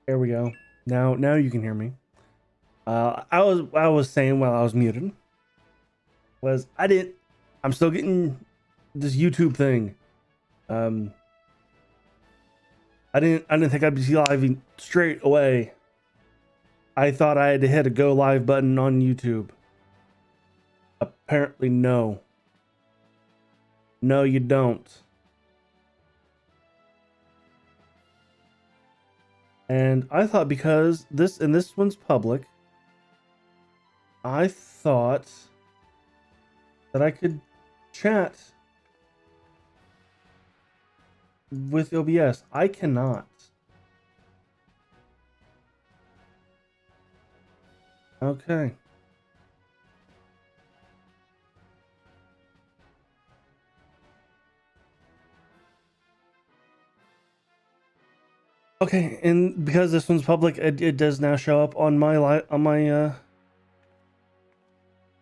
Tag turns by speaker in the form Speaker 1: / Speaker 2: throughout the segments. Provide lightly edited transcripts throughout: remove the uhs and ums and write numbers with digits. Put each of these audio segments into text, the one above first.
Speaker 1: There we go. Now you can hear me. I was saying while I was muted was I'm still getting this YouTube thing. Um, I didn't think I'd be live straight away. I thought I had to hit a go live button on YouTube. Apparently, no. No, you don't. And I thought because this one's public, I thought that I could chat with OBS. I cannot. Okay. Okay, and because this one's public, it does now show up on my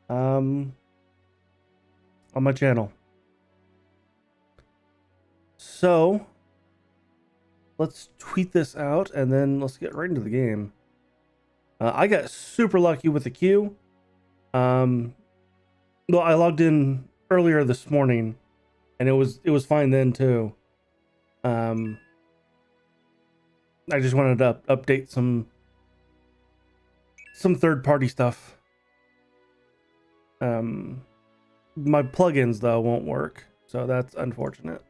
Speaker 1: um on my channel. So let's tweet this out and then let's get right into the game. I got super lucky with the queue. Well, I logged in earlier this morning, and it was fine then too. I just wanted to update some third party stuff. My plugins though won't work, so that's unfortunate.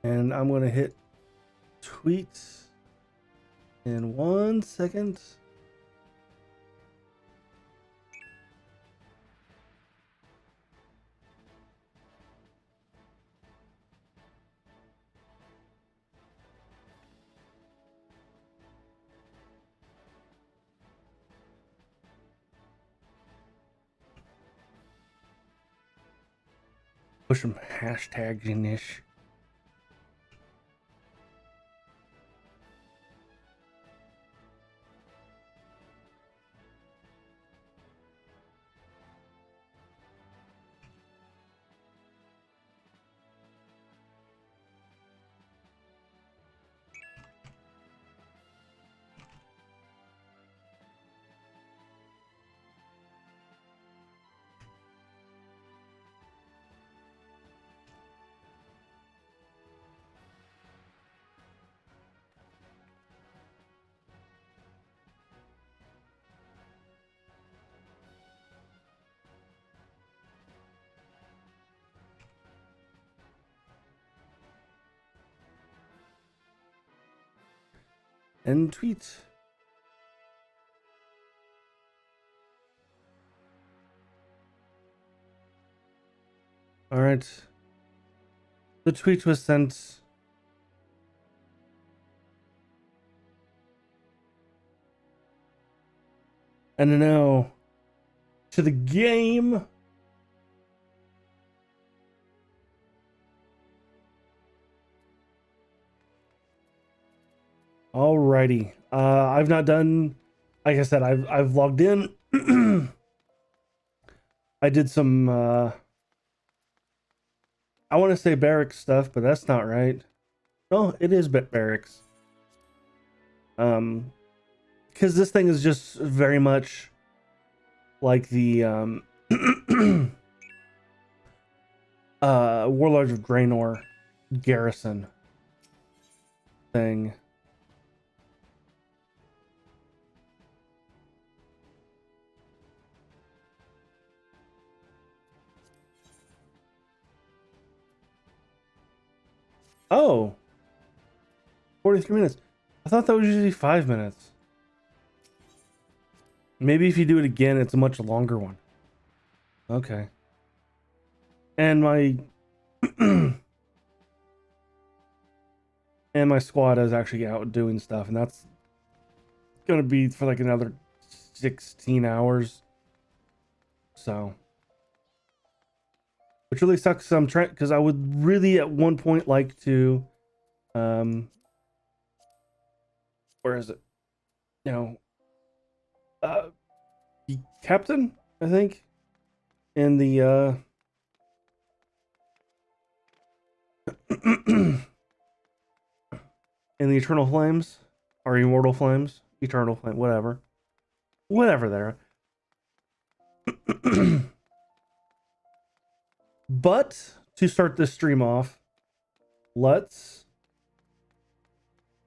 Speaker 1: And I'm gonna hit tweet in 1 second. Push some hashtags in this. And tweet. All right. The tweet was sent. And now to the game. Alrighty. I've not done. Like I said, I've logged in. I did some. I want to say barracks stuff, but that's not right. No, it is barracks. Because this thing is just very much like the Warlords of Draenor garrison thing. Oh, 43 minutes. I thought that was usually 5 minutes. Maybe if you do it again, it's a much longer one. Okay. And my and my squad is actually out doing stuff, and that's gonna be for like another 16 hours. So, which really sucks. I'm trying because I would really at one point like to, where is it? You know, be captain. I think in the in the Eternal Flames or Immortal Flames, Eternal Flame, whatever there. But to start this stream off, let's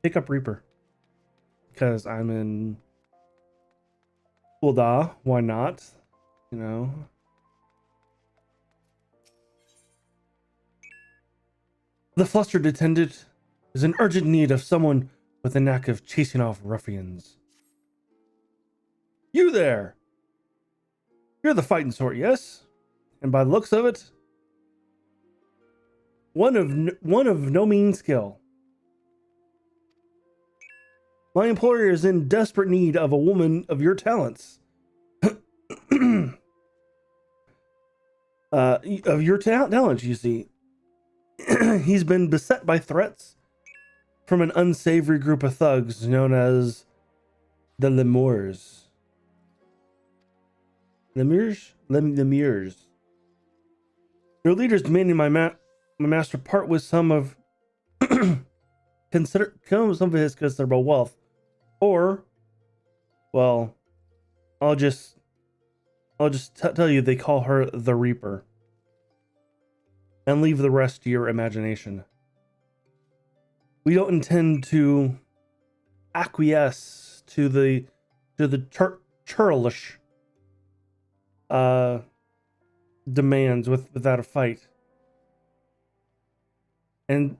Speaker 1: pick up Reaper because I'm in Ul'dah. Why not? You know. The flustered attendant is in urgent need of someone with a knack of chasing off ruffians. You there! You're the fighting sort, yes? And by the looks of it, one of no mean skill. My employer is in desperate need of a woman of your talents. Of your talents, you see. He's been beset by threats from an unsavory group of thugs known as the Lemurs. Lemurs? Their leaders demanding my master part with some of some of his considerable wealth, or, well, I'll just tell you they call her the Reaper, and leave the rest to your imagination. We don't intend to acquiesce to the churlish demands without a fight. And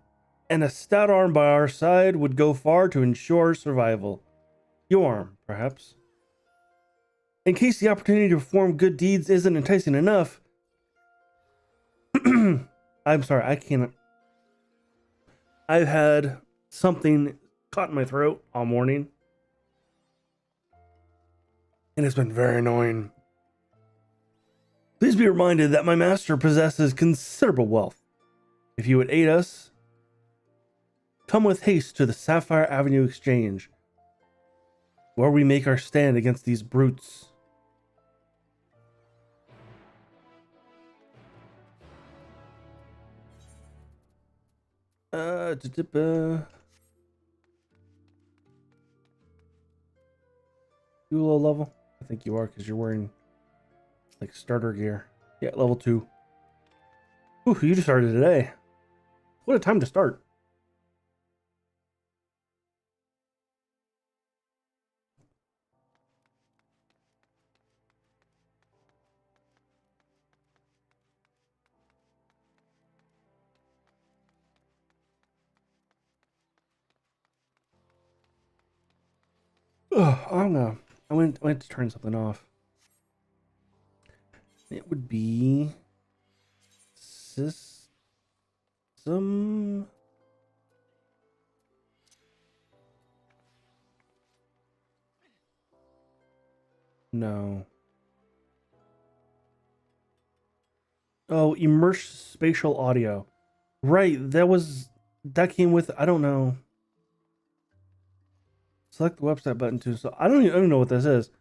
Speaker 1: a stout arm by our side would go far to ensure survival. Your arm, perhaps. In case the opportunity to perform good deeds isn't enticing enough, I'm sorry, I can't. I've had something caught in my throat all morning, and it's been very annoying. Please be reminded that my master possesses considerable wealth. If you would aid us, come with haste to the Sapphire Avenue Exchange, where we make our stand against these brutes. You low level? I think you are because you're wearing like starter gear. Yeah, level 2. Ooh, you just started today. What a time to start. Oh, I went to turn something off. It would be system. No. Oh, immerse spatial audio. Right, that came with, I don't know. Select the website button too. So I don't even know what this is.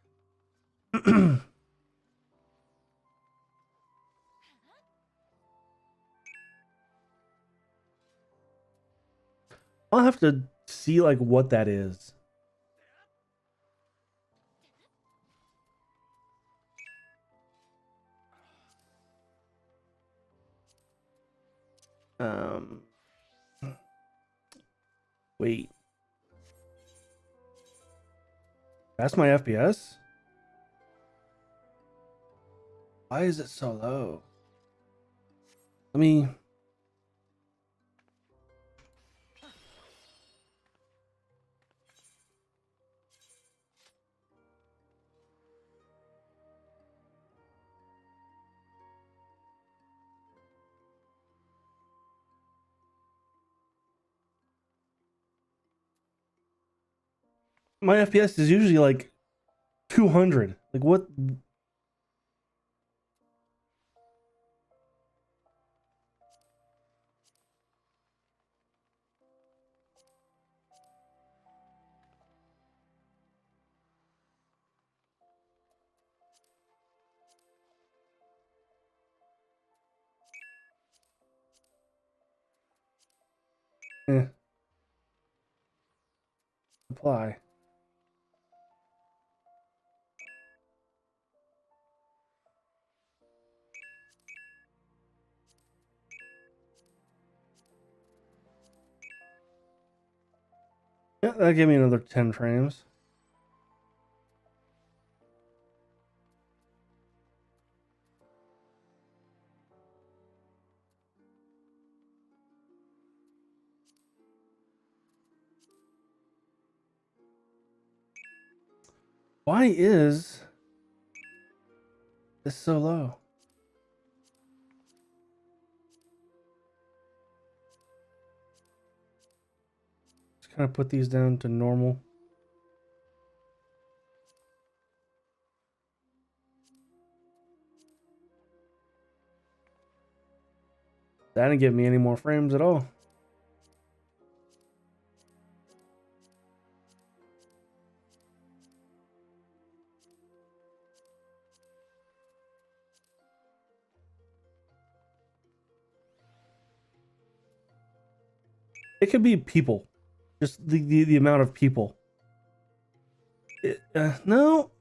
Speaker 1: I'll have to see like what that is. Um, wait. That's my FPS? Why is it so low? Let me my FPS is usually like 200. Like what? Eh, apply. Yeah, that gave me another 10 frames. Why is this so low? Just kind of put these down to normal. That didn't give me any more frames at all. It could be people. Just the amount of people. No.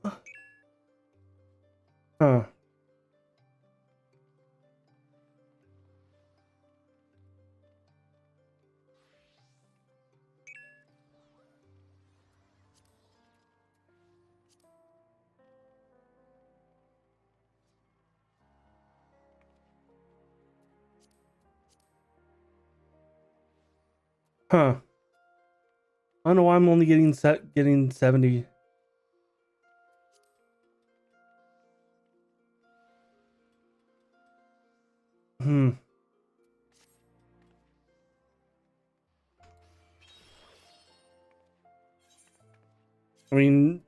Speaker 1: Huh. Huh. I don't know why I'm only getting 70. Hmm. I mean,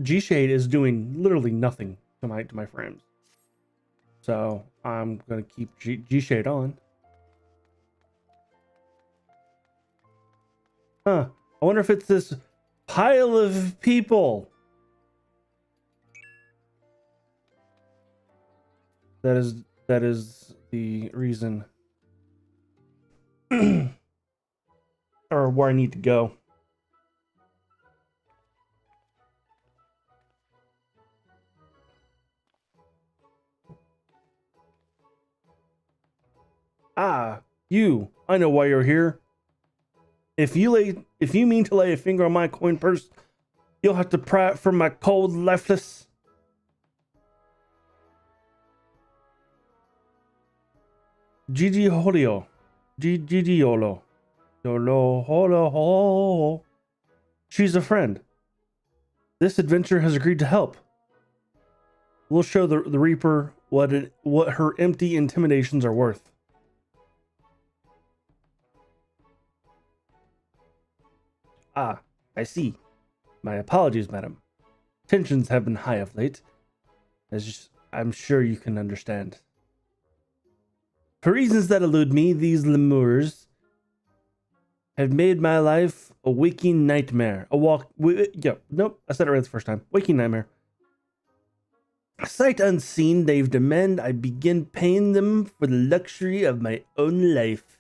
Speaker 1: G Shade is doing literally nothing to my frames. So I'm gonna keep G Shade on. Huh. I wonder if it's this pile of people. That is the reason. Or where I need to go. Ah, you. I know why you're here. If you mean to lay a finger on my coin purse, you'll have to pry it from my cold, lifeless. Gigi Holio. Gigi Yolo. Yolo Holo Ho. She's a friend. This adventure has agreed to help. We'll show the Reaper what her empty intimidations are worth. Ah, I see. My apologies, madam. Tensions have been high of late, as I'm sure you can understand. For reasons that elude me, these lemurs have made my life a waking nightmare. Nope, I said it right the first time. Waking nightmare. Sight unseen, they've demanded I begin paying them for the luxury of my own life.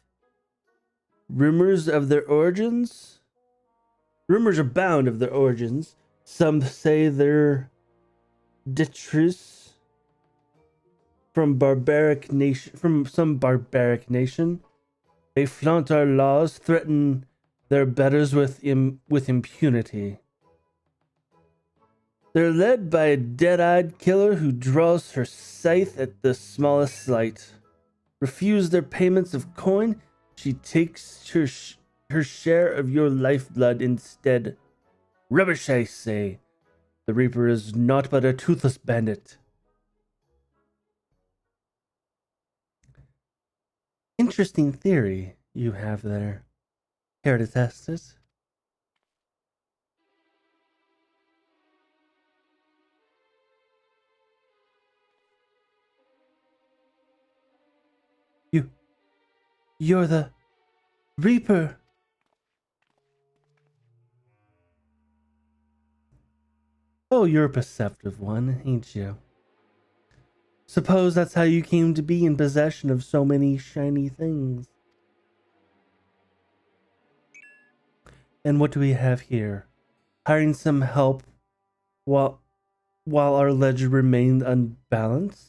Speaker 1: Rumors abound of their origins. Some say they're detritus from some barbaric nation. They flaunt our laws, threaten their betters with impunity. They're led by a dead-eyed killer who draws her scythe at the smallest slight. Refuse their payments of coin, she takes her share of your lifeblood instead. Rubbish, I say. The Reaper is naught but a toothless bandit. Interesting theory you have there. Care to test it? You're the Reaper. Oh, you're a perceptive one, ain't you? Suppose that's how you came to be in possession of so many shiny things. And what do we have here? Hiring some help while our ledger remained unbalanced?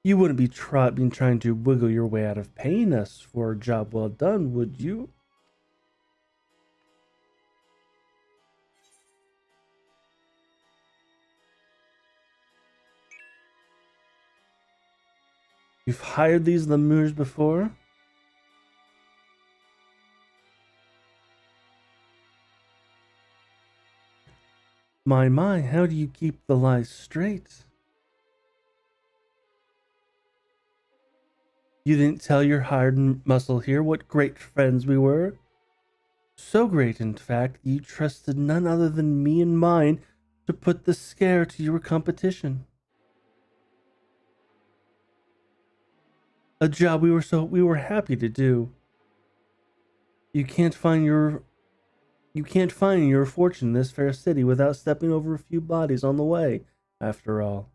Speaker 1: You wouldn't be trying to wiggle your way out of paying us for a job well done, would you? You've hired these lemurs before? My, how do you keep the lies straight? You didn't tell your hired muscle here what great friends we were? So great, in fact, you trusted none other than me and mine to put the scare to your competition. A job we were happy to do. You can't find your fortune in this fair city without stepping over a few bodies on the way, after all.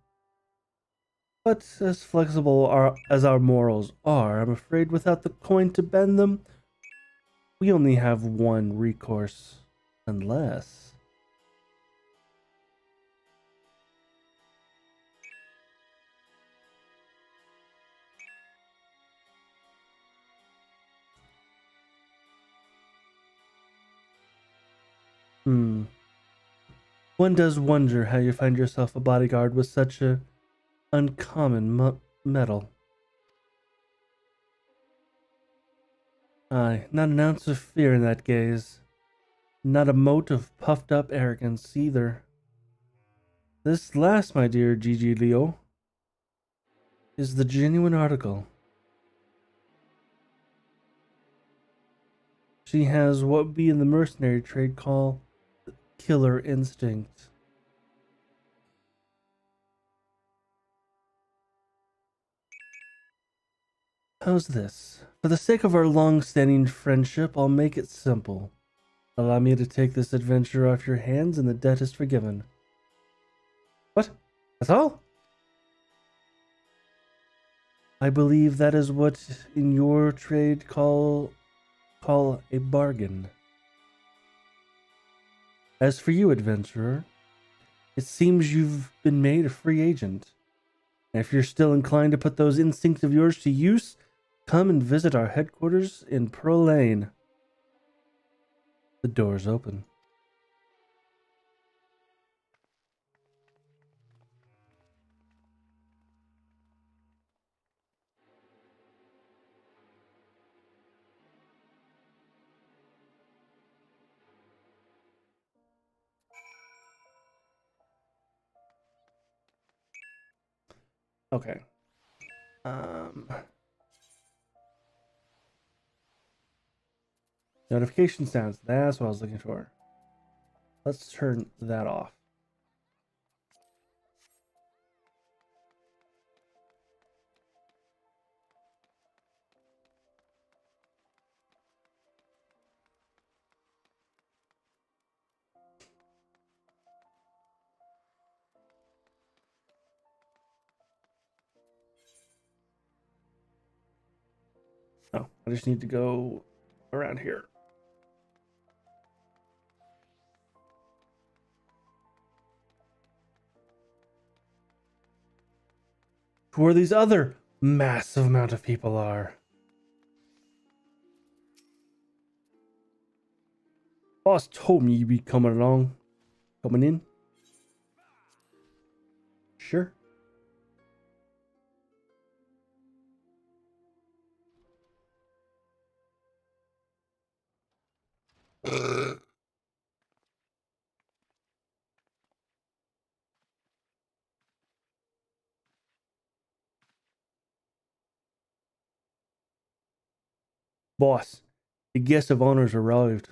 Speaker 1: But as flexible as our morals are, I'm afraid without the coin to bend them, we only have one recourse. Unless... One does wonder how you find yourself a bodyguard with such a uncommon metal. Aye, not an ounce of fear in that gaze. Not a mote of puffed up arrogance either. This last, my dear Gigi Leo, is the genuine article. She has what we in the mercenary trade call killer instinct. How's this? For the sake of our long-standing friendship, I'll make it simple. Allow me to take this adventure off your hands and the debt is forgiven. What? That's all? I believe that is what in your trade call a bargain. As for you, adventurer, it seems you've been made a free agent. And if you're still inclined to put those instincts of yours to use, come and visit our headquarters in Pearl Lane. The door's open. Okay. Notification sounds. That's what I was looking for. Let's turn that off. Oh, I just need to go around here. Where these other massive amount of people are. Boss told me you'd be coming in. Sure. Boss, the guest of honor's arrived.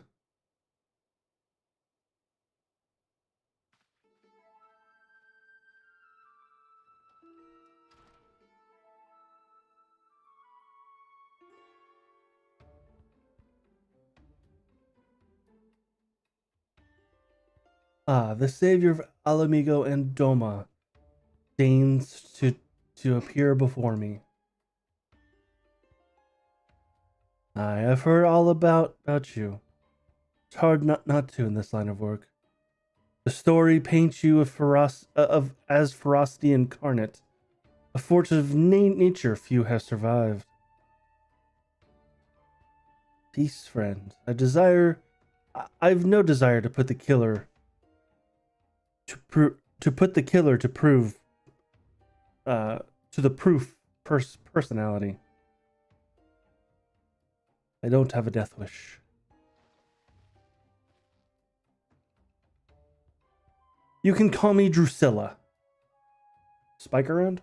Speaker 1: Ah, the savior of Alamigo and Doma deigns to appear before me. I have heard all about you. It's hard not to in this line of work. The story paints you as ferocity incarnate, a force of nature few have survived. Peace, friend. I've no desire to put the killer to put the killer to prove to the proof personality. I don't have a death wish. You can call me Drusilla. Spike around?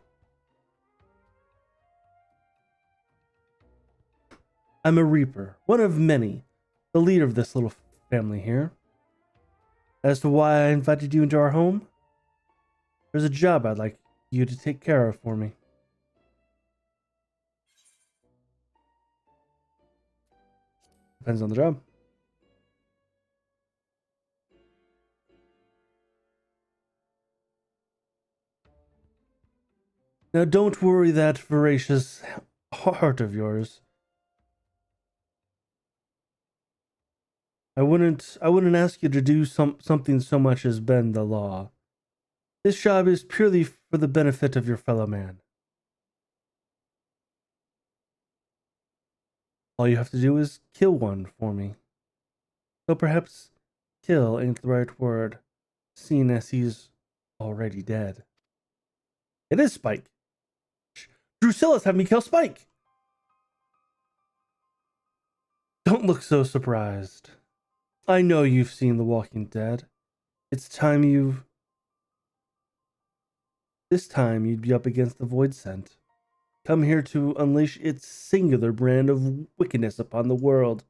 Speaker 1: I'm a reaper, one of many, the leader of this little family here. As to why I invited you into our home, there's a job I'd like you to take care of for me. Depends on the job. Now don't worry that voracious heart of yours. I wouldn't ask you to do something so much as bend the law. This job is purely for the benefit of your fellow man. All you have to do is kill one for me. Though perhaps kill ain't the right word, seeing as he's already dead. It is Spike. Drusilla's having me kill Spike. Don't look so surprised. I know you've seen The Walking Dead. It's time This time you'd be up against the Void Scent. Come here to unleash its singular brand of wickedness upon the world.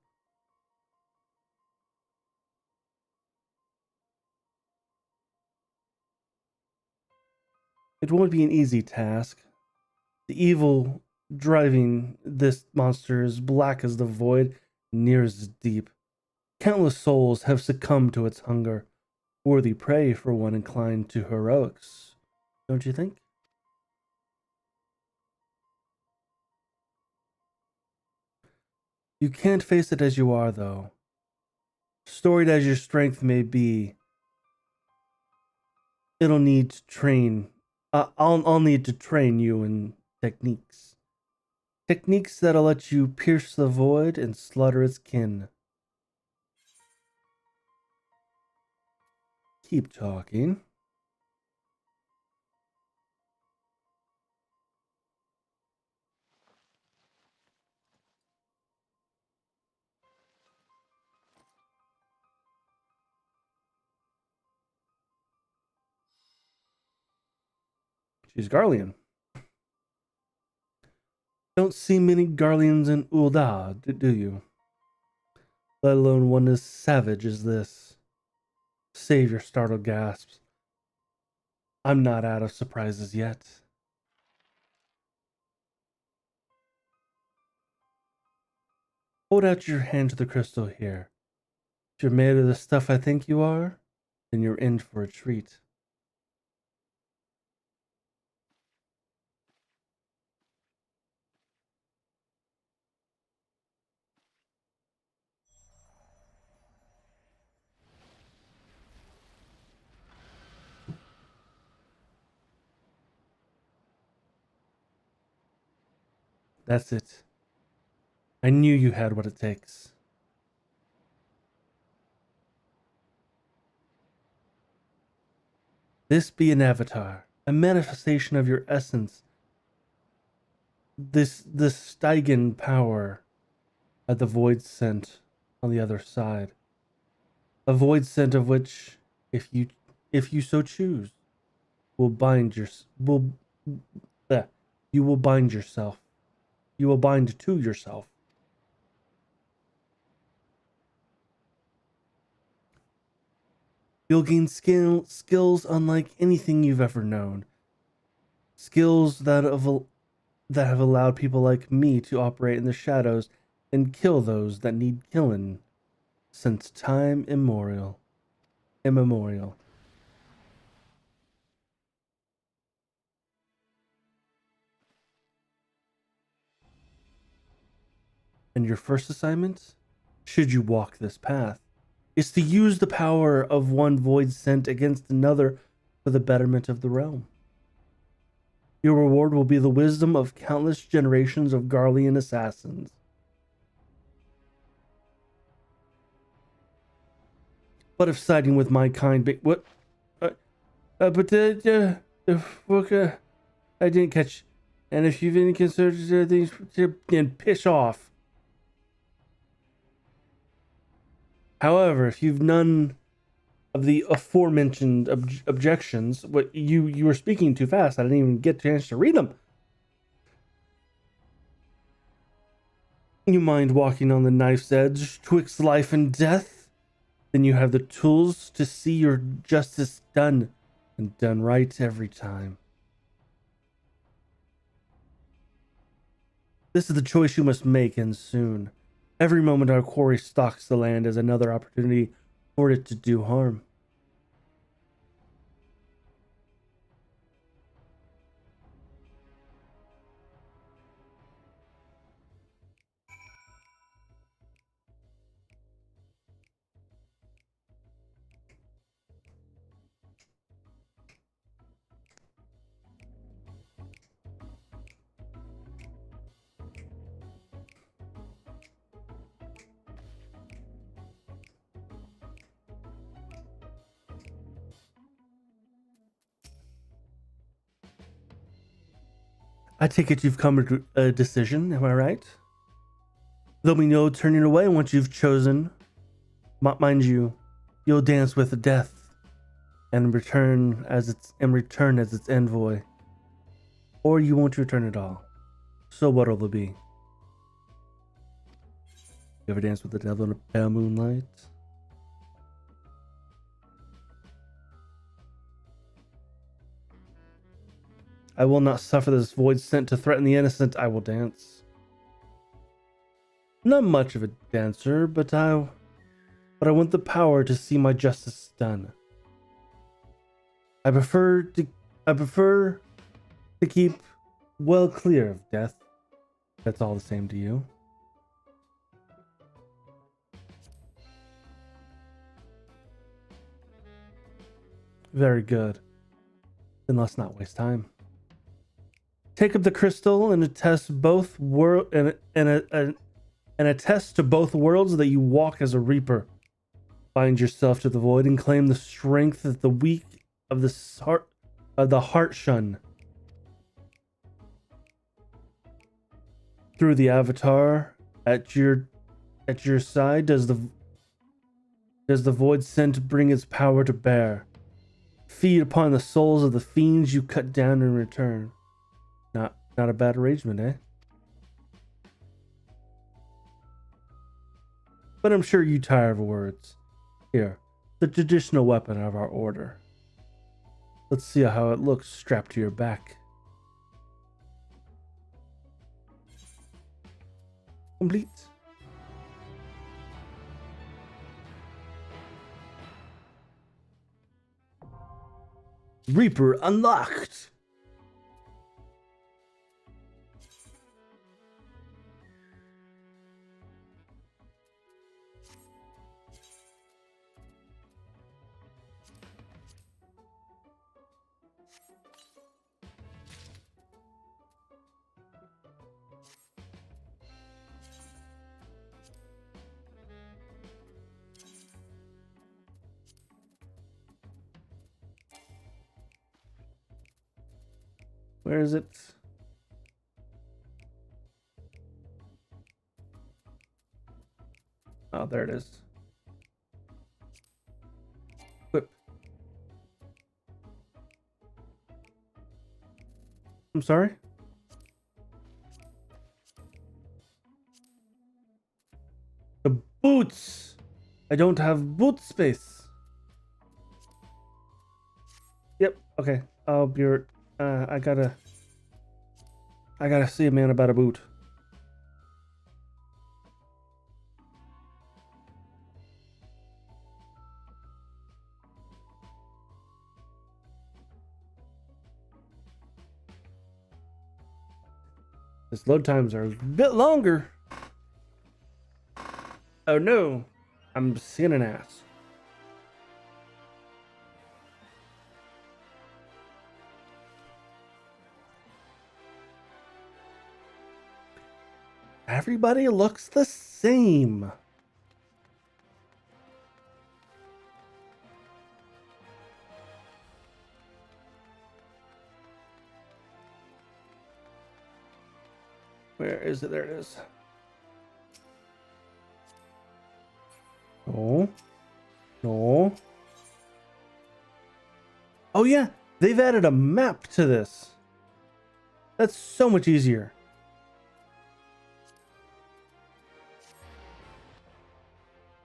Speaker 1: It won't be an easy task. The evil driving this monster is black as the void, near as deep. Countless souls have succumbed to its hunger. Worthy prey for one inclined to heroics, don't you think? You can't face it as you are, though. Storied as your strength may be, it'll need to train. I'll need to train you in techniques. Techniques that'll let you pierce the void and slaughter its kin. Keep talking. She's Garlean. Don't see many Garleans in Ul'dah, do you? Let alone one as savage as this. Savior startled gasps. I'm not out of surprises yet. Hold out your hand to the crystal here. If you're made of the stuff I think you are, then you're in for a treat. That's it. I knew you had what it takes. This be an avatar, a manifestation of your essence. This Stygian power at the void scent on the other side. A void scent of which, if you so choose, will bind your will you will bind yourself. You will bind to yourself. You'll gain skills unlike anything you've ever known. Skills that have allowed people like me to operate in the shadows and kill those that need killing since time immemorial. And your first assignment, should you walk this path, is to use the power of one void sent against another for the betterment of the realm. Your reward will be the wisdom of countless generations of Garlean assassins. But if siding with my kind, what? I didn't catch. And if you've any concerns, things, then piss off. However, if you've none of the aforementioned objections, what you were speaking too fast. I didn't even get a chance to read them. You mind walking on the knife's edge twixt life and death? Then you have the tools to see your justice done, and done right every time. This is the choice you must make, and soon. Every moment our quarry stalks the land is another opportunity for it to do harm. I take it you've come to a decision, am I right? There'll be no turning away once you've chosen. Mind you, you'll dance with death and return as its envoy. Or you won't return at all. So what'll it be? You ever dance with the devil in a pale moonlight? I will not suffer this void sent to threaten the innocent. I will dance. Not much of a dancer, but I want the power to see my justice done. I prefer to keep well clear of death. That's all the same to you. Very good. Then let's not waste time. Take up the crystal and attest both and attest to both worlds that you walk as a reaper. Bind yourself to the void and claim the strength of the weak of the heart shun. Through the avatar at your side, does the void scent bring its power to bear? Feed upon the souls of the fiends you cut down in return. Not a bad arrangement, eh? But I'm sure you tire of words. Here, the traditional weapon of our order. Let's see how it looks strapped to your back. Complete. Reaper unlocked. Where is it? Oh, there it is. Whip. I'm sorry? The boots! I don't have boot space. Yep, okay. I'll be right. I gotta see a man about a boot. His load times are a bit longer. Oh no, I'm seeing an ass. Everybody looks the same. Where is it? There it is. No. No. Oh yeah, they've added a map to this. That's so much easier.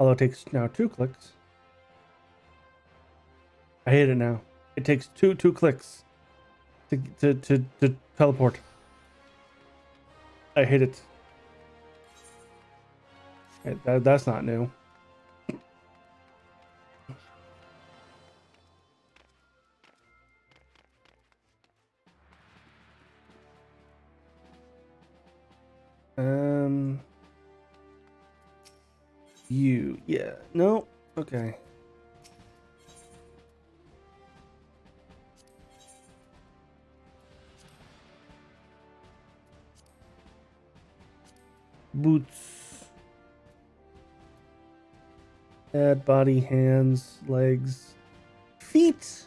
Speaker 1: Although it takes now 2 clicks. I hate it now. It takes two clicks to teleport. I hate it. That's not new. Yeah, no, okay. Boots. Head, body, hands, legs, feet.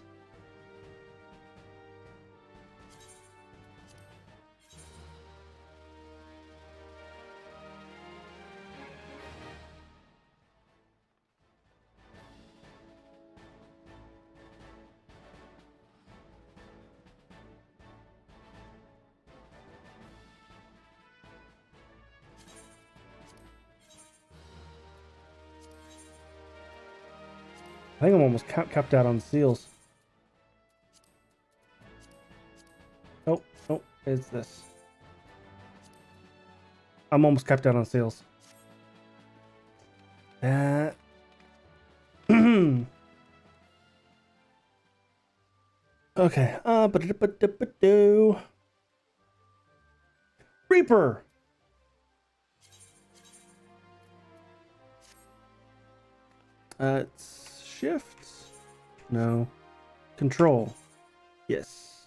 Speaker 1: I think I'm almost capped out on seals. Nope, nope, it's this. I'm almost capped out on seals. That. Okay. Reaper. It's shift. No. Control. Yes.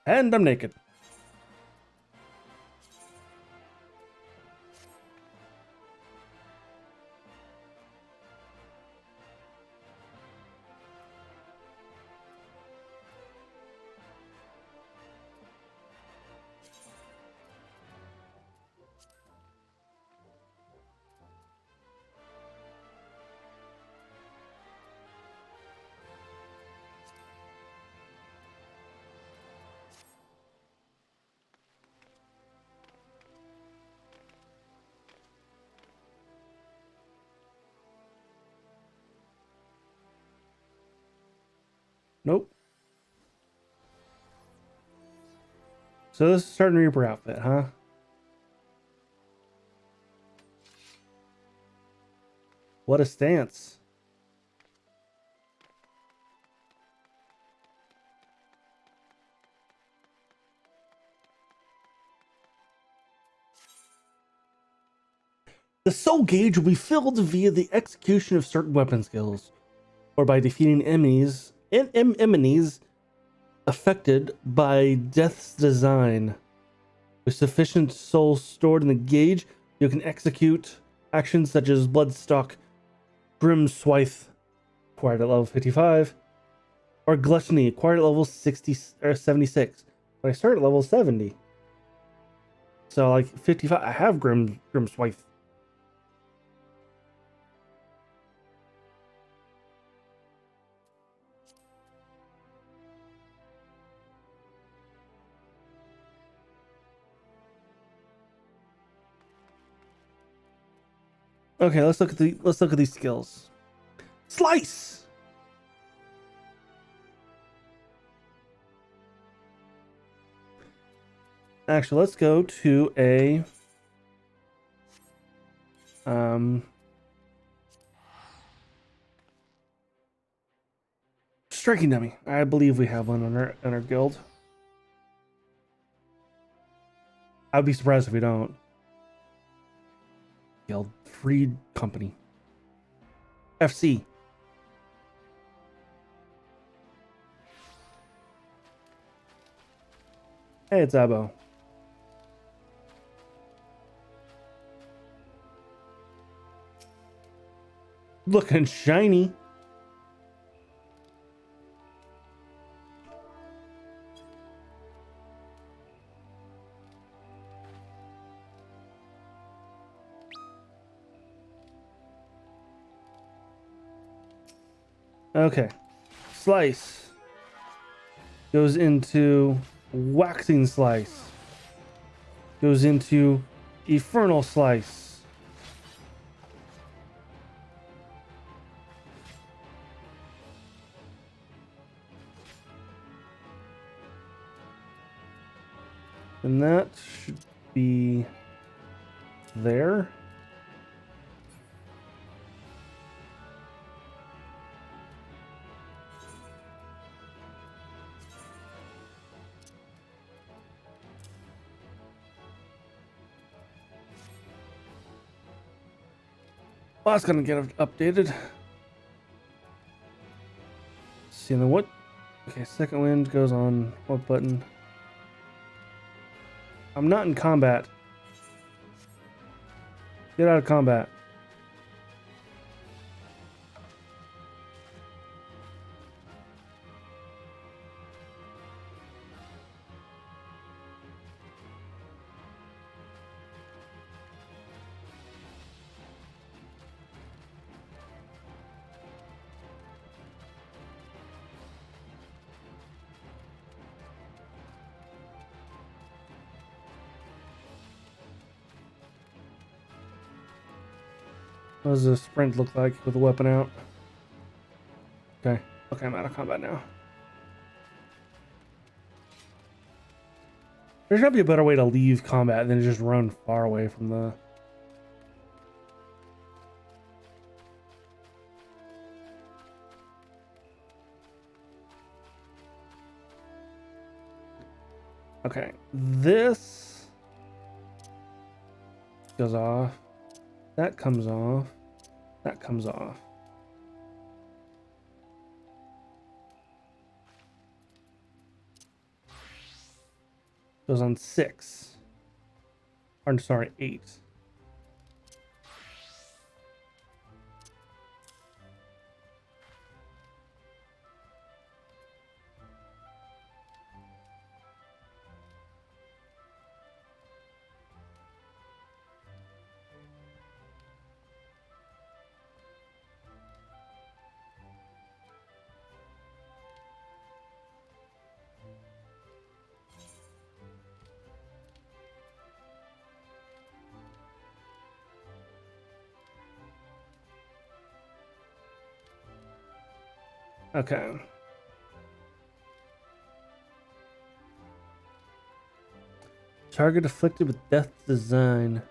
Speaker 1: And I'm naked. Nope. So this is starting Reaper outfit, huh? What a stance. The soul gauge will be filled via the execution of certain weapon skills, or by defeating enemies affected by death's design. With sufficient souls stored in the gauge, you can execute actions such as Bloodstock, Grim Swythe, acquired at level 55, or Gluttony, acquired at level 60 or 76. But I start at level 70. So like 55, I have Grim Swythe. Okay, let's look at these skills. Slice. Actually, let's go to a striking dummy. I believe we have one on our guild. I'd be surprised if we don't. Guild Freed Company. FC. Hey, it's Abo. Looking shiny. Okay. Slice goes into waxing slice. Goes into infernal slice. And that should be there. Well, that's gonna get updated. See, then what? Okay, second wind goes on what button? I'm not in combat. Get out of combat. What does the sprint look like with the weapon out? Okay. Okay, I'm out of combat now. There's gotta be a better way to leave combat than just run far away from the... Okay, this goes off. That comes off. That comes off. Goes on 6. Or, sorry, 8. Okay. Target afflicted with death design.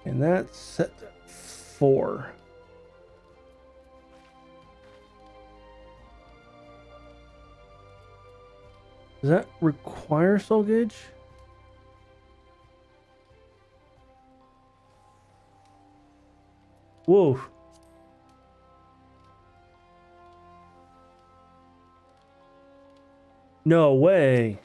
Speaker 1: And that's set 4. Does that require soul gauge? Whoa. No way.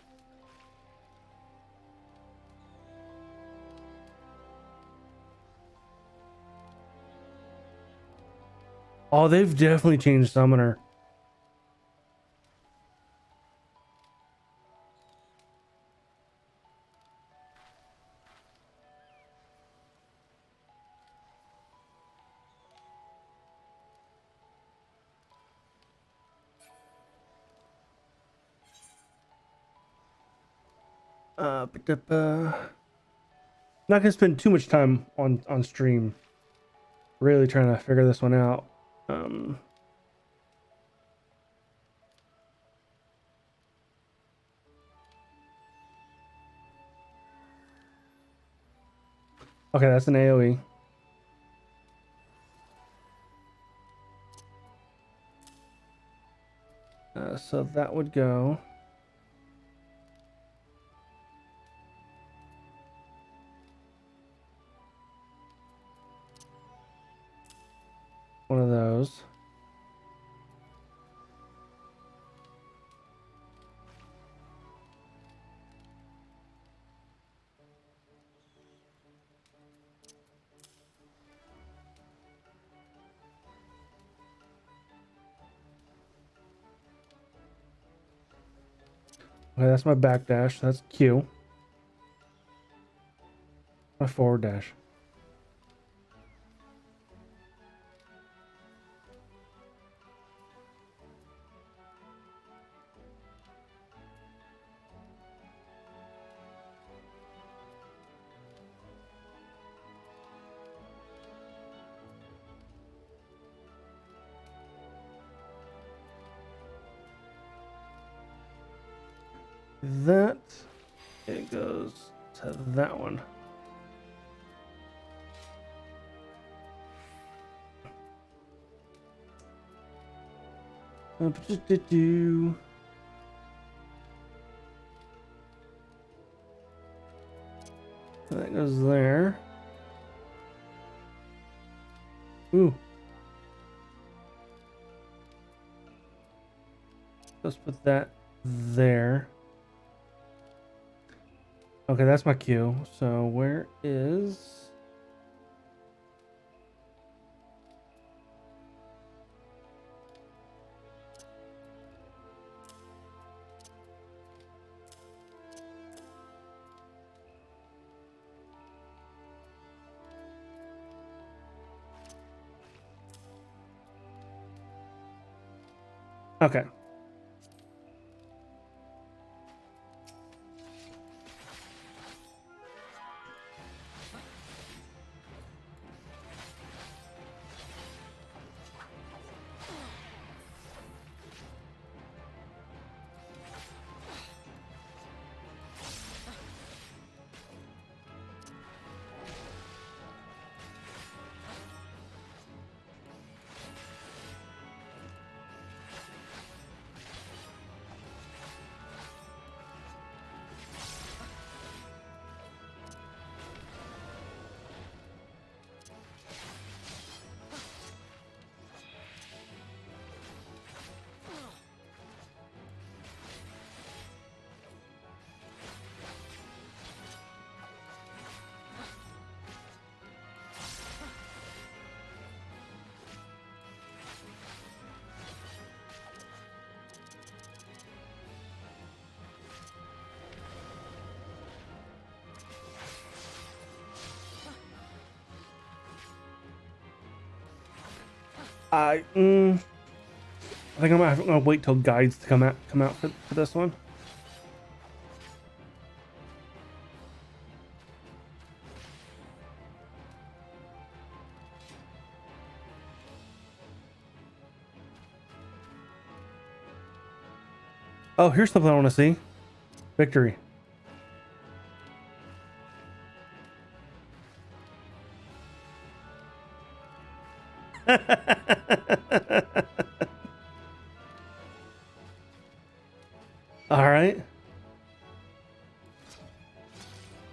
Speaker 1: Oh, they've definitely changed Summoner. Not gonna spend too much time on stream. Really trying to figure this one out. Okay, that's an AoE. So that would go. One of those. Okay, that's my back dash. That's Q. My forward dash. That it goes to that one. Do. That goes there. Ooh. Let's put that there. Okay, that's my Q. So where is... Okay. I think I'm gonna wait till guides to come out for this one. Oh, here's something I want to see. Victory. All right.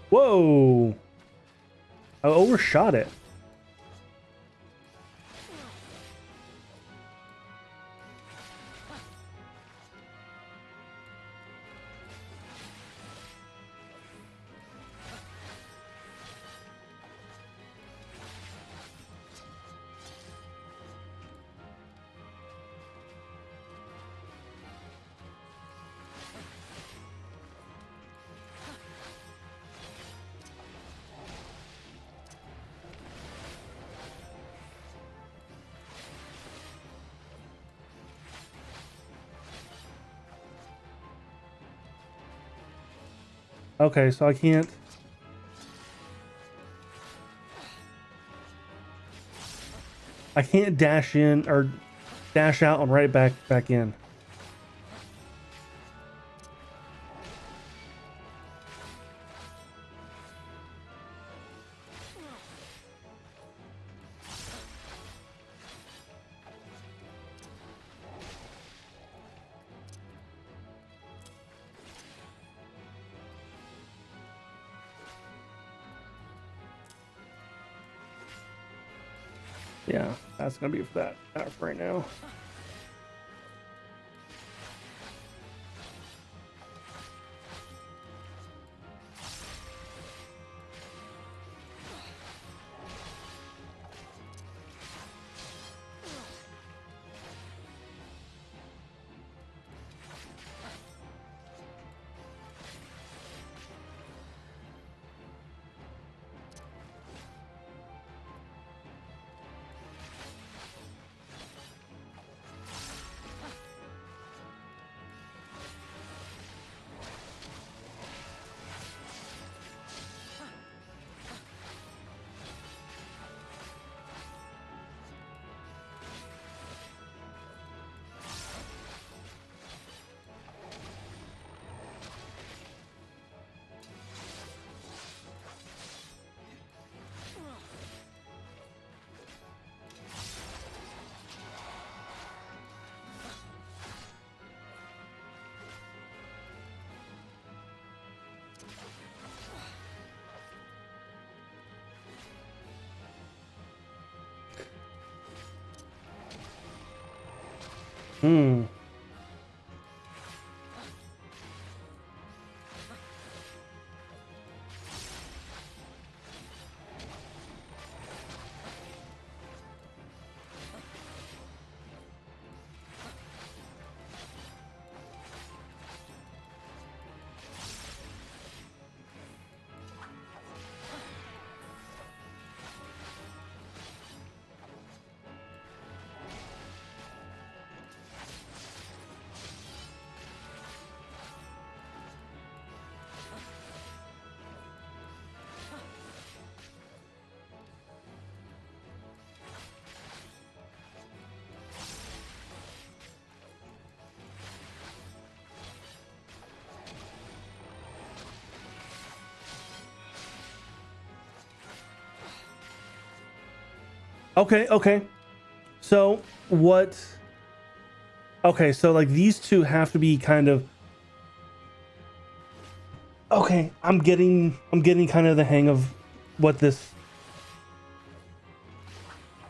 Speaker 1: Whoa. I overshot it. Okay, so I can't. I can't dash in or dash out and right back in. Yeah, that's gonna be for that for right now. Hmm. Okay, okay. So what? Okay, so like these two have to be kind of. Okay, I'm getting kind of the hang of what this.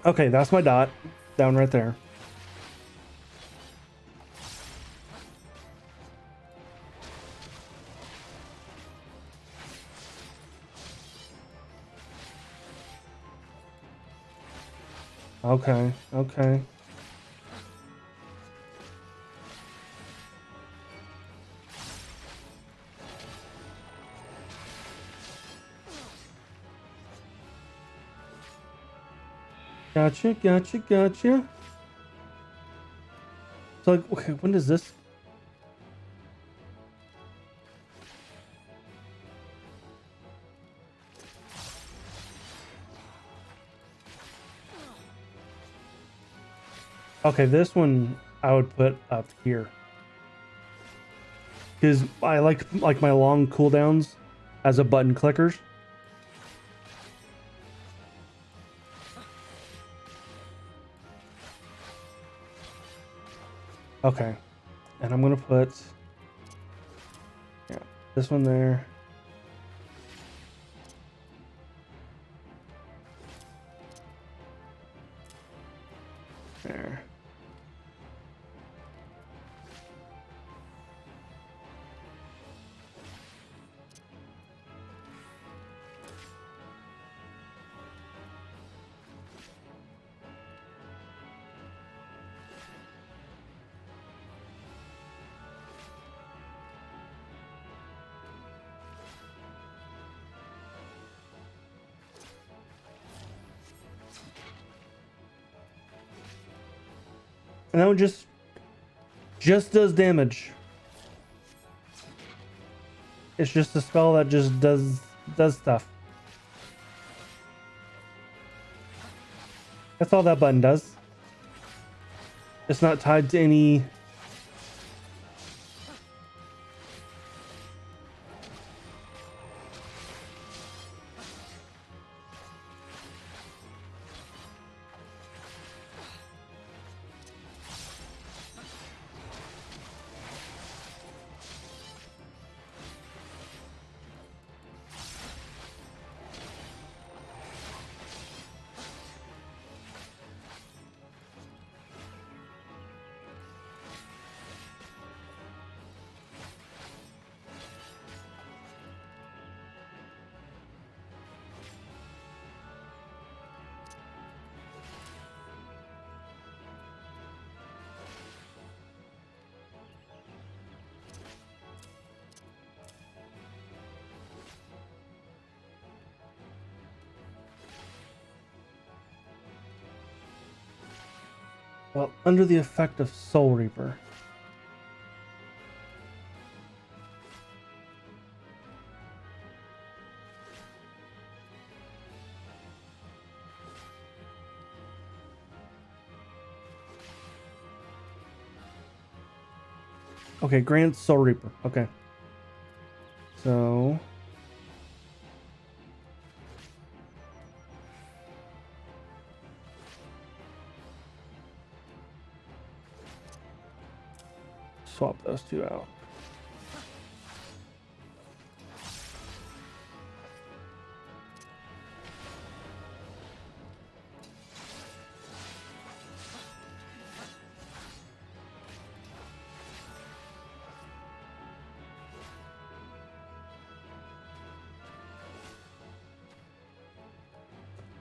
Speaker 1: Okay, that's my dot down right there. Okay, okay. Gotcha, gotcha, gotcha. So like, okay, when does this? Okay, this one I would put up here because I like my long cooldowns as a button clickers. Okay, and I'm gonna put yeah this one there. There. And that one just does damage. It's just a spell that just does stuff. That's all that button does. It's not tied to any. Well, under the effect of Soul Reaper. Okay, Grand Soul Reaper. Okay. So swap those two out.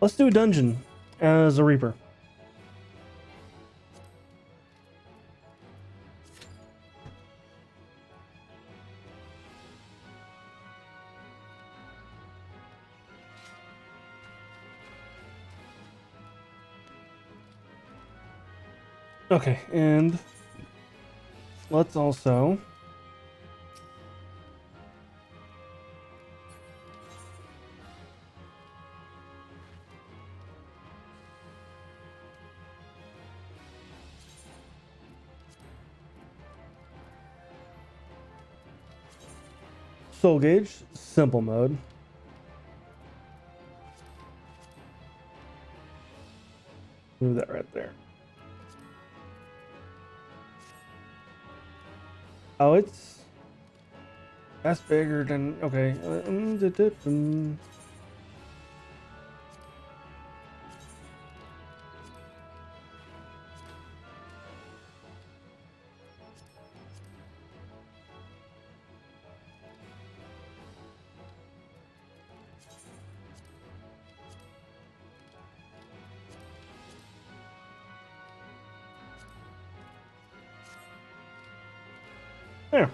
Speaker 1: Let's do a dungeon as a Reaper. Okay, and let's also Soul Gauge, simple mode. Move that right there. Oh, that's bigger than okay. There.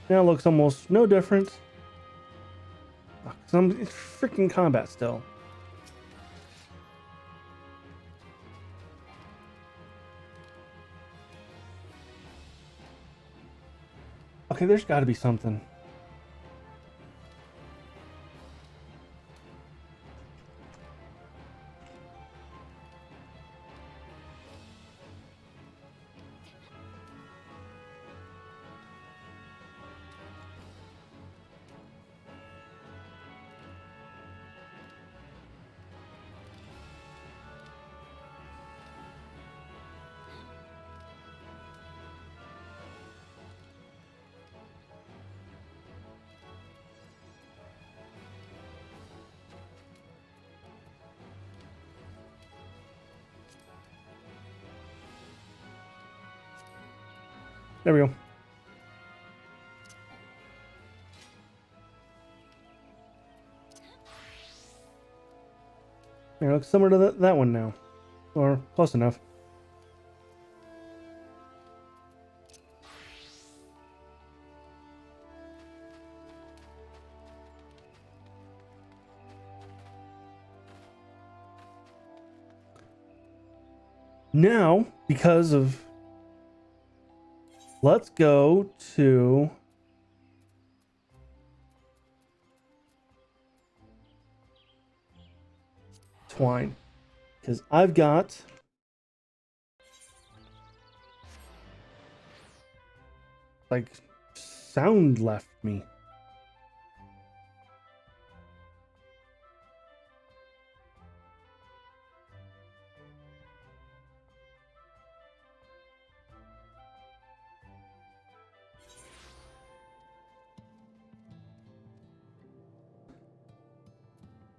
Speaker 1: Now it looks almost no different. Some freaking combat still. Okay, there's got to be something. There we go. It looks similar to that one now, or close enough. Now, because of, let's go to Twine, because I've got like sound left me.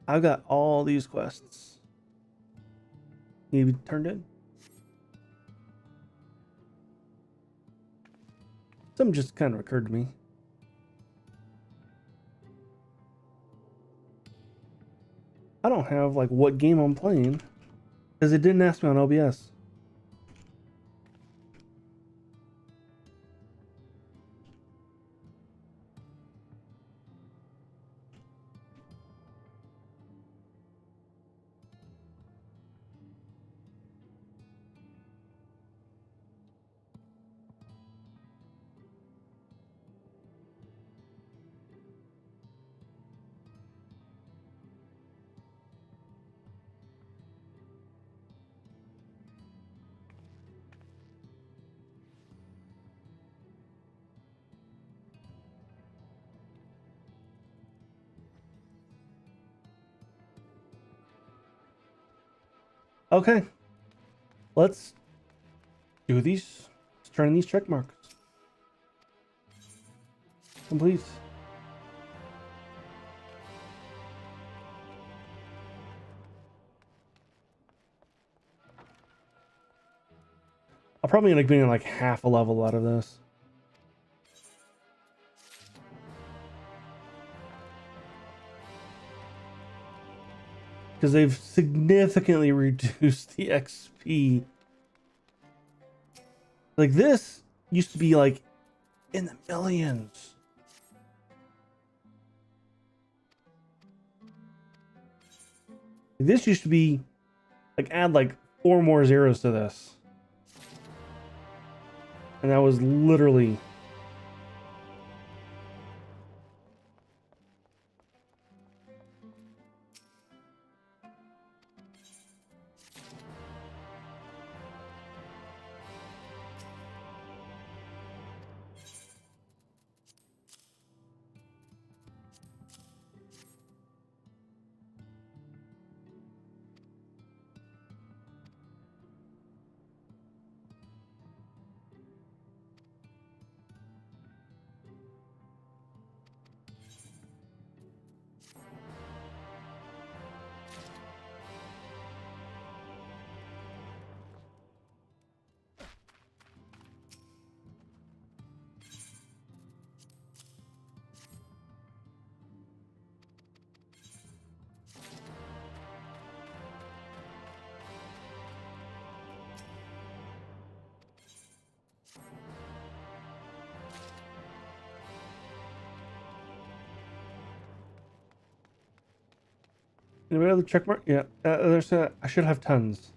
Speaker 1: I've got all these quests. Need to be turned in. Something just kind of occurred to me. I don't have like what game I'm playing because it didn't ask me on OBS. Okay. Let's do these. Let's turn in these check marks. Complete. I'll probably end up getting like half a level out of this. Because they've significantly reduced the XP. Like this used to be like in the millions. This used to be like add like 4 more zeros to this. And that was literally anybody other check mark? Yeah, there's I should have tons.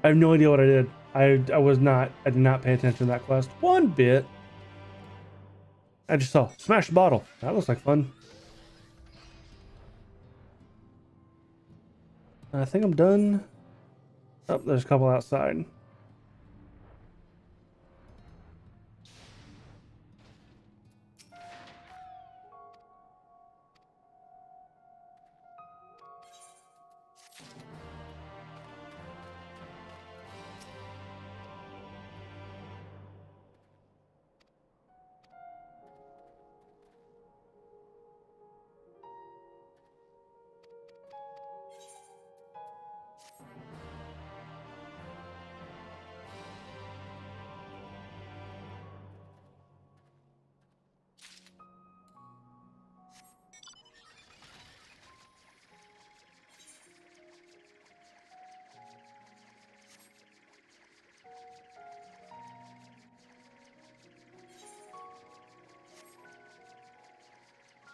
Speaker 1: I have no idea what I did. I did not pay attention to that quest one bit. I just saw smash the bottle. That looks like fun. I think I'm done. Oh, there's a couple outside.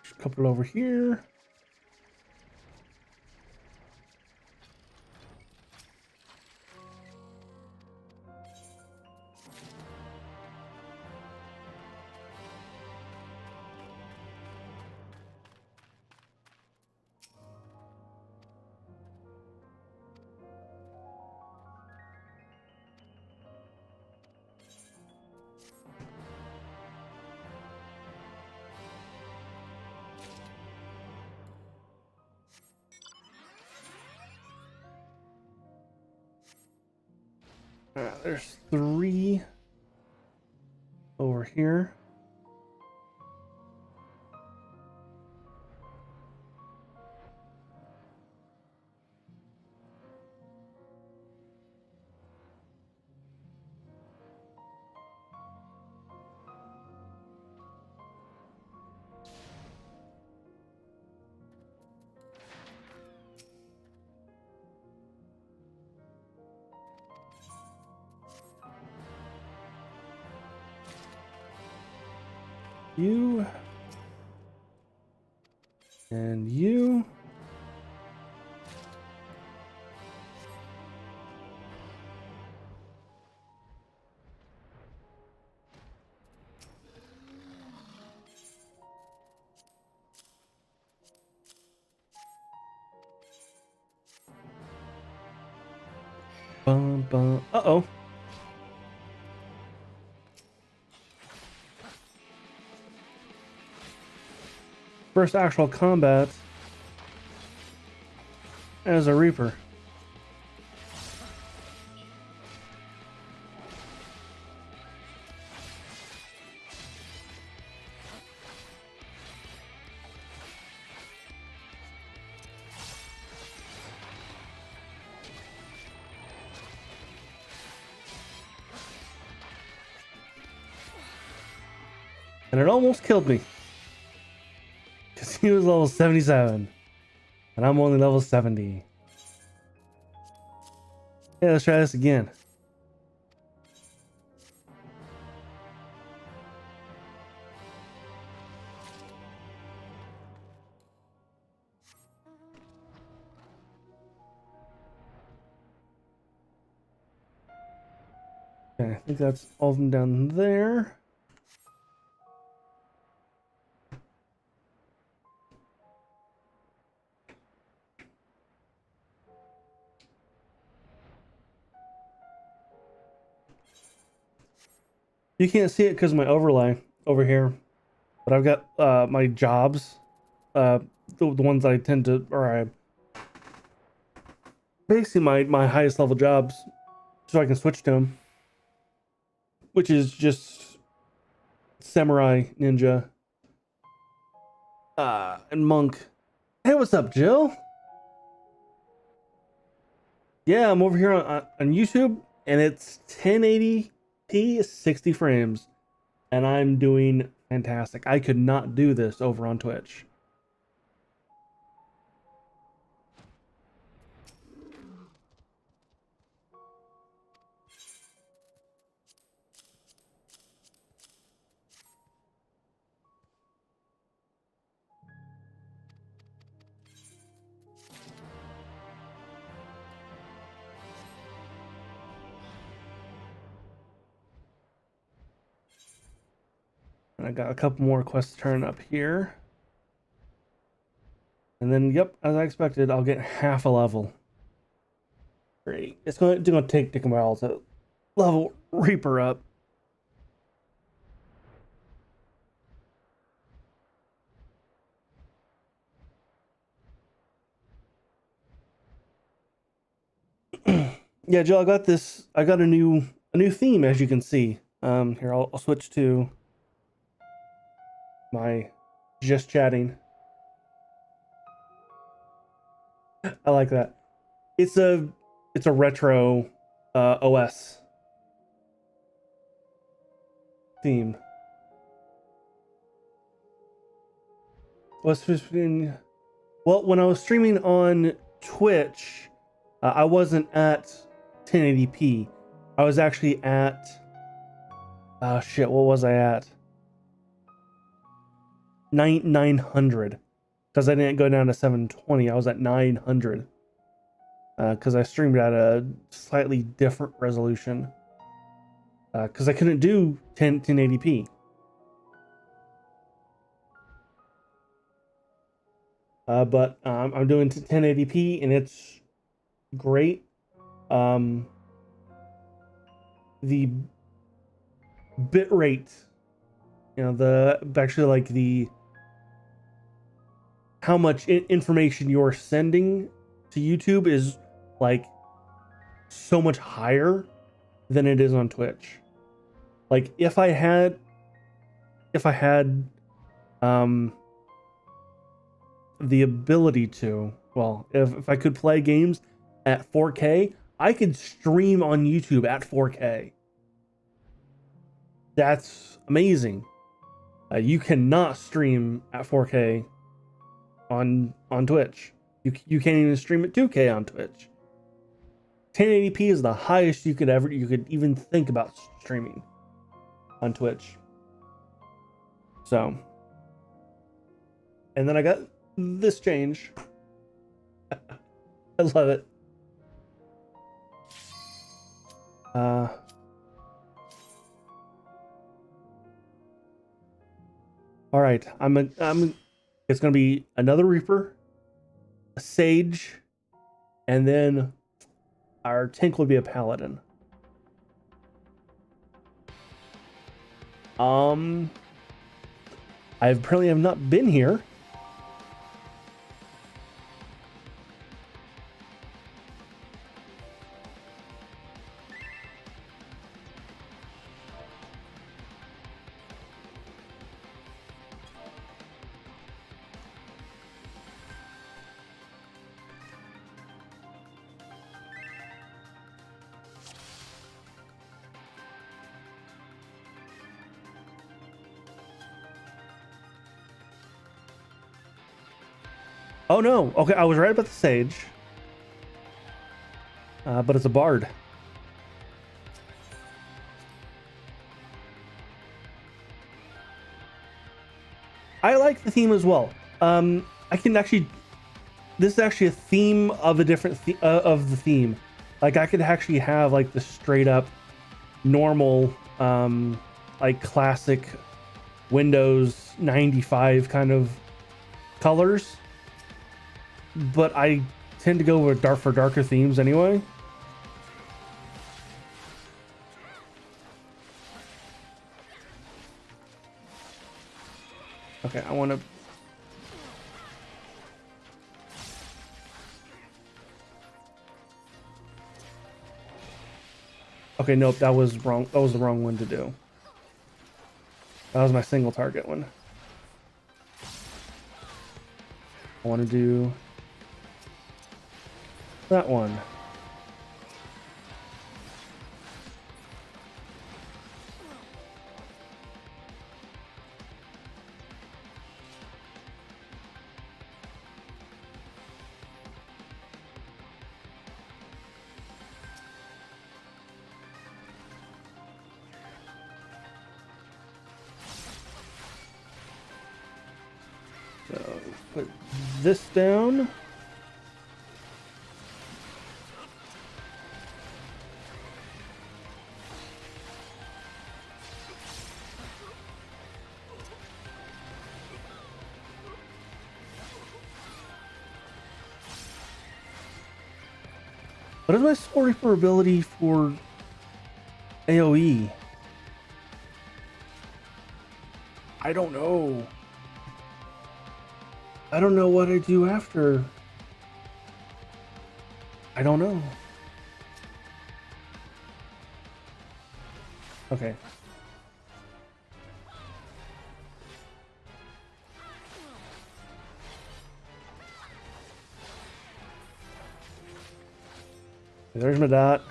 Speaker 1: There's a couple over here. There's 3 over here. You and you. Bum, bum. Uh-oh. First actual combat as a Reaper. And it almost killed me. Because he was level 77. And I'm only level 70. Yeah, let's try this again. Okay, I think that's all of them down there. You can't see it because of my overlay over here. But I've got my jobs. The ones I tend to, or I basically my highest level jobs, so I can switch to them, which is just samurai, ninja, and monk. Hey, what's up, Jill? Yeah, I'm over here on YouTube, and it's 1080p, 60 frames, and I'm doing fantastic. I could not do this over on Twitch. And I got a couple more quests to turn up here. And then, yep, as I expected, I'll get half a level. Great. It's going to take a while to level Reaper up. Yeah, Jill, I got this. I got a new theme, as you can see. Here, I'll switch to my just chatting. I like that. It's a retro OS theme. What's between? Well, when I was streaming on Twitch, I wasn't at 1080p. I was actually at shit. What was I at? 900, because I didn't go down to 720. I was at 900 because I streamed at a slightly different resolution because I couldn't do 1080p. But I'm doing 1080p and it's great. The bit rate, actually like the how much information you're sending to YouTube is like so much higher than it is on Twitch. Like if I had the ability to, well, if I could play games at 4K, I could stream on YouTube at 4K. That's amazing. You cannot stream at 4K on Twitch. You can't even stream at 2K on Twitch. 1080p is the highest you could even think about streaming on Twitch. So, and then I got this change. I love it. All right, it's gonna be another Reaper, a Sage, and then our tank will be a Paladin. I apparently have not been here. Oh no, okay, I was right about the Sage. But it's a Bard. I like the theme as well. I can actually, this is actually a theme of a different of the theme. Like I could actually have like the straight up normal, like classic Windows 95 kind of colors. But I tend to go with darker themes anyway. Okay, I want to. Okay, nope, that was wrong. That was the wrong one to do. That was my single target one. I want to do that one. So put this down. What is my Soul Reaper ability for AoE? I don't know. I don't know what I do after. I don't know. Okay. There's my dot.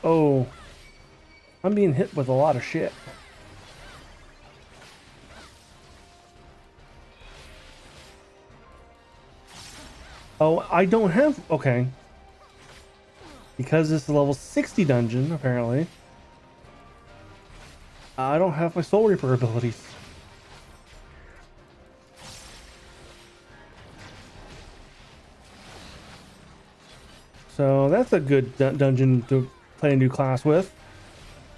Speaker 1: Oh, I'm being hit with a lot of shit. Oh, I don't have... Okay. Because this is a level 60 dungeon, apparently. I don't have my Soul Reaper abilities. So that's a good dungeon to play a new class with.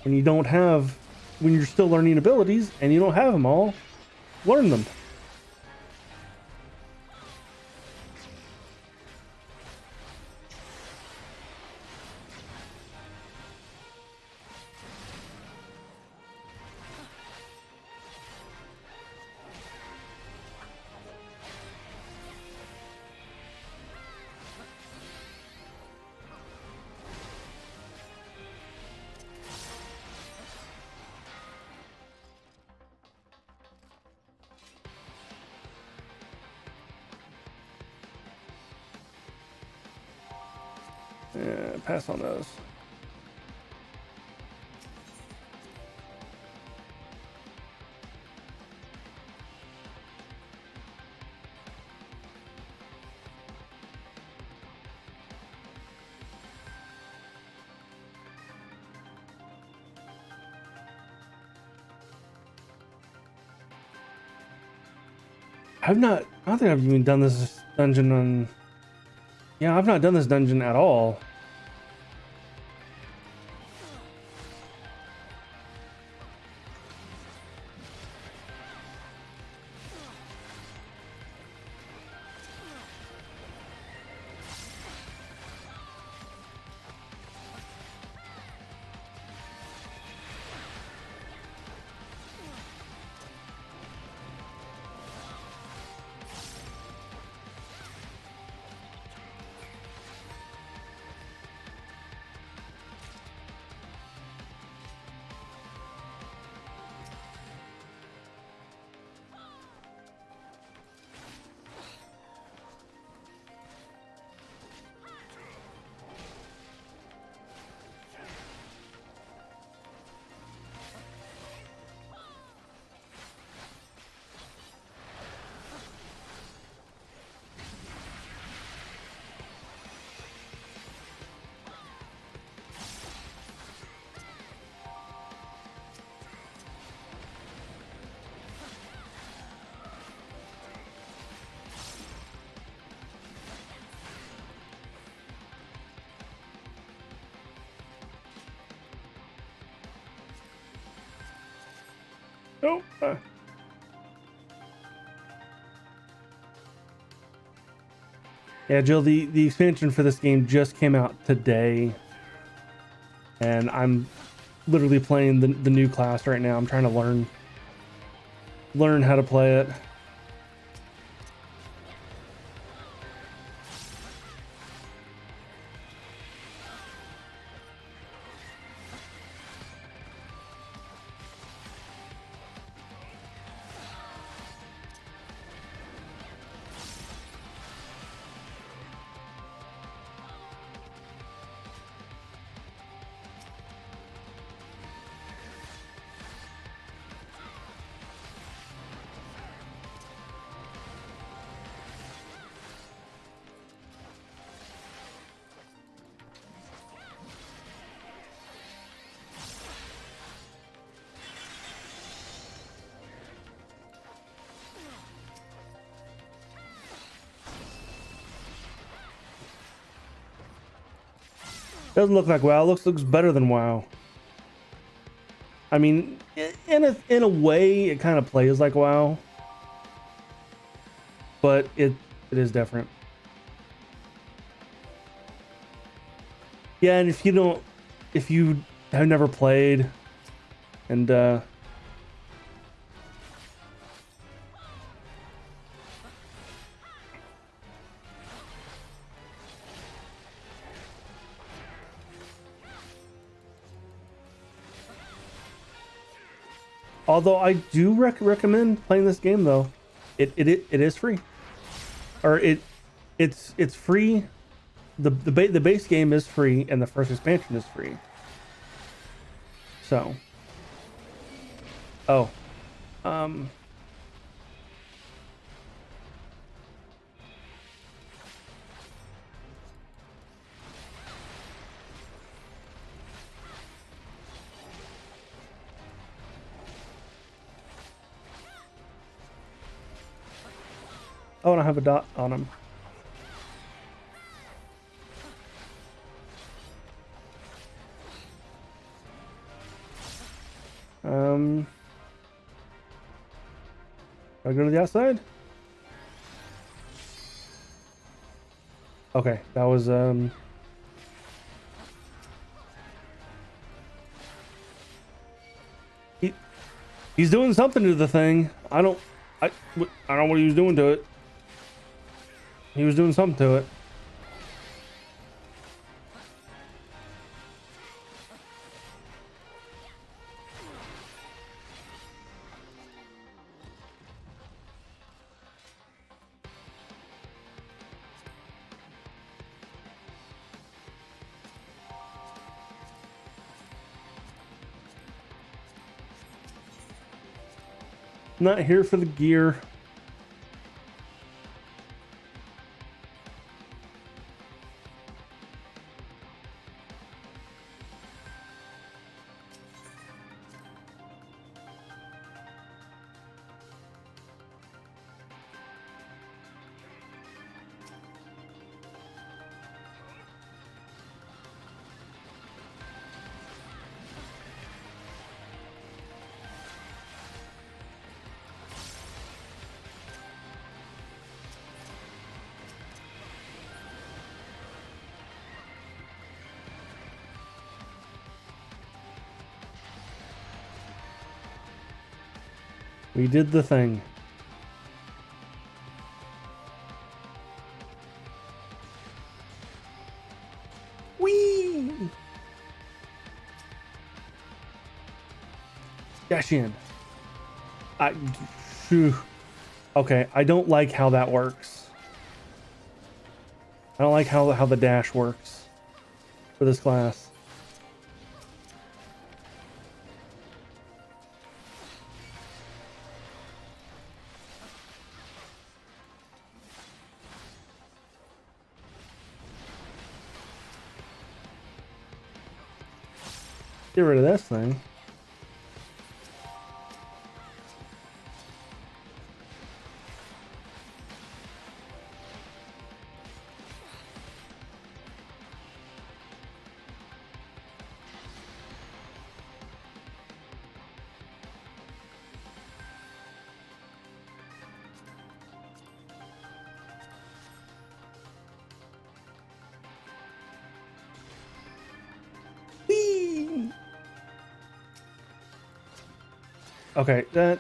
Speaker 1: When you don't have when you're still learning abilities and you don't have them all, learn them. Yeah, pass on those. I don't think I've even done this dungeon on... Yeah, I've not done this dungeon at all. Oh. Yeah, Jill, the expansion for this game just came out today. And I'm literally playing the new class right now. I'm trying to learn how to play it. Doesn't look like WoW. Looks better than WoW. I mean, in a way, it kind of plays like WoW, but it is different. Yeah, and if you have never played, and although I do recommend playing this game, though, it is free, or it's free. The base game is free, and the first expansion is free. So, oh, oh, and I have a dot on him. Um, I go to the outside. Okay, that was he, he's doing something to the thing. I don't know what he was doing to it. He was doing something to it. Not here for the gear. We did the thing. Whee! Dash in. Phew. Okay, I don't like how that works. I don't like how the dash works for this class. Get rid of this thing. Whee! Okay, that...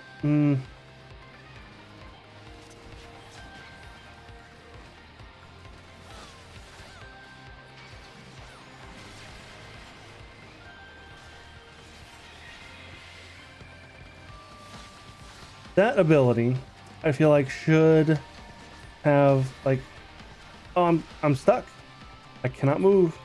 Speaker 1: That ability, I feel like, should have, like... Oh, I'm stuck. I cannot move.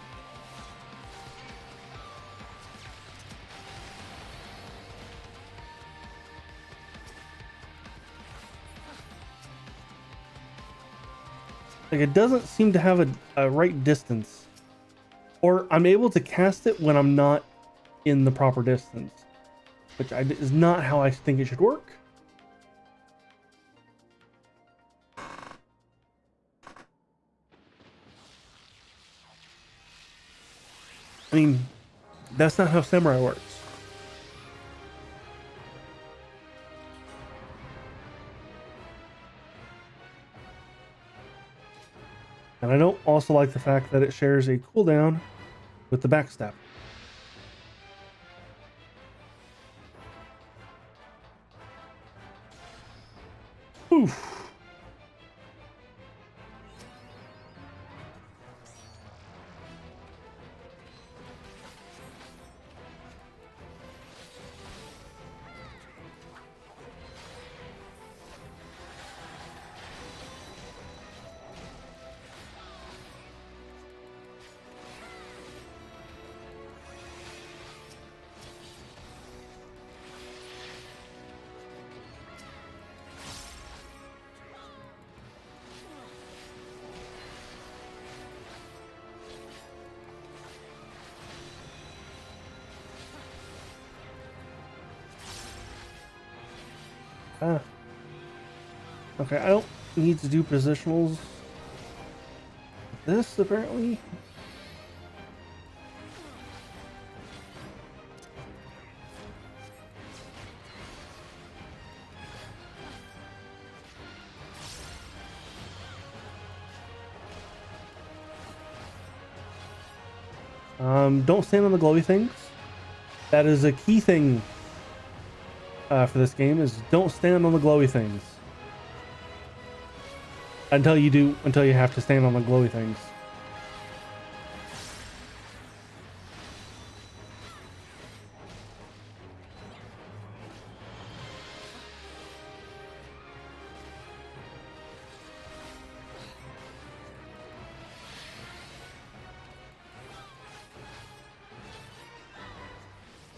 Speaker 1: Like, it doesn't seem to have a right distance. Or I'm able to cast it when I'm not in the proper distance. Which is not how I think it should work. I mean, that's not how Samurai works. And I don't also like the fact that it shares a cooldown with the backstep. Oof. Ah. Okay, I don't need to do positionals. This, apparently. Don't stand on the glowy things. That is a key thing for this game, is don't stand on the glowy things. Until you have to stand on the glowy things.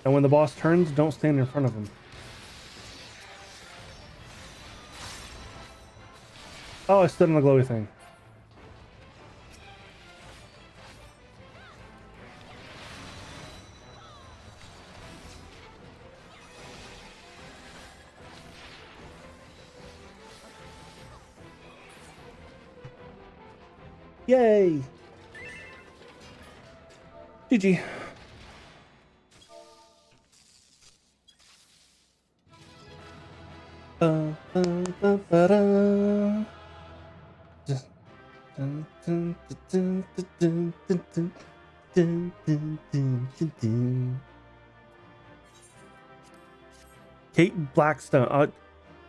Speaker 1: And when the boss turns, don't stand in front of him. Oh, I stood on the glowy thing. Yay! GG. Kate Blackstone.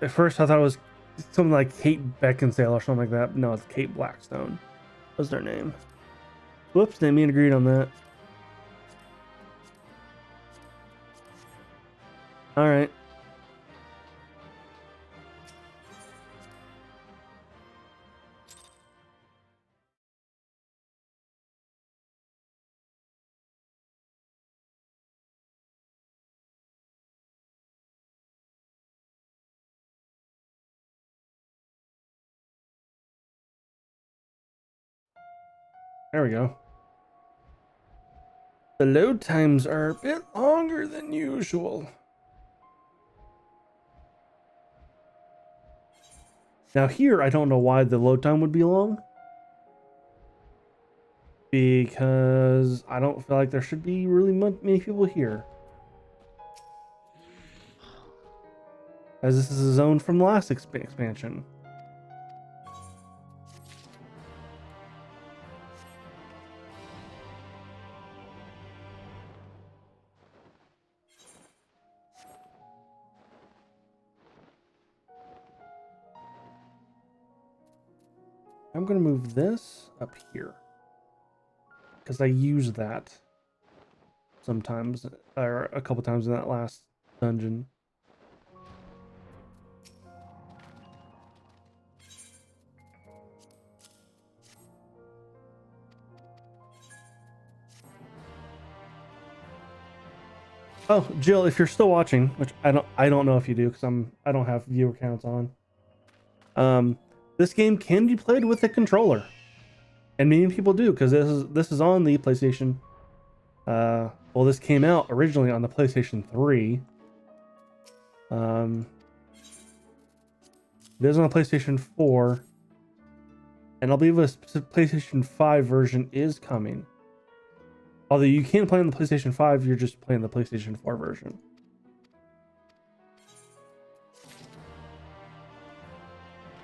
Speaker 1: At first I thought it was something like Kate Beckinsale or something like that. No, it's Kate Blackstone. What's their name? Whoops, didn't mean agreed on that. Alright. There we go. The load times are a bit longer than usual. Now here, I don't know why the load time would be long. Because I don't feel like there should be really many people here. As this is a zone from the last expansion. I'm going to move this up here. Because I use that sometimes, or a couple times in that last dungeon. Oh, Jill, if you're still watching, which I don't know if you do, because I don't have viewer counts on. This game can be played with a controller, and many people do, because this is on the PlayStation. Well, this came out originally on the PlayStation 3. It is on the PlayStation 4, and I believe a PlayStation 5 version is coming. Although you can play on the PlayStation 5, you're just playing the PlayStation 4 version.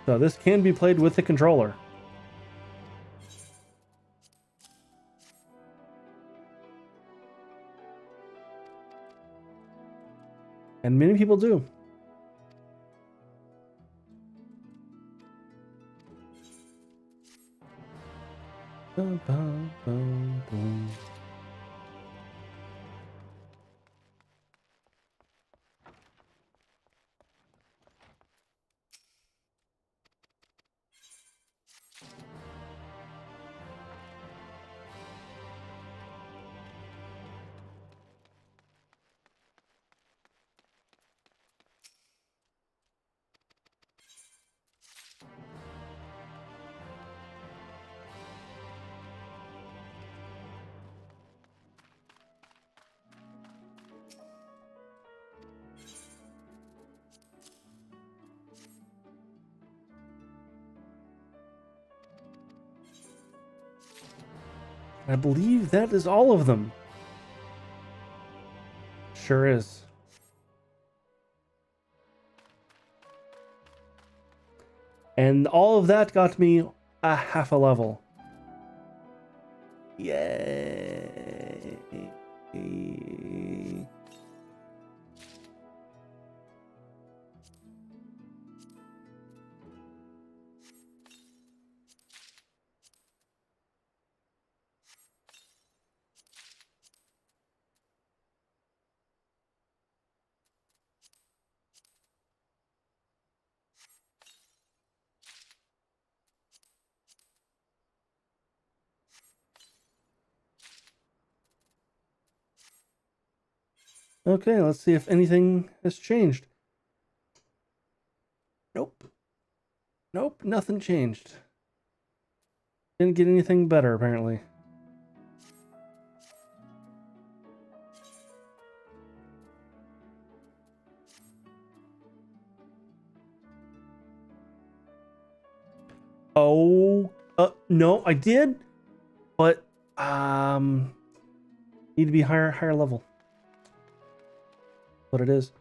Speaker 1: So this can be played with the controller. And many people do. Bum, bum, bum, bum. I believe that is all of them. Sure is. And all of that got me a half a level. Yay. Okay, let's see if anything has changed. Nope. Nope, nothing changed. Didn't get anything better, apparently. Oh, no, I did, but need to be higher level. What it is.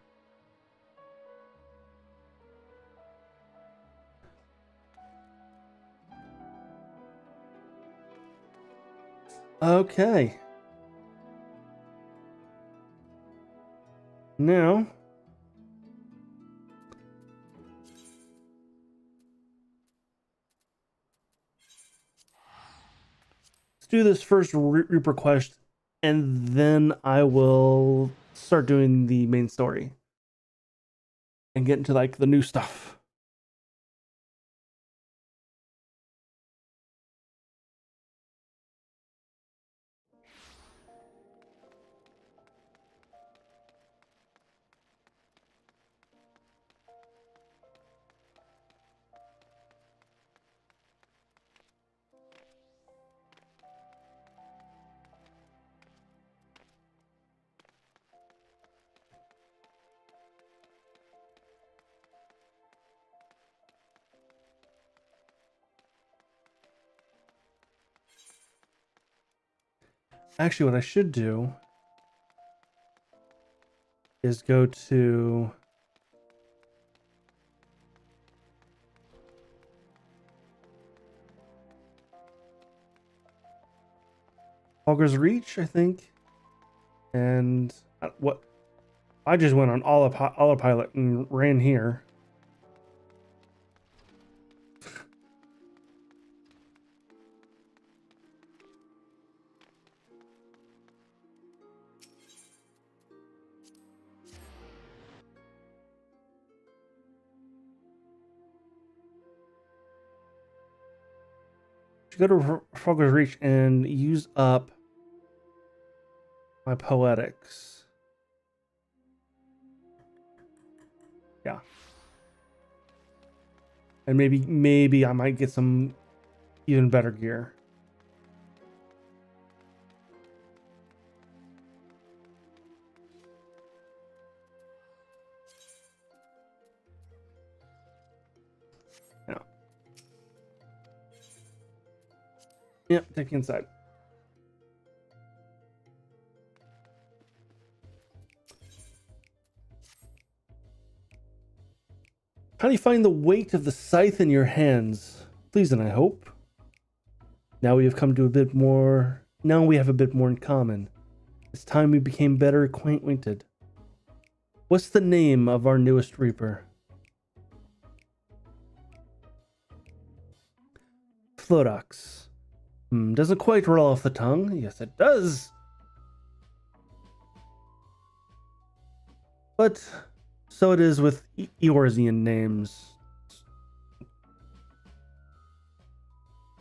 Speaker 1: Okay. Now, let's do this first Reaper quest, and then I will start doing the main story and get into like the new stuff. Actually, what I should do is go to Hogger's Reach, I think, and what I just went on autopilot and ran here. Go to Frogger's Reach and use up my poetics. Yeah. And maybe I might get some even better gear. Yeah. Yep, take the inside. How do you find the weight of the scythe in your hands? Pleasant, I hope. Now we have come to a bit more. Now we have a bit more in common. It's time we became better acquainted. What's the name of our newest reaper? Flodox. Doesn't quite roll off the tongue. Yes, it does. But so it is with Eorzean names.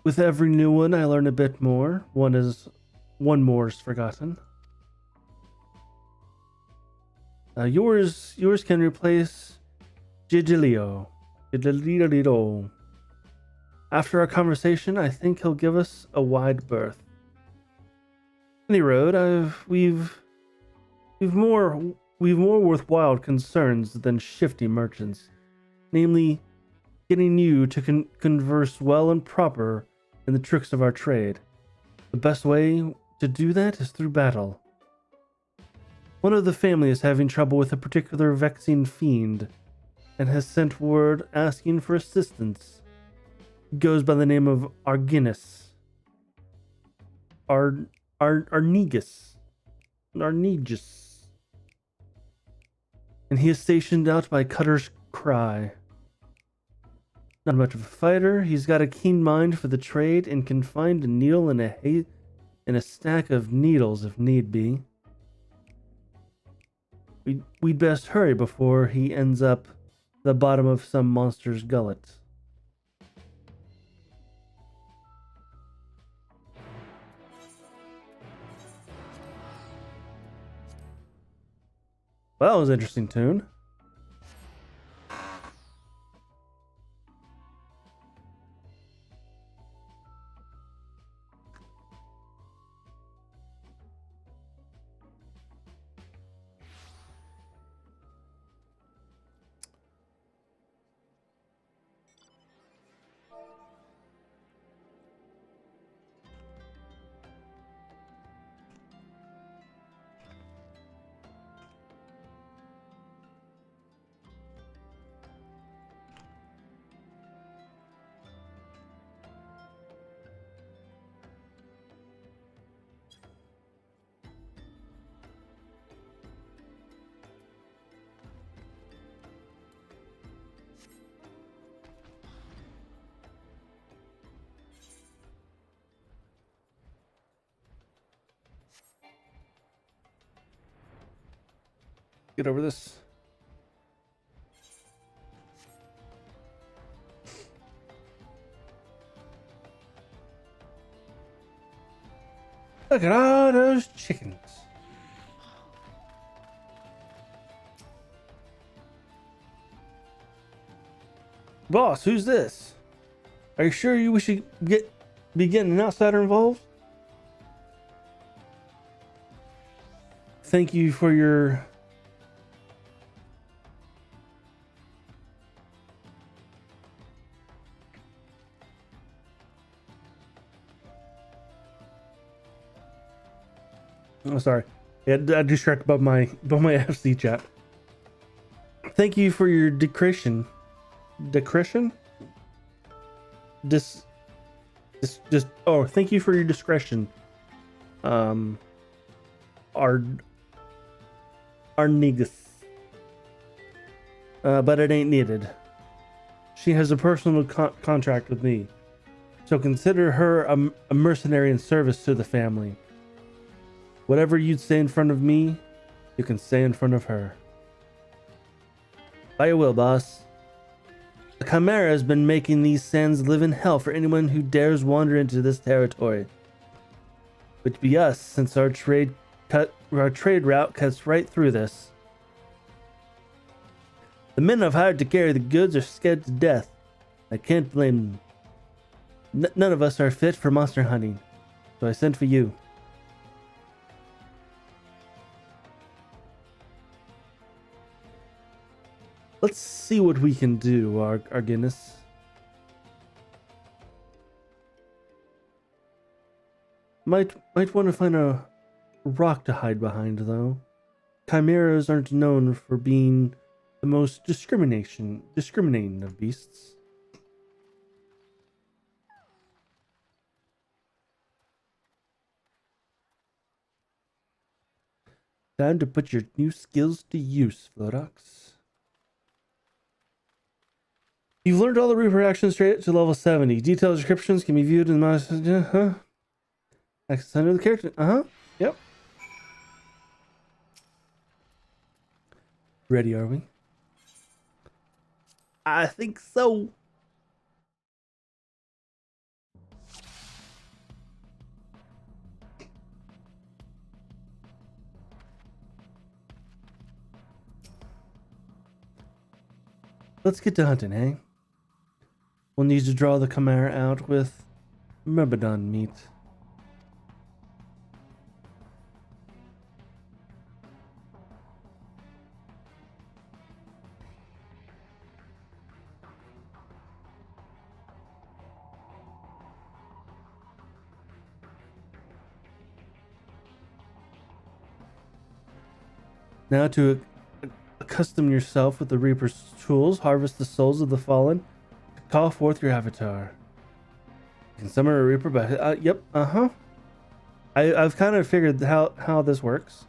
Speaker 1: With every new one, I learn a bit more. One more is forgotten. Yours can replace Gigilio. Gigilio. After our conversation, I think he'll give us a wide berth. Any road, we've more worthwhile concerns than shifty merchants, namely getting you to converse well and proper in the tricks of our trade. The best way to do that is through battle. One of the family is having trouble with a particular vexing fiend and has sent word asking for assistance. He goes by the name of Arginus. Arnegus. And he is stationed out by Cutter's Cry. Not much of a fighter, he's got a keen mind for the trade and can find a needle in a stack of needles if need be. We'd best hurry before he ends up the bottom of some monster's gullet. Well, that was an interesting tune. Get over this. Look at all those chickens. Boss, who's this? Are you sure we should be getting an outsider involved? Thank you for your... Oh, sorry. Yeah, I distracted above my FC chat. Thank you for your discretion. Discretion? Oh, thank you for your discretion. Our niggas. But it ain't needed. She has a personal contract with me, so consider her a mercenary in service to the family. Whatever you'd say in front of me, you can say in front of her. By your will, boss. The Chimera has been making these sands live in hell for anyone who dares wander into this territory. Which be us, since our trade route cuts right through this. The men I've hired to carry the goods are scared to death. I can't blame them. None of us are fit for monster hunting, so I sent for you. Let's see what we can do, our Guinness. Might want to find a rock to hide behind, though. Chimeras aren't known for being the most discriminating of beasts. Time to put your new skills to use, Flodox. You've learned all the reproduction straight to level 70. Detailed descriptions can be viewed in the access under the character. Yep. Ready, are we? I think so. Let's get to hunting, eh? We'll need to draw the Chimera out with Myrmidon meat. Now to accustom yourself with the Reaper's tools, harvest the souls of the fallen, call forth your avatar. You can summon a Reaper by... I've kind of figured how this works.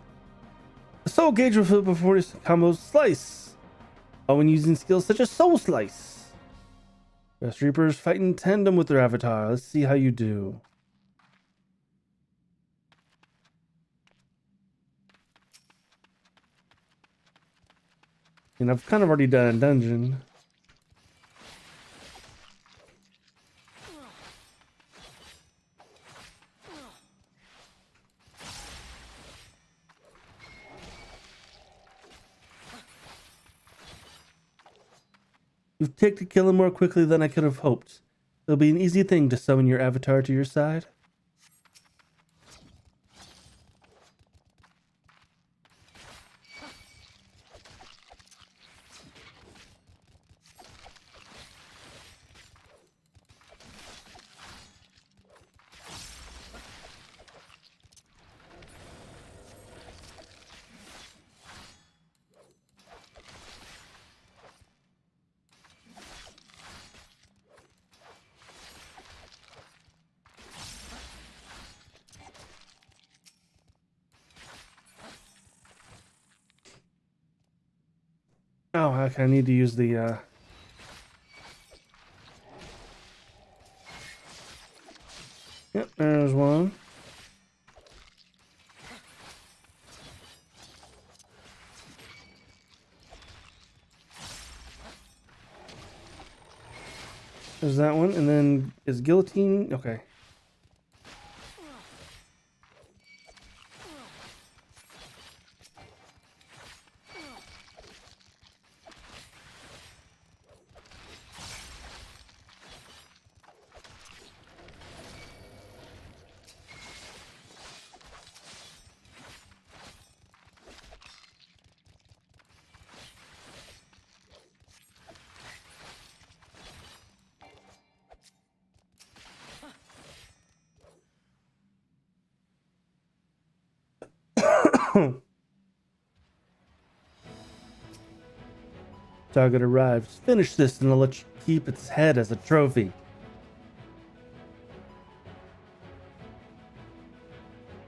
Speaker 1: The soul gauge will flip before this combo slice. All when using skills such as soul slice. Best Reapers fight in tandem with their avatar. Let's see how you do. And I've kind of already done a dungeon. You've taken to killing more quickly than I could have hoped. It'll be an easy thing to summon your avatar to your side. Oh, okay, I need to use the, Yep, there's one. There's that one, and then is guillotine... Okay. Target arrives. Finish this and I'll let you keep its head as a trophy.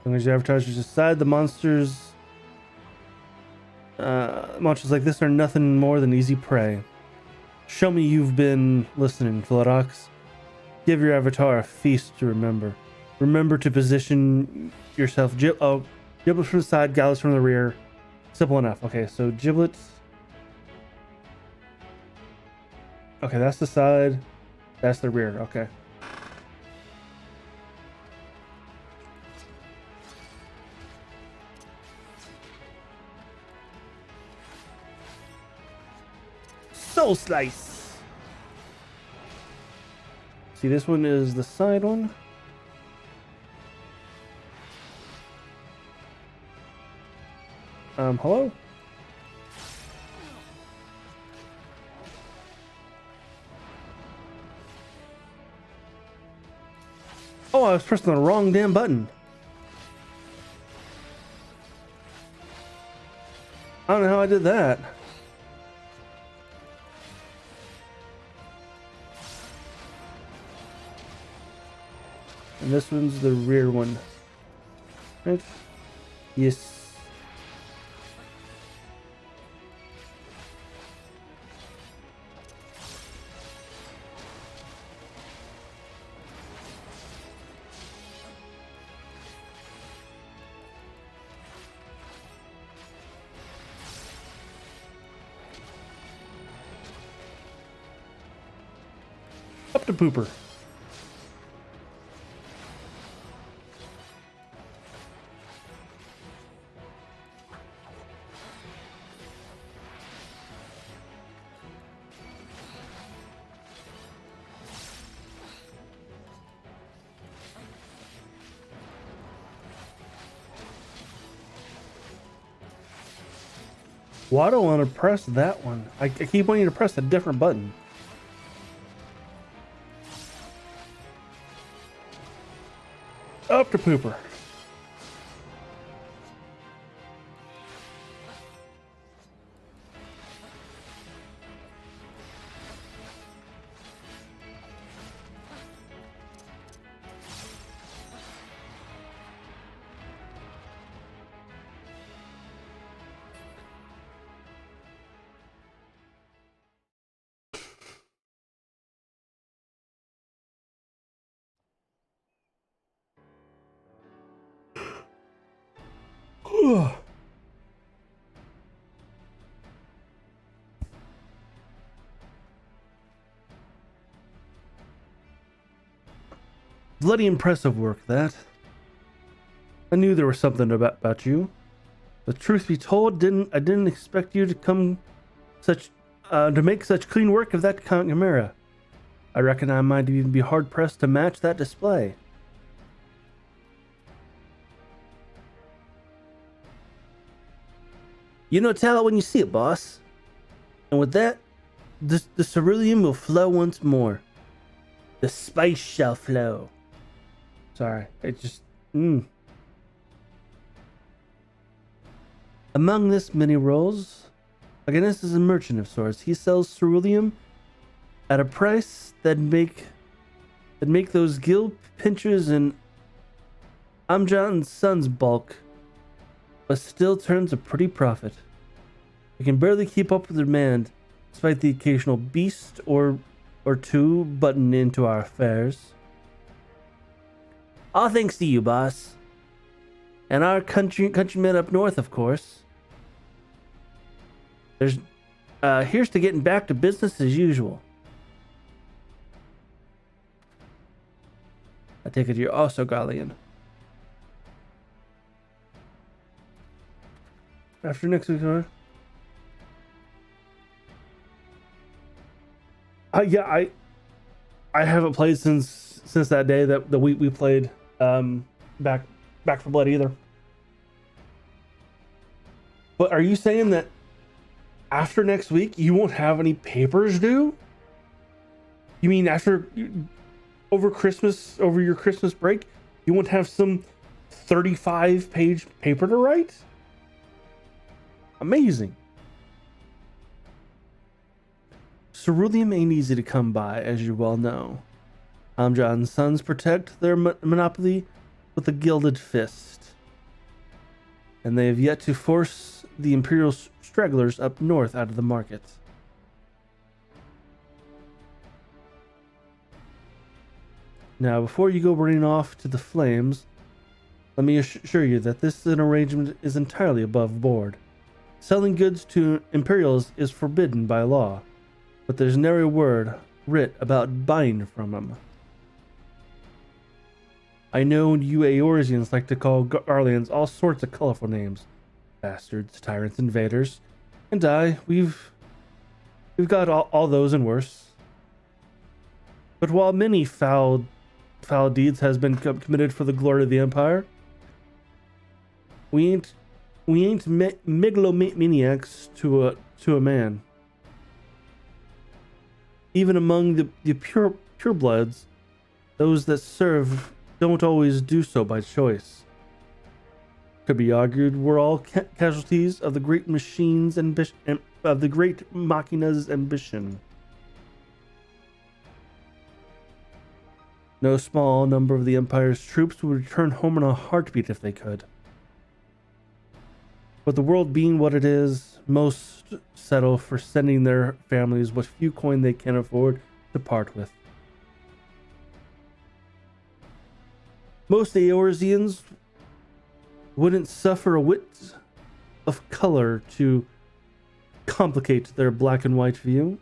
Speaker 1: As long as your avatars decide, the monsters like this are nothing more than easy prey. Show me you've been listening, Philodox. Give your avatar a feast to remember. Remember to position yourself. Giblets from the side, gallows from the rear. Simple enough. Okay, so giblets. Okay, that's the side. That's the rear. Okay. Soul Slice. See, this one is the side one. Hello? Oh, I was pressing the wrong damn button. I don't know how I did that. And this one's the rear one. Right? Yes. Up to pooper. Why do I want to press that one? I keep wanting to press a different button. Up to pooper. Bloody impressive work, that. I knew there was something about you. The truth be told, I didn't expect you to come such to make such clean work of that chimera. I reckon I might even be hard pressed to match that display. You know, tell it when you see it, boss. And with that, the cerulean will flow once more. The spice shall flow. Sorry, it just. Among this many roles, Agonis is a merchant of sorts. He sells ceruleum at a price that make those gill pinchers and Amjad and Sons bulk, but still turns a pretty profit. We can barely keep up with demand, despite the occasional beast or two button into our affairs. All thanks to you, boss. And our countrymen up north, of course. Here's to getting back to business as usual. I take it you're also Gallian. After next week's hour. Yeah, I haven't played since that day that we played back for Blood either. But are you saying that after next week you won't have any papers due? You mean over your Christmas break, you won't have some 35-page paper to write? Amazing. Ceruleum ain't easy to come by, as you well know. Amjad and Sons protect their monopoly with a gilded fist. And they have yet to force the Imperial stragglers up north out of the market. Now, before you go running off to the flames, let me assure you that this arrangement is entirely above board. Selling goods to Imperials is forbidden by law, but there's nary a word writ about buying from them. I know you Eorzeans like to call Garleans all sorts of colorful names. Bastards, tyrants, invaders. And we've got all those and worse. But while many foul deeds has been committed for the glory of the Empire, we ain't megalomaniacs to a man. Even among the purebloods, those that serve don't always do so by choice. Could be argued we're all casualties of the great machines and of the great machina's ambition. No small number of the Empire's troops would return home in a heartbeat if they could. But the world being what it is, most settle for sending their families what few coin they can afford to part with. Most Eorzeans wouldn't suffer a whit of color to complicate their black and white view.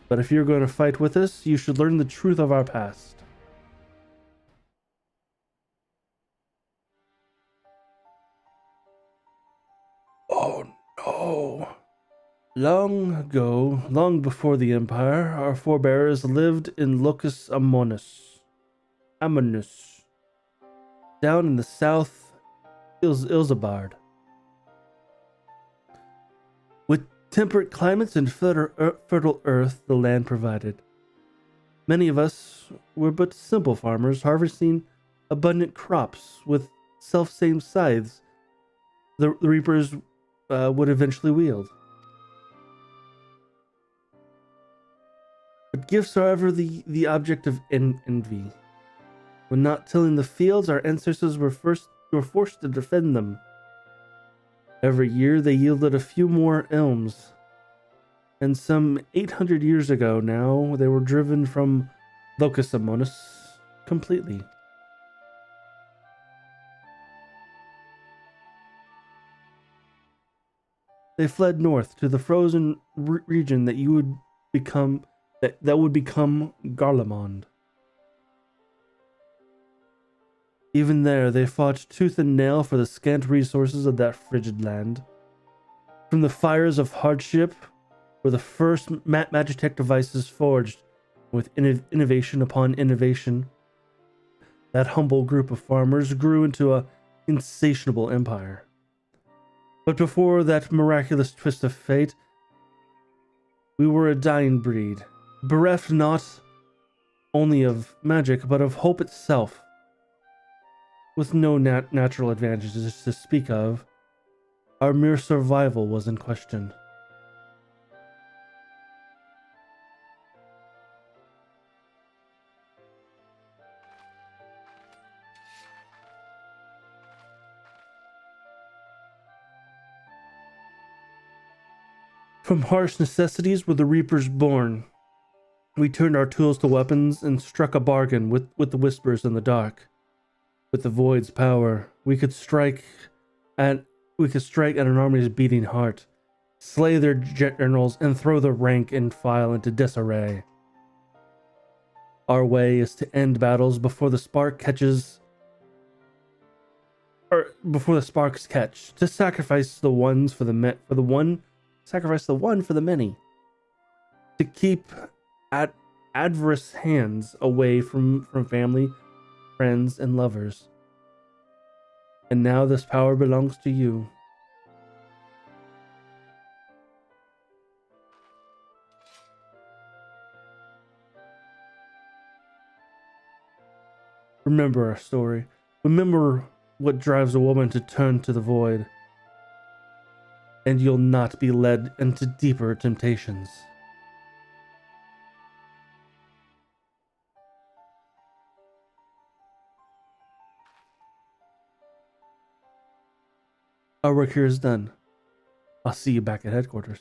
Speaker 1: But if you're going to fight with us, you should learn the truth of our past. Oh no. Long ago, long before the Empire, our forebears lived in Locus Amonis, down in the south Ilzabard. With temperate climates and fertile earth the land provided, many of us were but simple farmers harvesting abundant crops with self-same scythes the reapers would eventually wield. But gifts are ever the object of envy. When not tilling the fields, our ancestors were forced to defend them. Every year they yielded a few more elms, and some 800 years ago now they were driven from Locus Amonis completely. They fled north to the frozen region that would become Garlemald. Even there, they fought tooth and nail for the scant resources of that frigid land. From the fires of hardship were the first Magitech devices forged. With innovation upon innovation, that humble group of farmers grew into an insatiable empire. But before that miraculous twist of fate, we were a dying breed, bereft not only of magic, but of hope itself. With no natural advantages to speak of, our mere survival was in question. From harsh necessities were the reapers born. We turned our tools to weapons and struck a bargain with the whispers in the dark. With the void's power, we could strike at an army's beating heart, slay their generals, and throw the rank and file into disarray. Our way is to end battles before the sparks catch, to sacrifice the one for the many, to keep adverse hands away from family, friends, and lovers. And now this power belongs to you. Remember our story. Remember what drives a woman to turn to the void. And you'll not be led into deeper temptations. Our work here is done. I'll see you back at headquarters.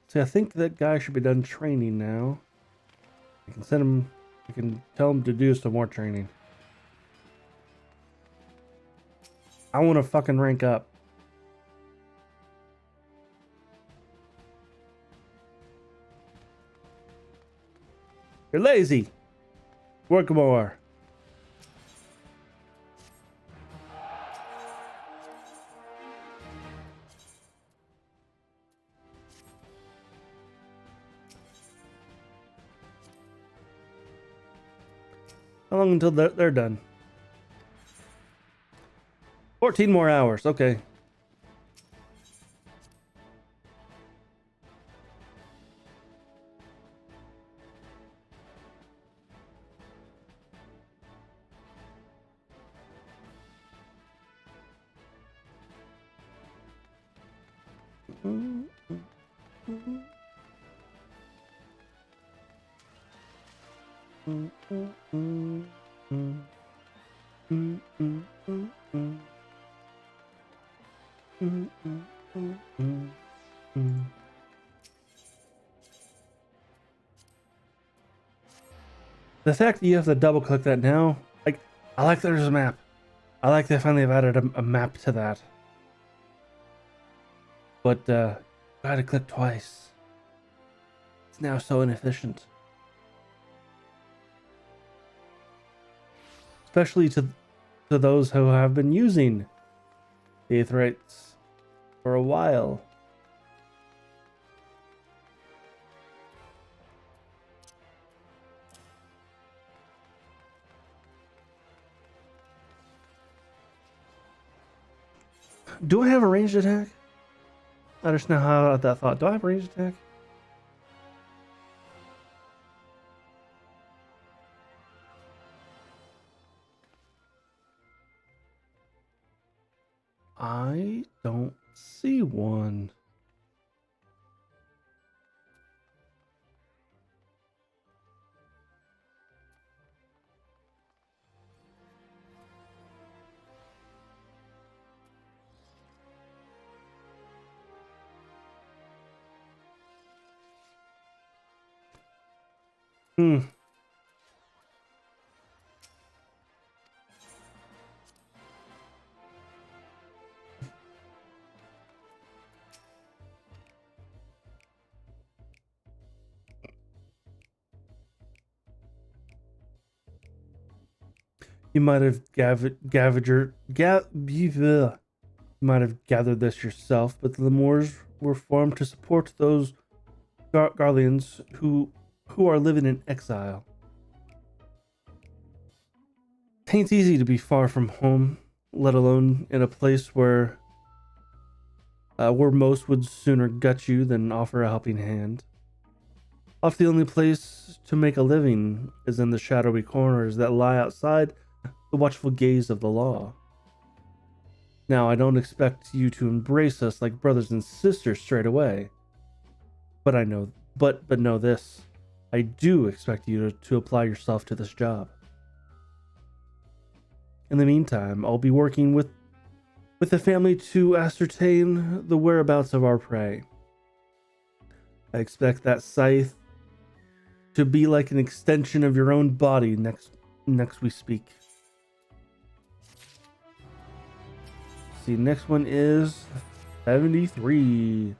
Speaker 1: See, I think that guy should be done training now. I can tell him to do some more training. I want to fucking rank up. You're lazy. Work more. How long until they're done? 14 more hours. Okay. The fact that you have to double click that now, like, I like that there's a map. I like they finally have added a map to that. But, gotta click twice. It's now so inefficient. Especially to those who have been using the Aetherites for a while. Do I have a ranged attack? I just now had that thought. Do I have a ranged attack? I don't see one. Hmm. You might have might have gathered this yourself, but the Moors were formed to support those Garleans who are living in exile. Tain't easy to be far from home, let alone in a place where most would sooner gut you than offer a helping hand. Off the only place to make a living is in the shadowy corners that lie outside the watchful gaze of the law. Now, I don't expect you to embrace us like brothers and sisters straight away, but but know this. I do expect you to apply yourself to this job. In the meantime, I'll be working with the family to ascertain the whereabouts of our prey. I expect that scythe to be like an extension of your own body next we speak. See, next one is 73.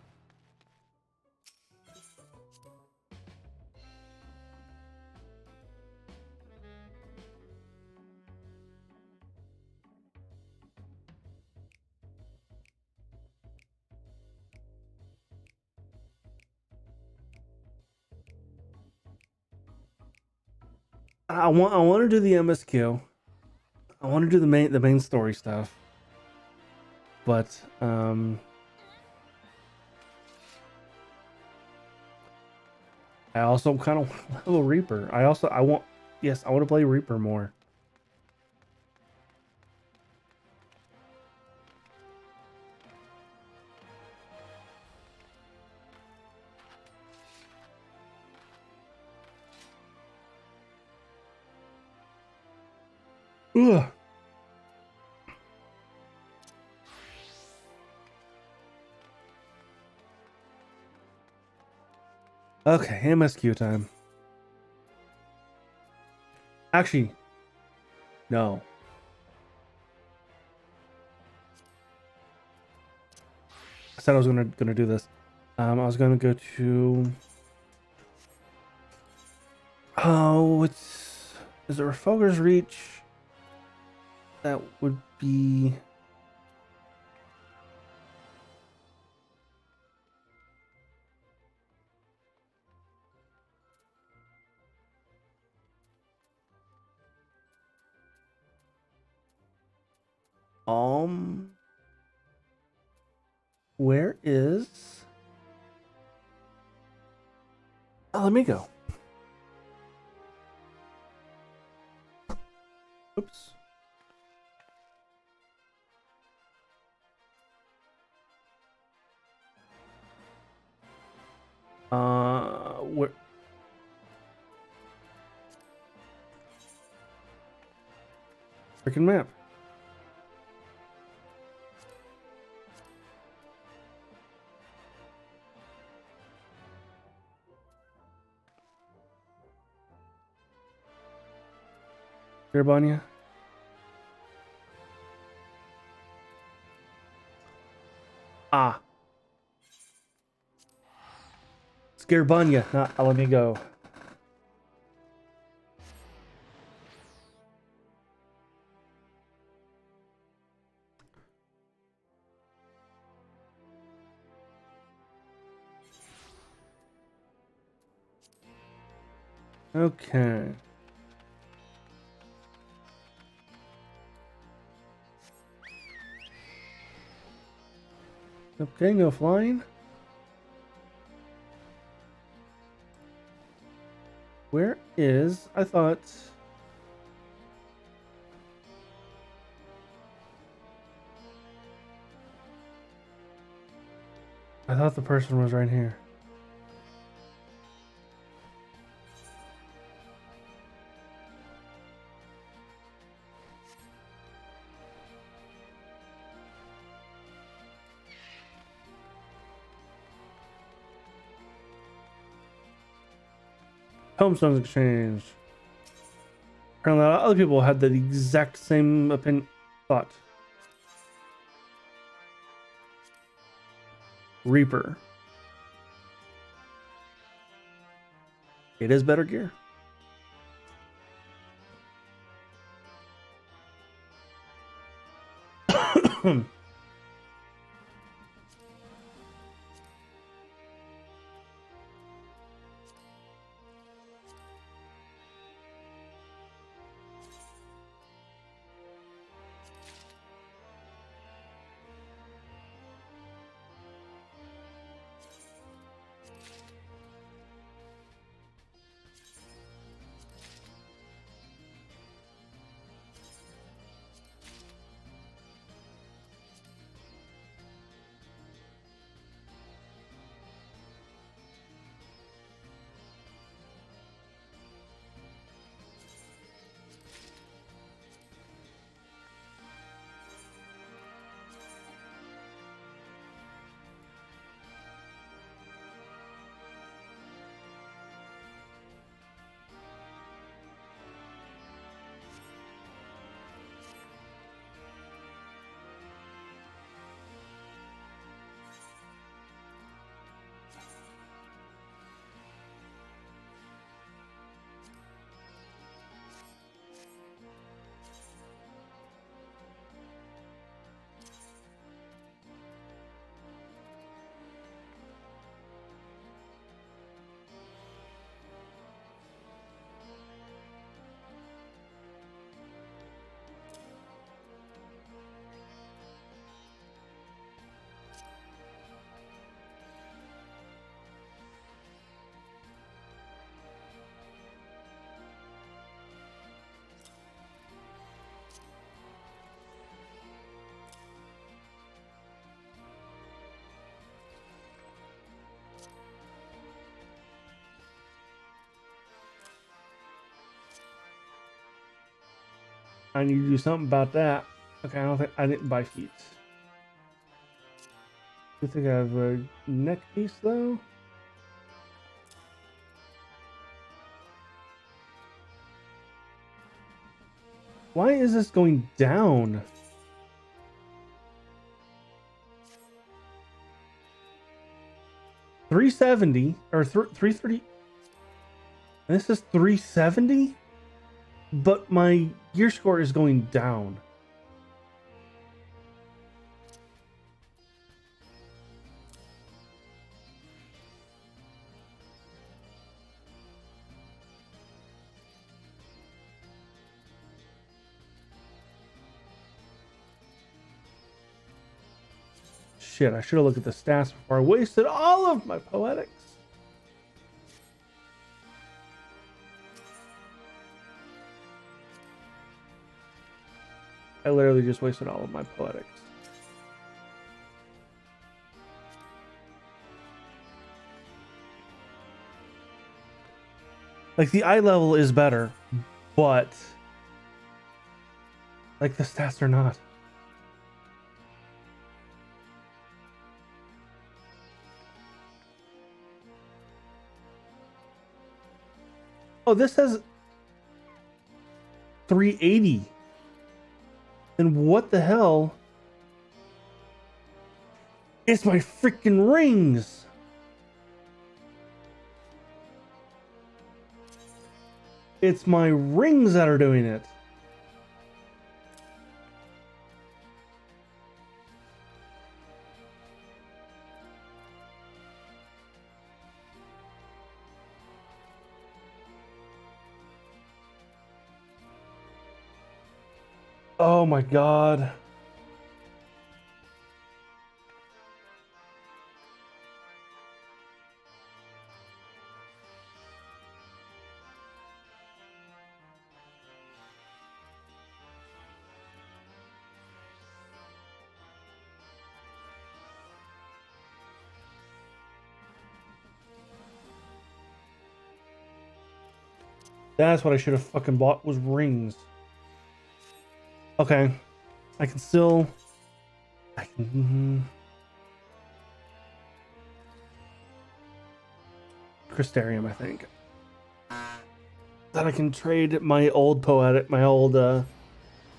Speaker 1: I want to do the MSQ. I want to do the main story stuff. But I also kind of want to level Reaper. I want yes, I want to play Reaper more. Ugh. Okay, MSQ time. Actually, no. I said I was gonna do this. I was gonna go to. Oh, is it Refoger's Reach? That would be. Where is? Oh, let me go. Oops. Where? Freaking map. Garbonia. Ah. Scarebunya, not let me go. Okay. Okay, no flying. Where is? I thought the person was right here. Tombstones exchange. Apparently, other people had the exact same opinion. Thought. Reaper. It is better gear. I need to do something about that. Okay, I don't think I didn't buy feet. I think I have a neck piece though. Why is this going down? $370 or 330. And this is 370, but my gear score is going down. Shit, I should have looked at the stats before I wasted all of my poetics. I literally just wasted all of my poetics. Like, the eye level is better, but like, the stats are not. Oh, this has 380. And what the hell? It's my freaking rings. It's my rings that are doing it. Oh my god. That's what I should have fucking bought, was rings. Okay. I can still... I can... Crystarium, I think. that I can trade my old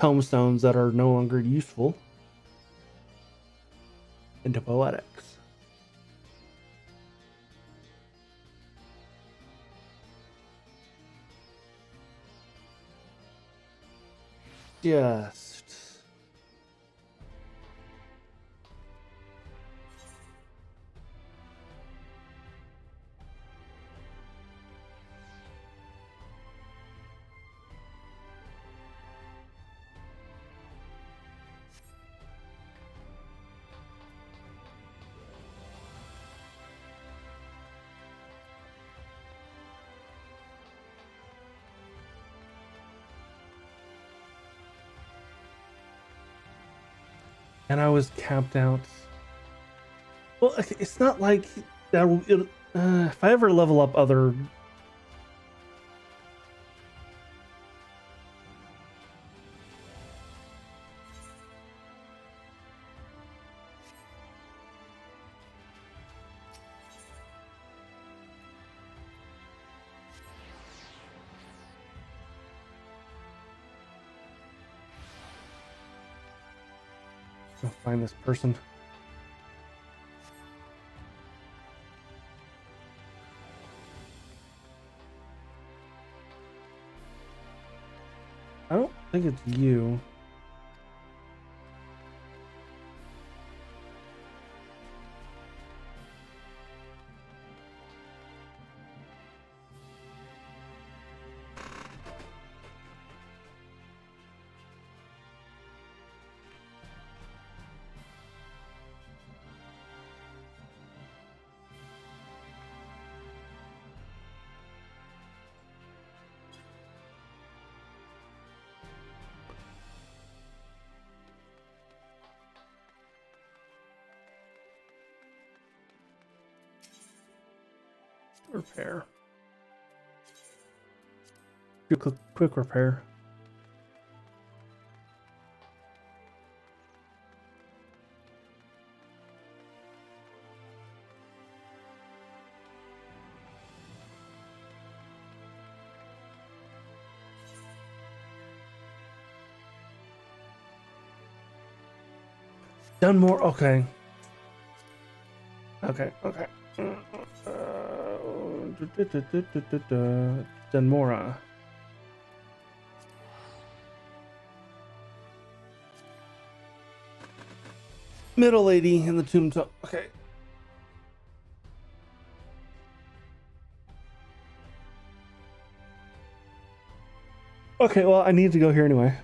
Speaker 1: tomestones that are no longer useful into poetics. Just and I was capped out. Well, it's not like that. If I ever level up other, I'll find this person. I don't think it's you. Repair. Do a quick repair. Done more. Okay. Okay. Denmora. Middle lady in the tombstone. Okay. Okay, well, I need to go here anyway.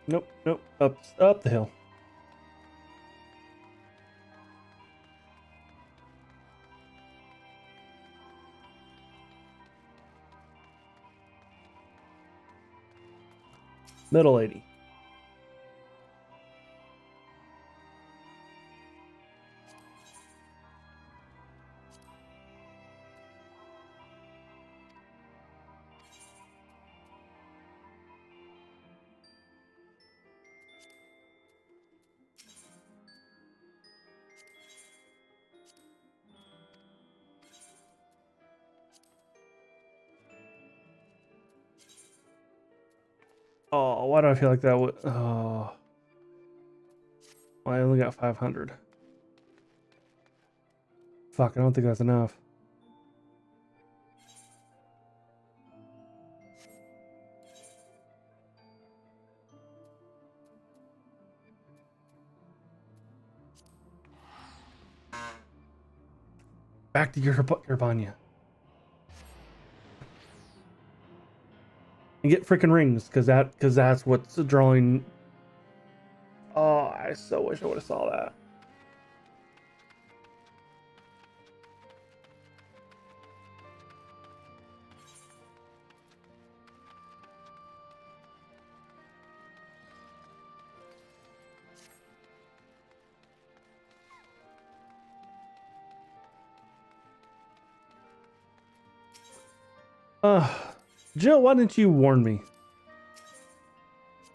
Speaker 1: Nope. Up the hill. Middle lady. Oh, why do I feel like that would... Oh. Well, I only got 500. Fuck, I don't think that's enough. Back to Urbania. And get freaking rings, because that's what's drawing. Oh, I so wish I would have saw that. Jill, why didn't you warn me?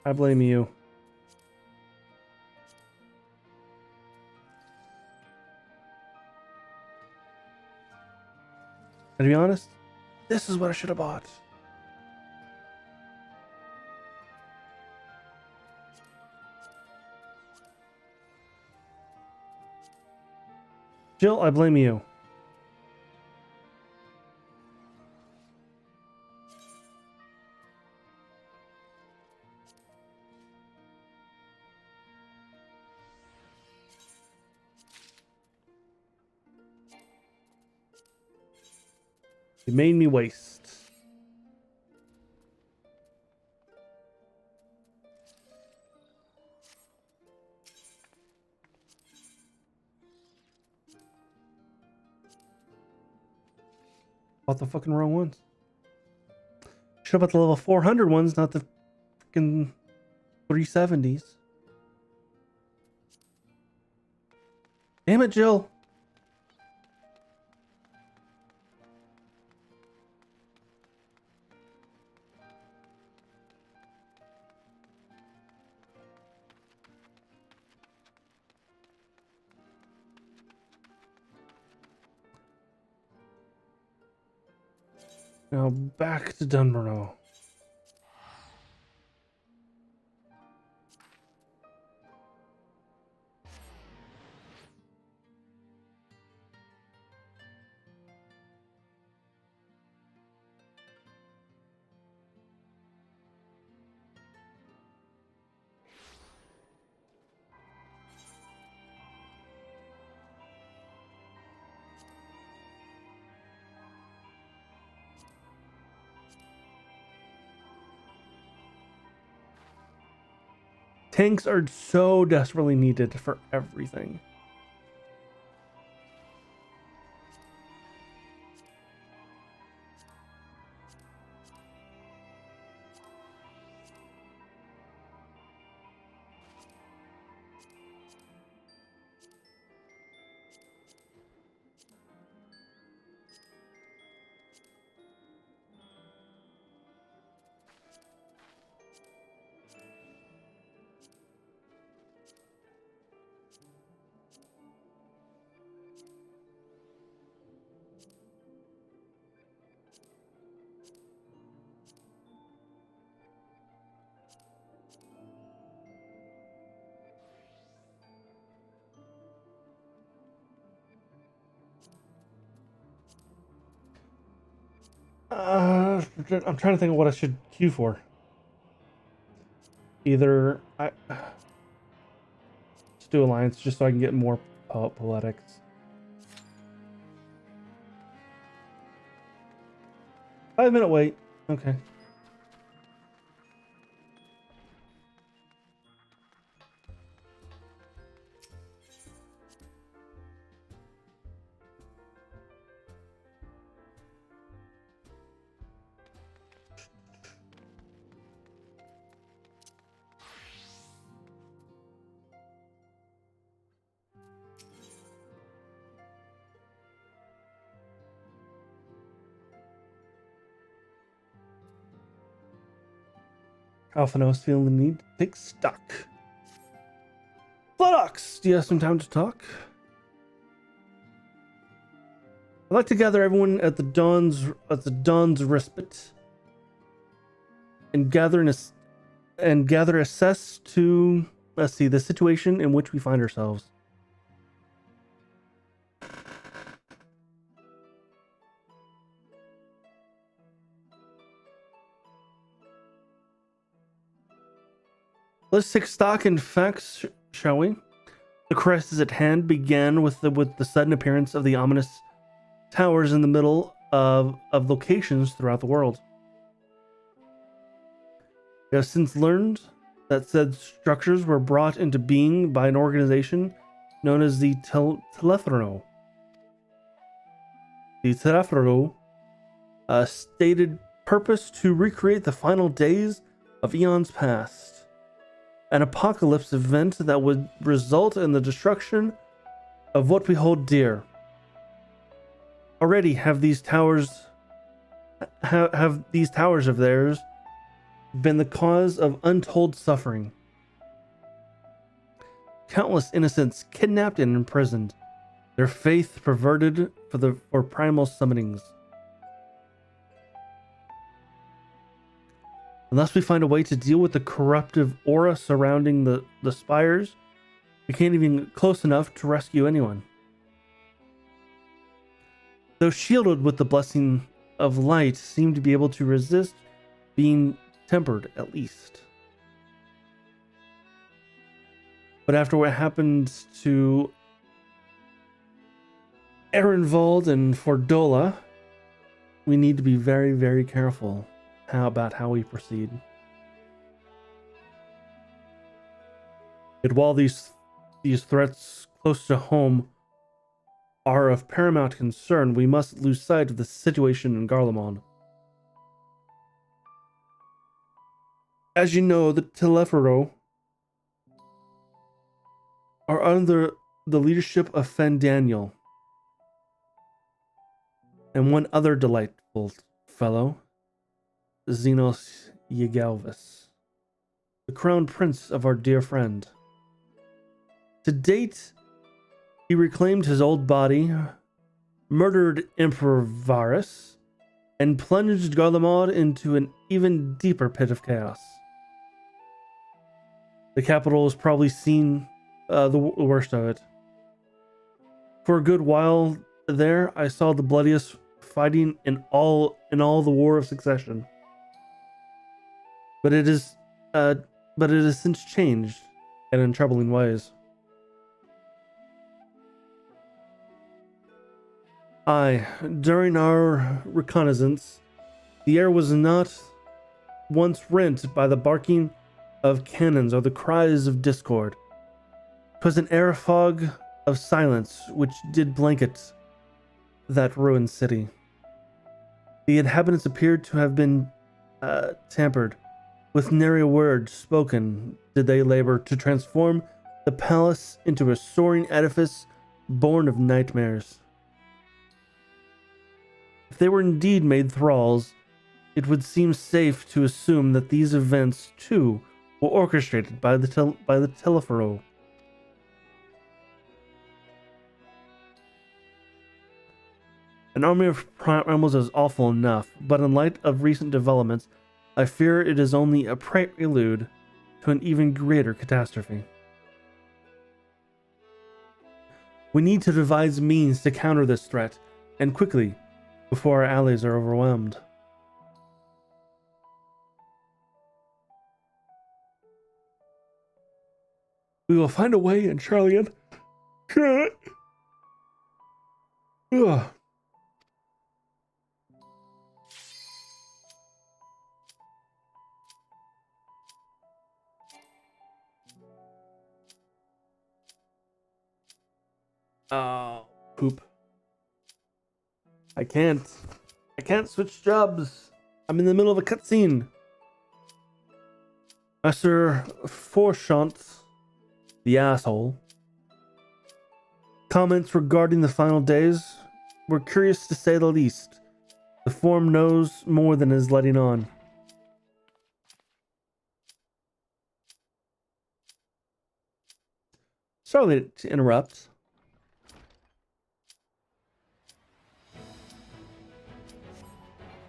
Speaker 1: I blame you. And to be honest, this is what I should have bought. Jill, I blame you. You made me waste. Bought the fucking wrong ones. Should have bought the level 400 ones, not the freaking 370s. Damn it, Jill. Now back to Dunborough. Tanks are so desperately needed for everything. I'm trying to think of what I should queue for. Either let's do Alliance just so I can get more Poetics. 5-minute wait. Okay. Alphanos feeling the need to take stock. Floodox, do you have some time to talk? I'd like to gather everyone at the dawn's respite and assess to the situation in which we find ourselves. Let's take stock in facts, shall we? The crisis at hand began with the sudden appearance of the ominous towers in the middle of locations throughout the world. We have since learned that said structures were brought into being by an organization known as the Telethrono. The Telethrono stated purpose to recreate the final days of eons past. An apocalypse event that would result in the destruction of what we hold dear. Already have these towers of theirs been the cause of untold suffering. Countless innocents kidnapped and imprisoned, their faith perverted for primal summonings. Unless we find a way to deal with the corruptive aura surrounding the spires, we can't even get close enough to rescue anyone. Those shielded with the blessing of light seem to be able to resist being tempered, at least. But after what happened to Ehrenwald and Fordola, we need to be very, very careful about how we proceed. Yet while these threats close to home are of paramount concern, we must lose sight of the situation in Garlemald. As you know, the Telefero are under the leadership of Fen Daniel and one other delightful fellow, Xenos Yegalvis, the crown prince of our dear friend. To date, he reclaimed his old body, murdered Emperor Varus, and plunged Garlemald into an even deeper pit of chaos. The capital has probably seen the worst of it. For a good while there, I saw the bloodiest fighting in all the War of Succession. But it has since changed, and in troubling ways. Aye, during our reconnaissance, the air was not once rent by the barking of cannons or the cries of discord. 'Twas an air fog of silence which did blanket that ruined city. The inhabitants appeared to have been tampered. With nary a word spoken did they labor to transform the palace into a soaring edifice born of nightmares. If they were indeed made thralls, it would seem safe to assume that these events, too, were orchestrated by the Telefero. An army of animals is awful enough, but in light of recent developments, I fear it is only a prelude to an even greater catastrophe. We need to devise means to counter this threat, and quickly, before our allies are overwhelmed. We will find a way, and Charlian. Ugh. Oh, poop. I can't switch jobs. I'm in the middle of a cutscene. Master Forchant, the asshole, comments regarding the final days were curious to say the least. The form knows more than is letting on. Sorry to interrupt.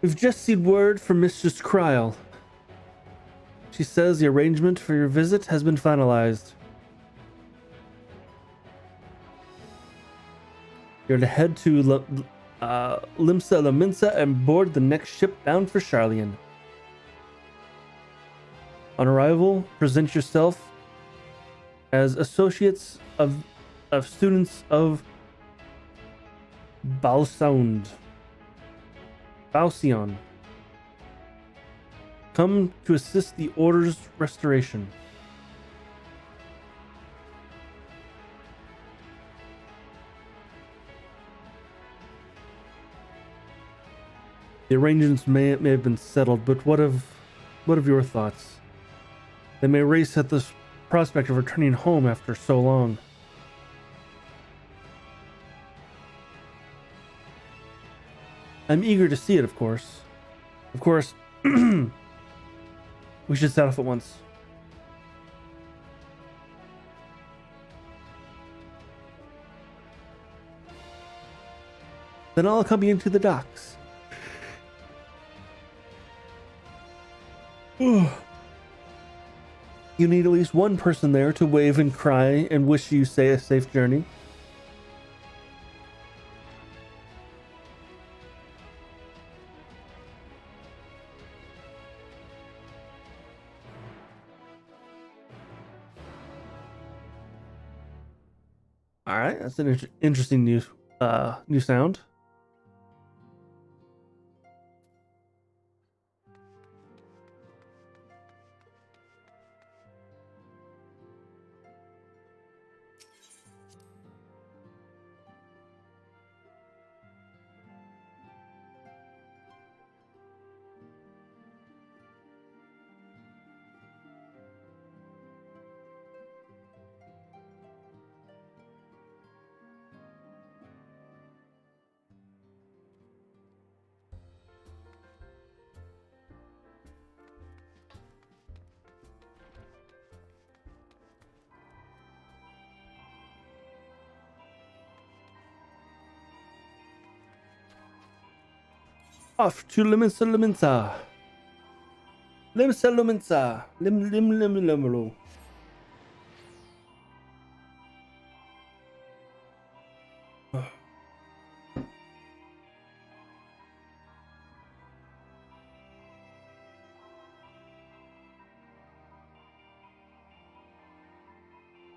Speaker 1: We've just seen word from Mistress Kryl. She says the arrangement for your visit has been finalized. You're to head to Limsa Laminsa and board the next ship bound for Charlian. On arrival, present yourself as associates of students of Balsound. Balsion. Come to assist the Order's restoration. The arrangements may have been settled, but what of your thoughts? They may race at the prospect of returning home after so long. I'm eager to see it, of course. Of course, we should set off at once. Then I'll accompany you to the docks. You need at least one person there to wave and cry and wish you say a safe journey. All right, that's an interesting new sound. Off to Liminsa Liminsa. Limsa Liminsa. Lim lim lim lim.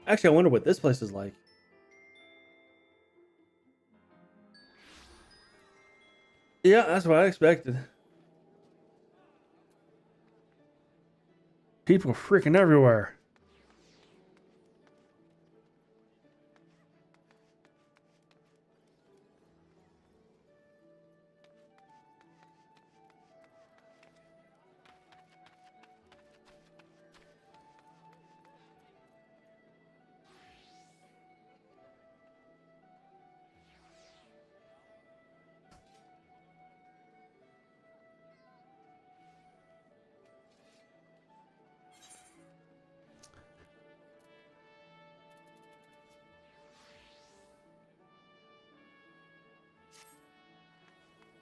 Speaker 1: Actually, I wonder what this place is like. Yeah, that's what I expected. People freaking everywhere.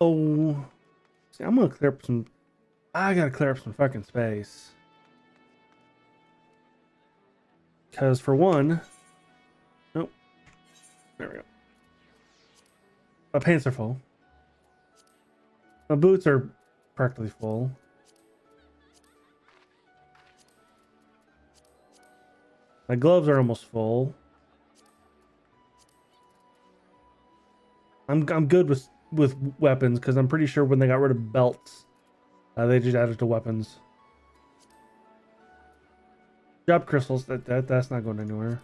Speaker 1: Oh, see, I'm gonna clear up some. I gotta clear up some fucking space. Because for one, nope. There we go. My pants are full. My boots are practically full. My gloves are almost full. I'm good with weapons because I'm pretty sure when they got rid of belts, they just added to weapons. Job crystals, that's not going anywhere.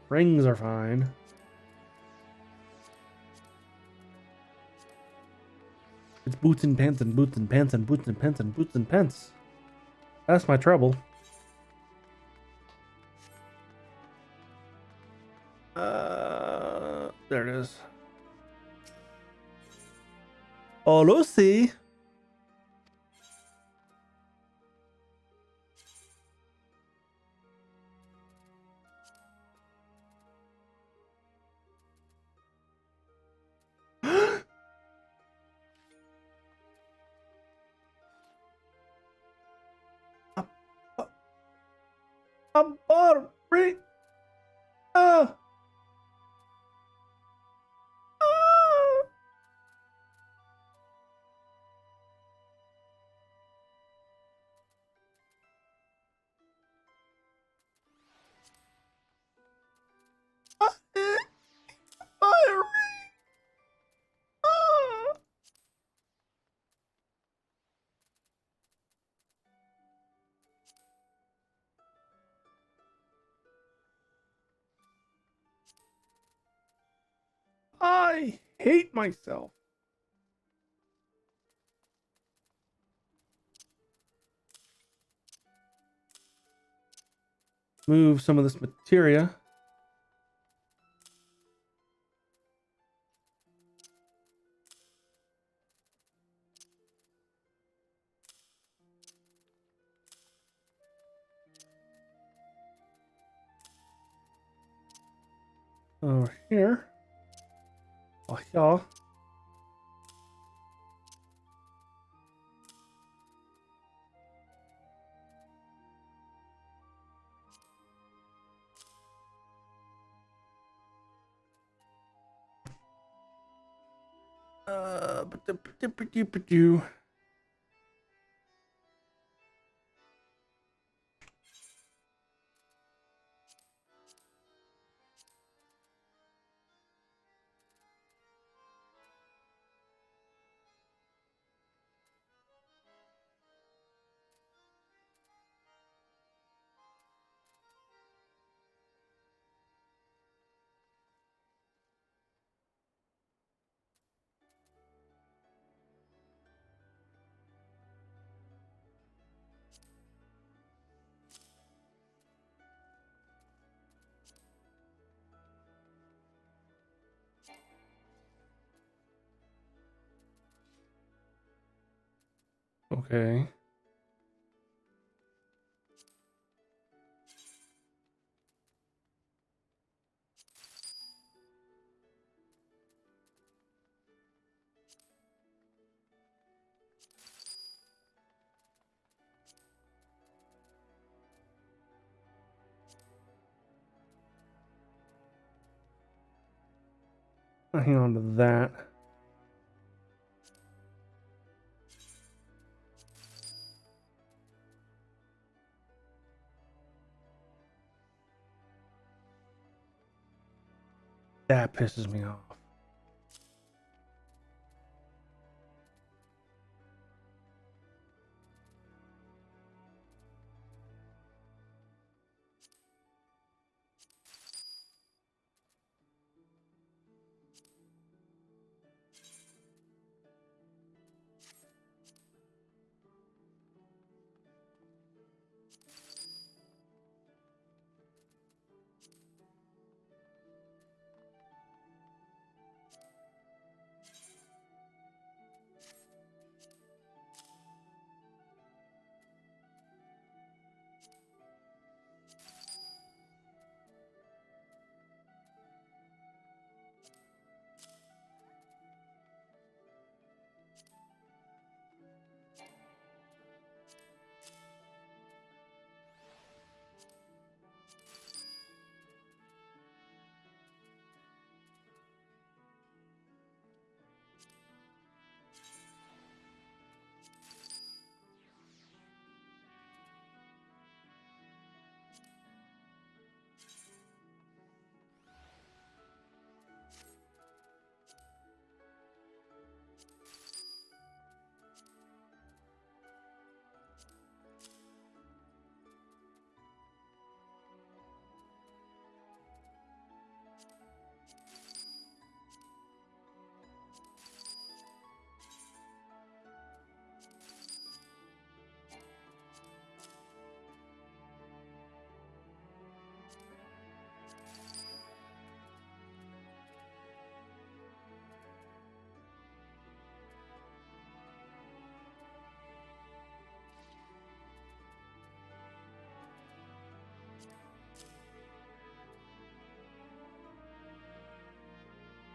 Speaker 1: Rings are fine. It's boots and pants and boots and pants and boots and pants and boots and pants. That's my trouble. There it is. Oh, Lucy. A Barbie. I hate myself. Move some of this materia. Over here. Oh, yeah. Ba-da-ba-da-ba-da-ba-do. Okay. I'll hang on to that. That pisses me off.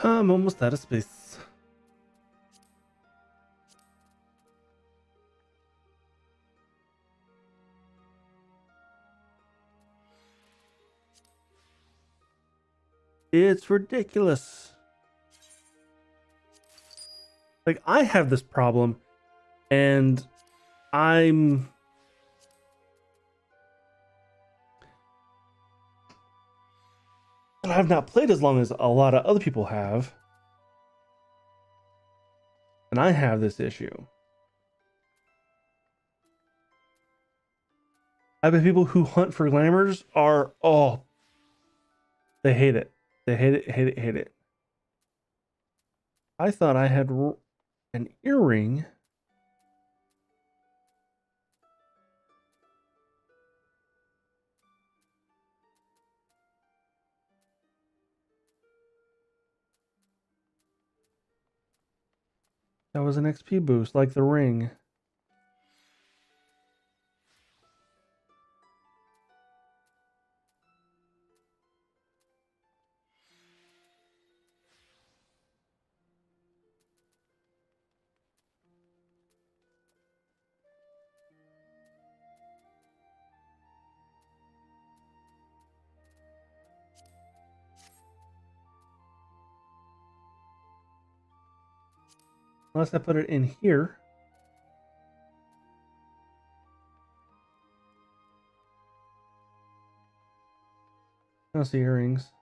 Speaker 1: I'm almost out of space. It's ridiculous. Like, I have this problem, and I've not played as long as a lot of other people have, and I have this issue. I bet people who hunt for glamours are, oh, they hate it. They hate it, hate it, hate it. I thought I had an earring. That was an XP boost, like the ring. Unless I put it in here. I don't see earrings.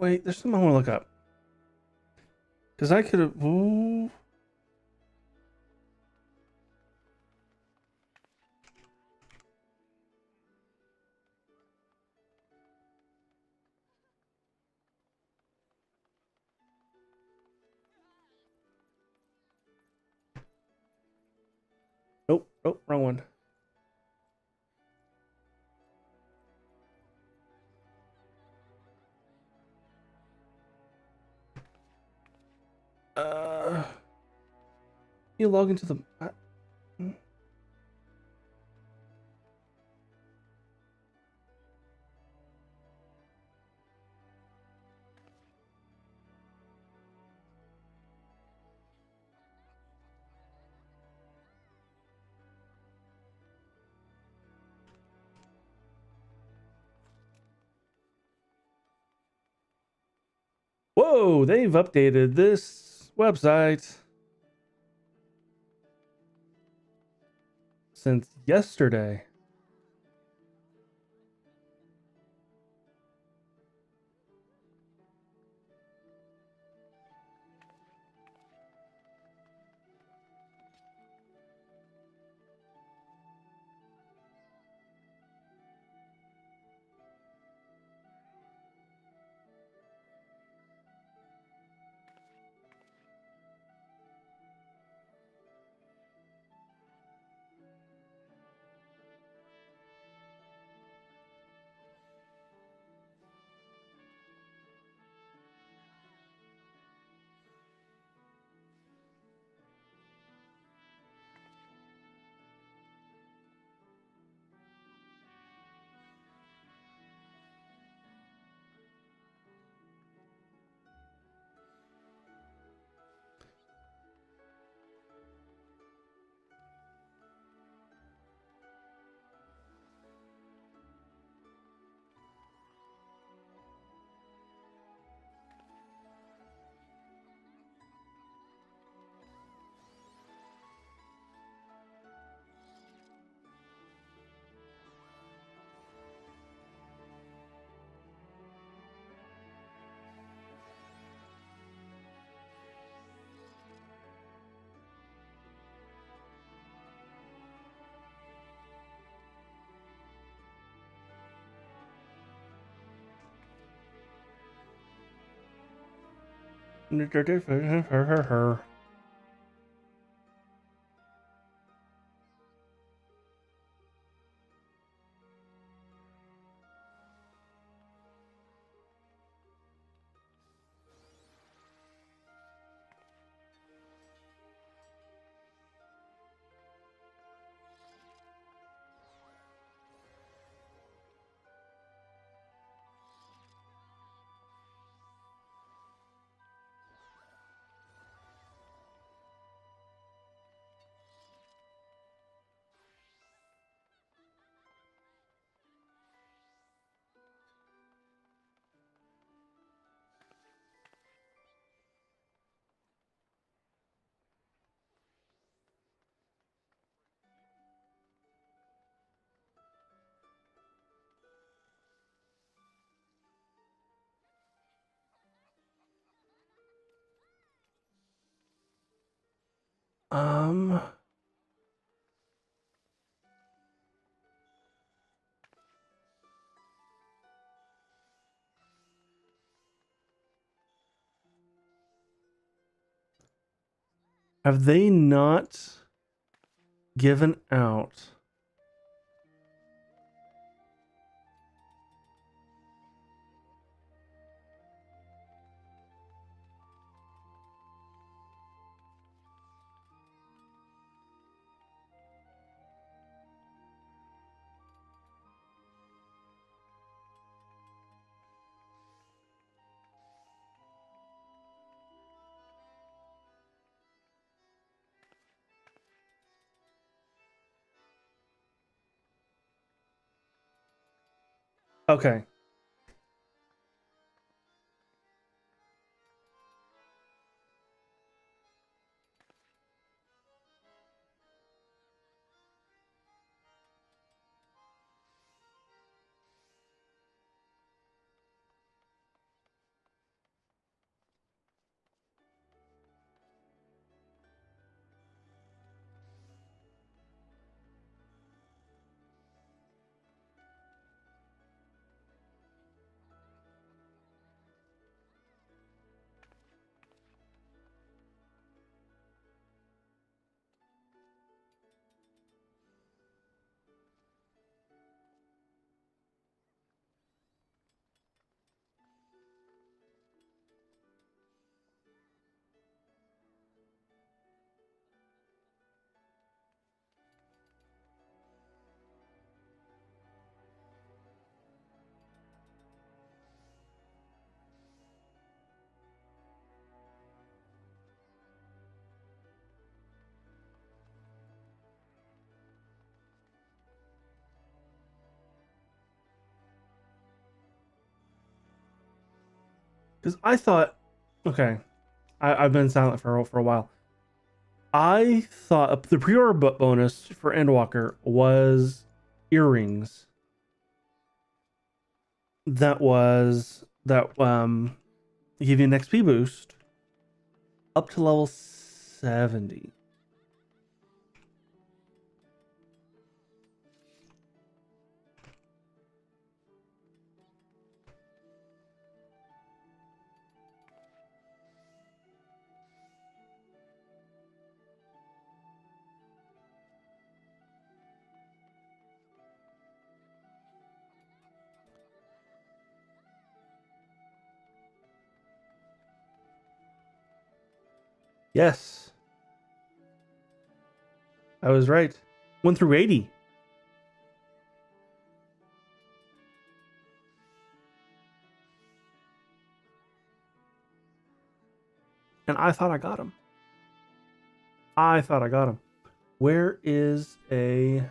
Speaker 1: Wait, there's something I want to look up. Because I could have... Ooh. Nope, nope, wrong one. You log into the... Whoa, they've updated this website since yesterday. Um, have they not given out Okay. Because I thought, okay, I've been silent for a while. I thought the pre-order bonus for Endwalker was earrings. That give you an XP boost up to level 70. Yes, I was right. 1 through 80. And I thought I got him. Where is a...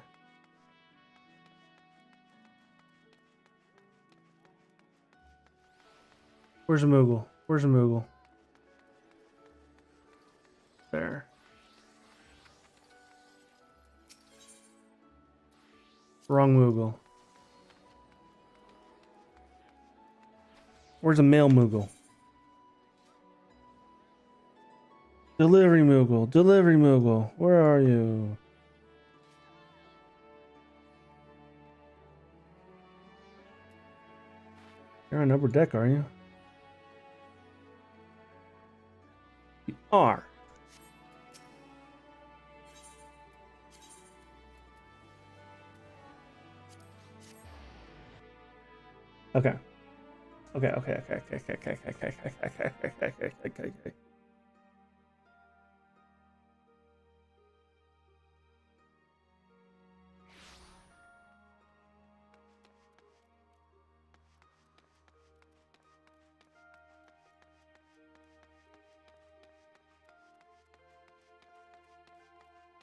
Speaker 1: Where's a Moogle? There. Wrong Moogle. Where's a male Moogle? Delivery Moogle. Where are you? You're on upper deck, are you? You are. Okay. Okay.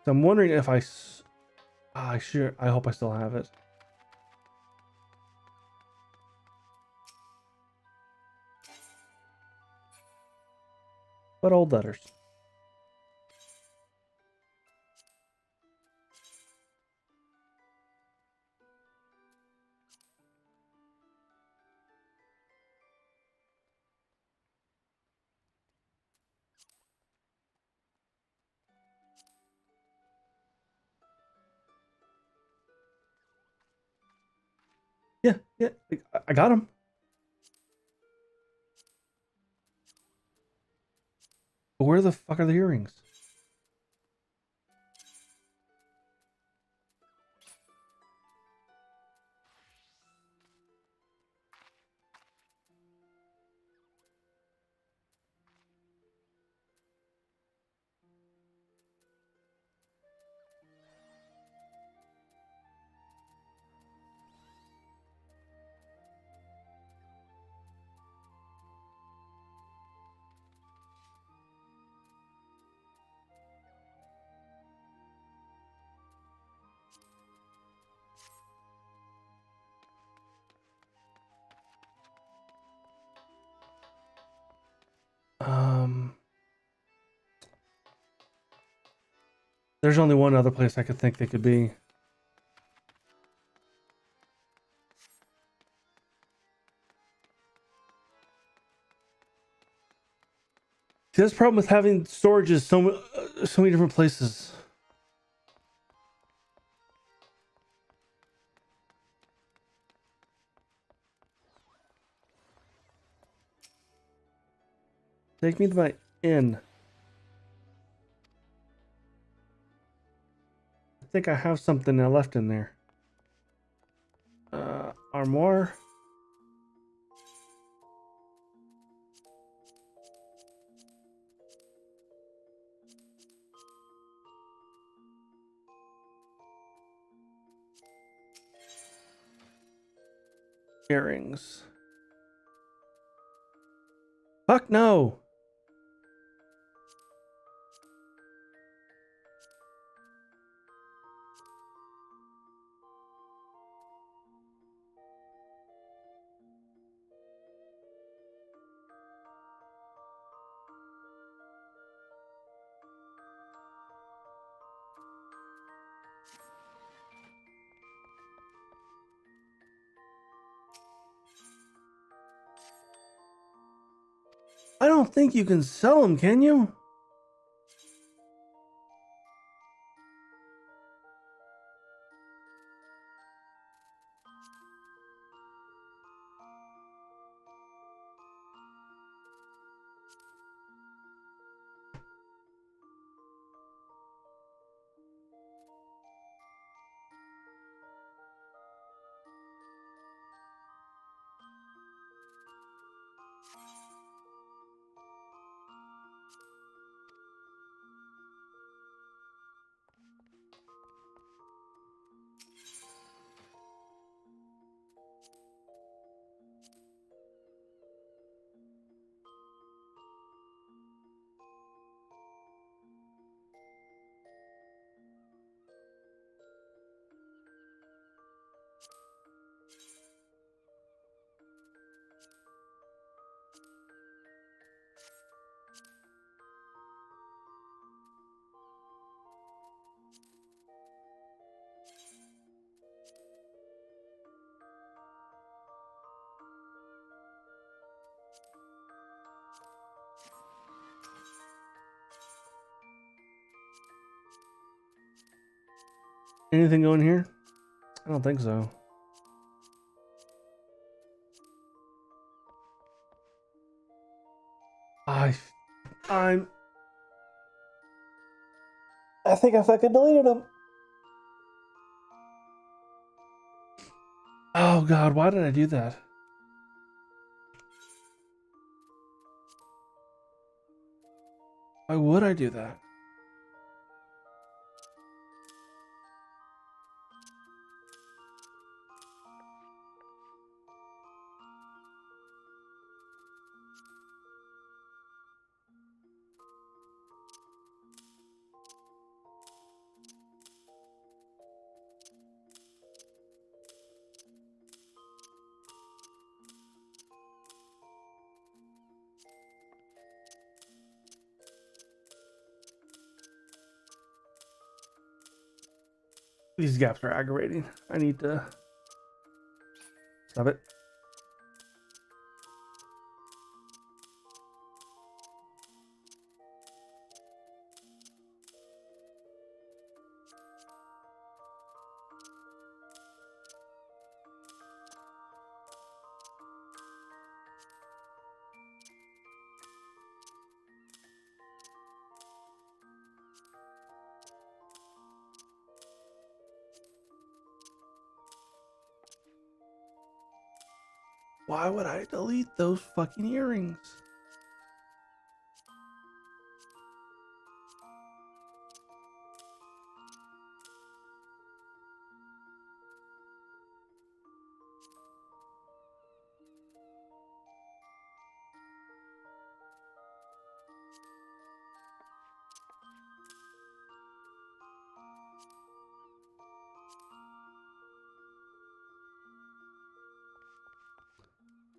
Speaker 1: So I'm wondering if I hope I still have it. But old letters. Yeah. I got them. But where the fuck are the earrings? There's only one other place I could think they could be. See, that's the problem with having storages so many different places. Take me to my inn. I think I have something I left in there. Armoire. Earrings. Fuck no. I don't think you can sell them, can you? Anything going here? I don't think so. I think I fucking deleted them. Oh god, why did I do that? Why would I do that? These gaps are aggravating. I need to stop it. Why would I delete those fucking earrings?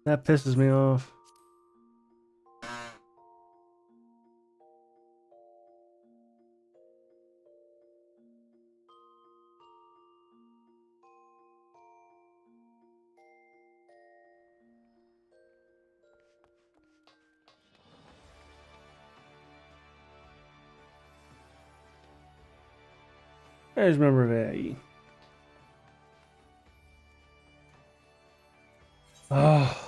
Speaker 1: That pisses me off. There's member A. Oh.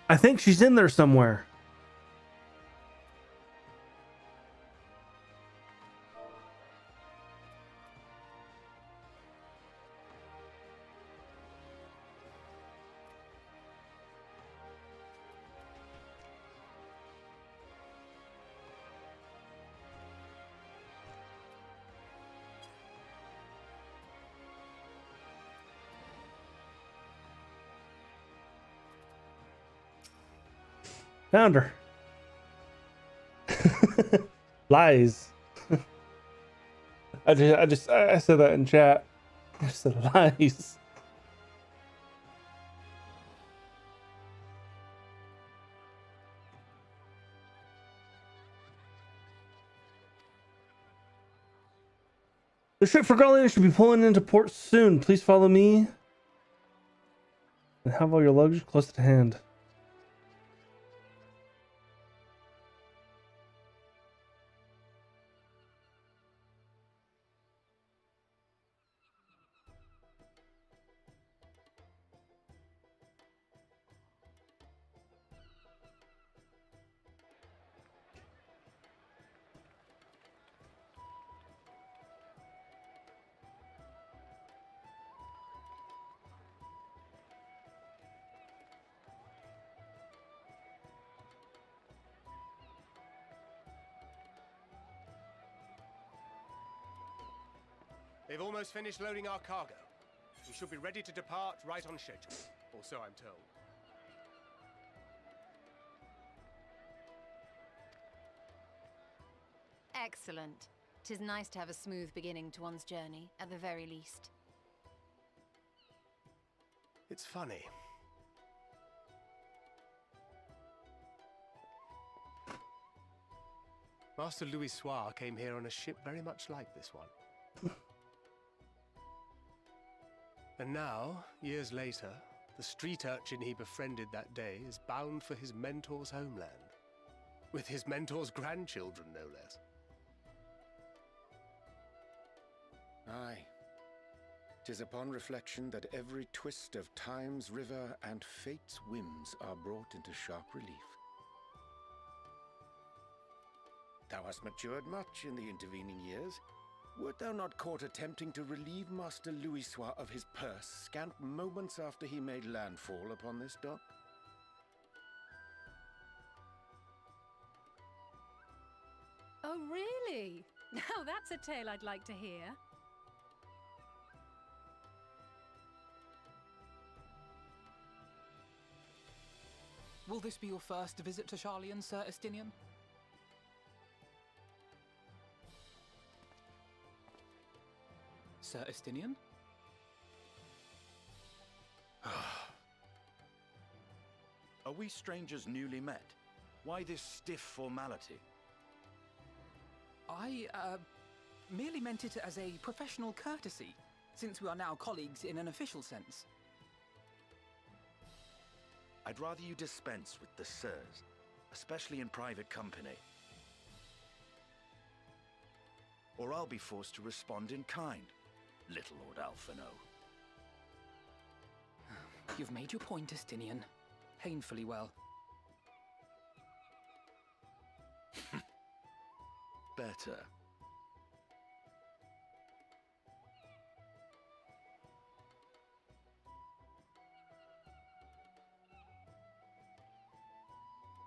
Speaker 1: I think she's in there somewhere. Found her. Lies. I said that in chat. I said lies. The ship for Garland should be pulling into port soon. Please follow me and have all your luggage close at hand.
Speaker 2: They've almost finished loading our cargo. We should be ready to depart right on schedule, or so I'm told.
Speaker 3: Excellent. 'Tis nice to have a smooth beginning to one's journey, at the very least.
Speaker 2: It's funny. Master Louis Soir came here on a ship very much like this one. And now, years later, the street urchin he befriended that day is bound for his mentor's homeland. With his mentor's grandchildren, no less.
Speaker 4: Aye. 'Tis upon reflection that every twist of time's river and fate's whims are brought into sharp relief. Thou hast matured much in the intervening years. Wert thou not caught attempting to relieve Master Louis Soir of his purse scant moments after he made landfall upon this dock?
Speaker 5: Oh, really? Now that's a tale I'd like to hear.
Speaker 6: Will this be your first visit to Charlian, Sir Estinian? Sir Estinian?
Speaker 7: Are we strangers newly met? Why this stiff formality?
Speaker 6: I, merely meant it as a professional courtesy, since we are now colleagues in an official sense.
Speaker 7: I'd rather you dispense with the sirs, especially in private company. Or I'll be forced to respond in kind, little Lord Alphino.
Speaker 6: You've made your point, Estinian. Painfully well.
Speaker 7: Better.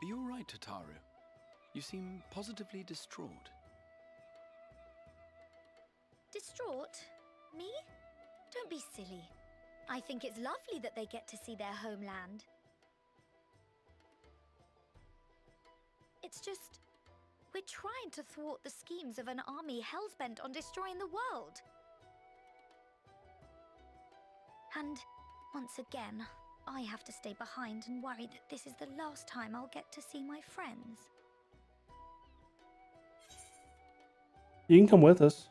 Speaker 8: Are you all right, Tataru? You seem positively distraught.
Speaker 9: Distraught? Me? Don't be silly. I think it's lovely that they get to see their homeland. It's just, we're trying to thwart the schemes of an army hellbent on destroying the world. And once again, I have to stay behind and worry that this is the last time I'll get to see my friends.
Speaker 1: You can come with us.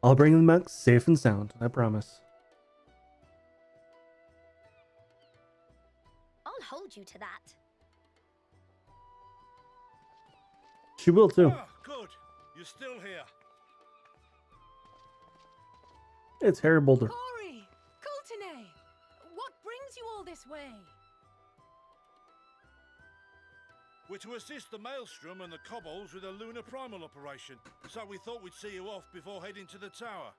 Speaker 1: I'll bring them back safe and sound, I promise.
Speaker 9: I'll hold you to that.
Speaker 1: She will too.
Speaker 10: Ah, good. You're still here.
Speaker 1: It's Harry Boulder.
Speaker 5: Corey! Coulternay! What brings you all this way?
Speaker 10: We're to assist the Maelstrom and the Kobolds with a lunar primal operation, so we thought we'd see you off before heading to the tower.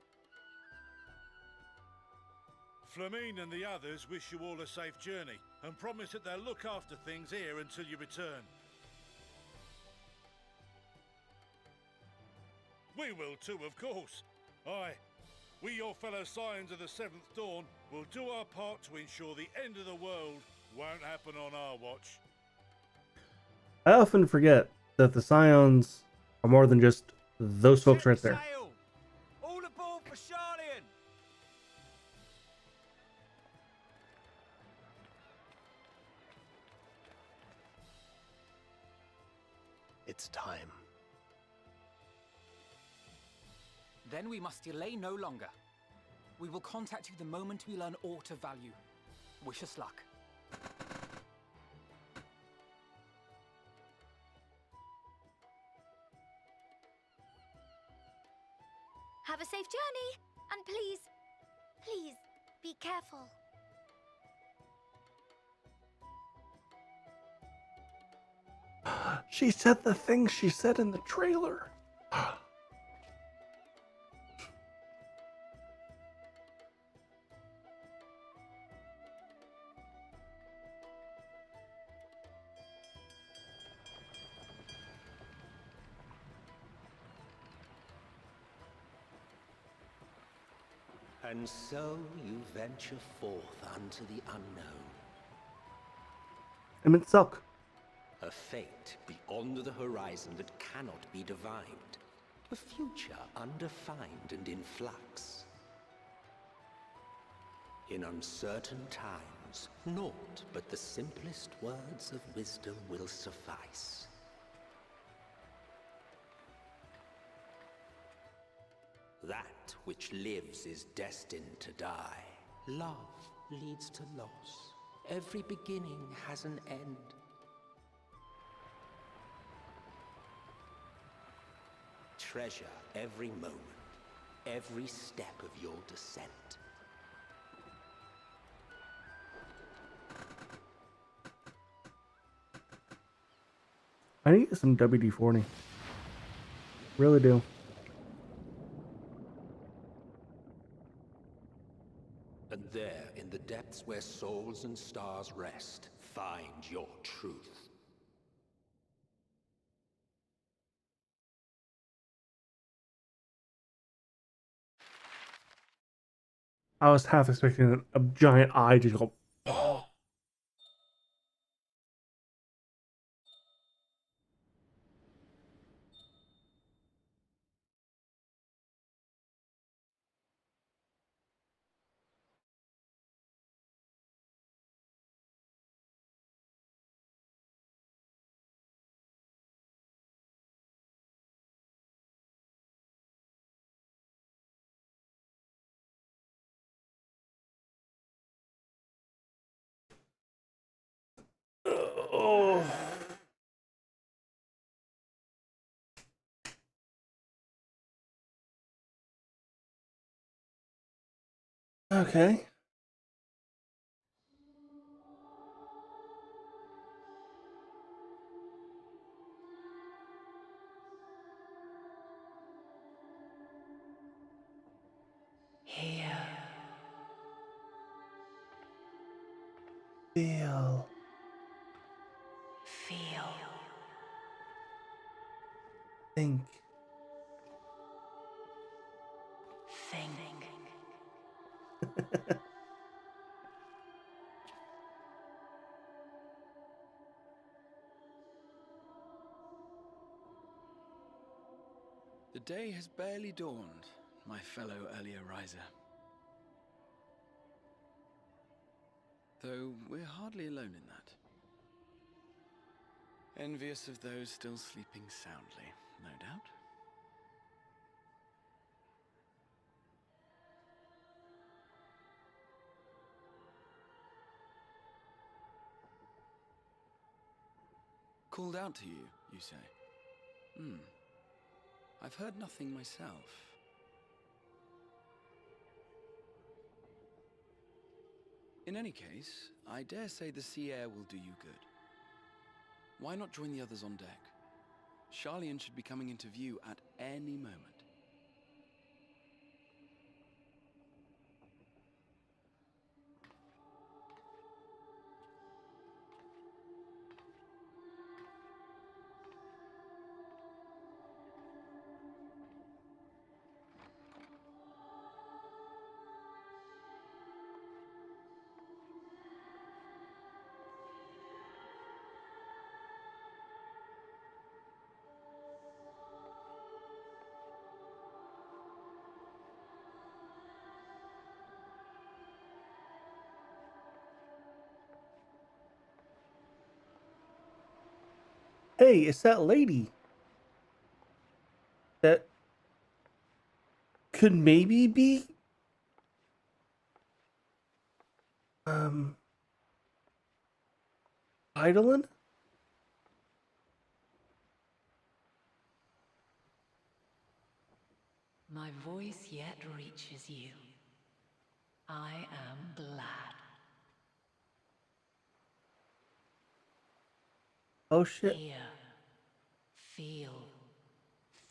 Speaker 10: Flamine and the others wish you all a safe journey, and promise that they'll look after things here until you return. We will too, of course. Aye, we, your fellow Scions of the Seventh Dawn, will do our part to ensure the end of the world won't happen on our watch.
Speaker 1: I often forget that the Scions are more than just those folks right there.
Speaker 10: Sail! All aboard for Charlian!
Speaker 2: It's time.
Speaker 6: Then we must delay no longer. We will contact you the moment we learn aught of value. Wish us luck.
Speaker 9: Have a safe journey, and please, please, be careful.
Speaker 1: She said the things she said in the trailer.
Speaker 11: And so you venture forth unto the unknown.
Speaker 1: I meant suck.
Speaker 11: A fate beyond the horizon that cannot be divined. A future undefined and in flux. In uncertain times, naught but the simplest words of wisdom will suffice. That which lives is destined to die. Love leads to loss. Every beginning has an end. Treasure every moment, every step of your descent.
Speaker 1: I need some WD-40. Really do.
Speaker 11: And there, in the depths where souls and stars rest, find your truth.
Speaker 1: I was half expecting a giant eye to go. Oh. Okay. Feel.
Speaker 3: Feel.
Speaker 1: Think.
Speaker 3: Think.
Speaker 8: The day has barely dawned, my fellow earlier riser. Though we're hardly alone in that. Envious of those still sleeping soundly, no doubt. Called out to you, you say? I've heard nothing myself. In any case, I dare say the sea air will do you good. Why not join the others on deck? Charlian should be coming into view at any moment.
Speaker 1: Hey, it's that lady that could maybe be Eidolon?
Speaker 5: My voice yet reaches you. I am glad.
Speaker 1: Oh shit.
Speaker 5: Hear, feel,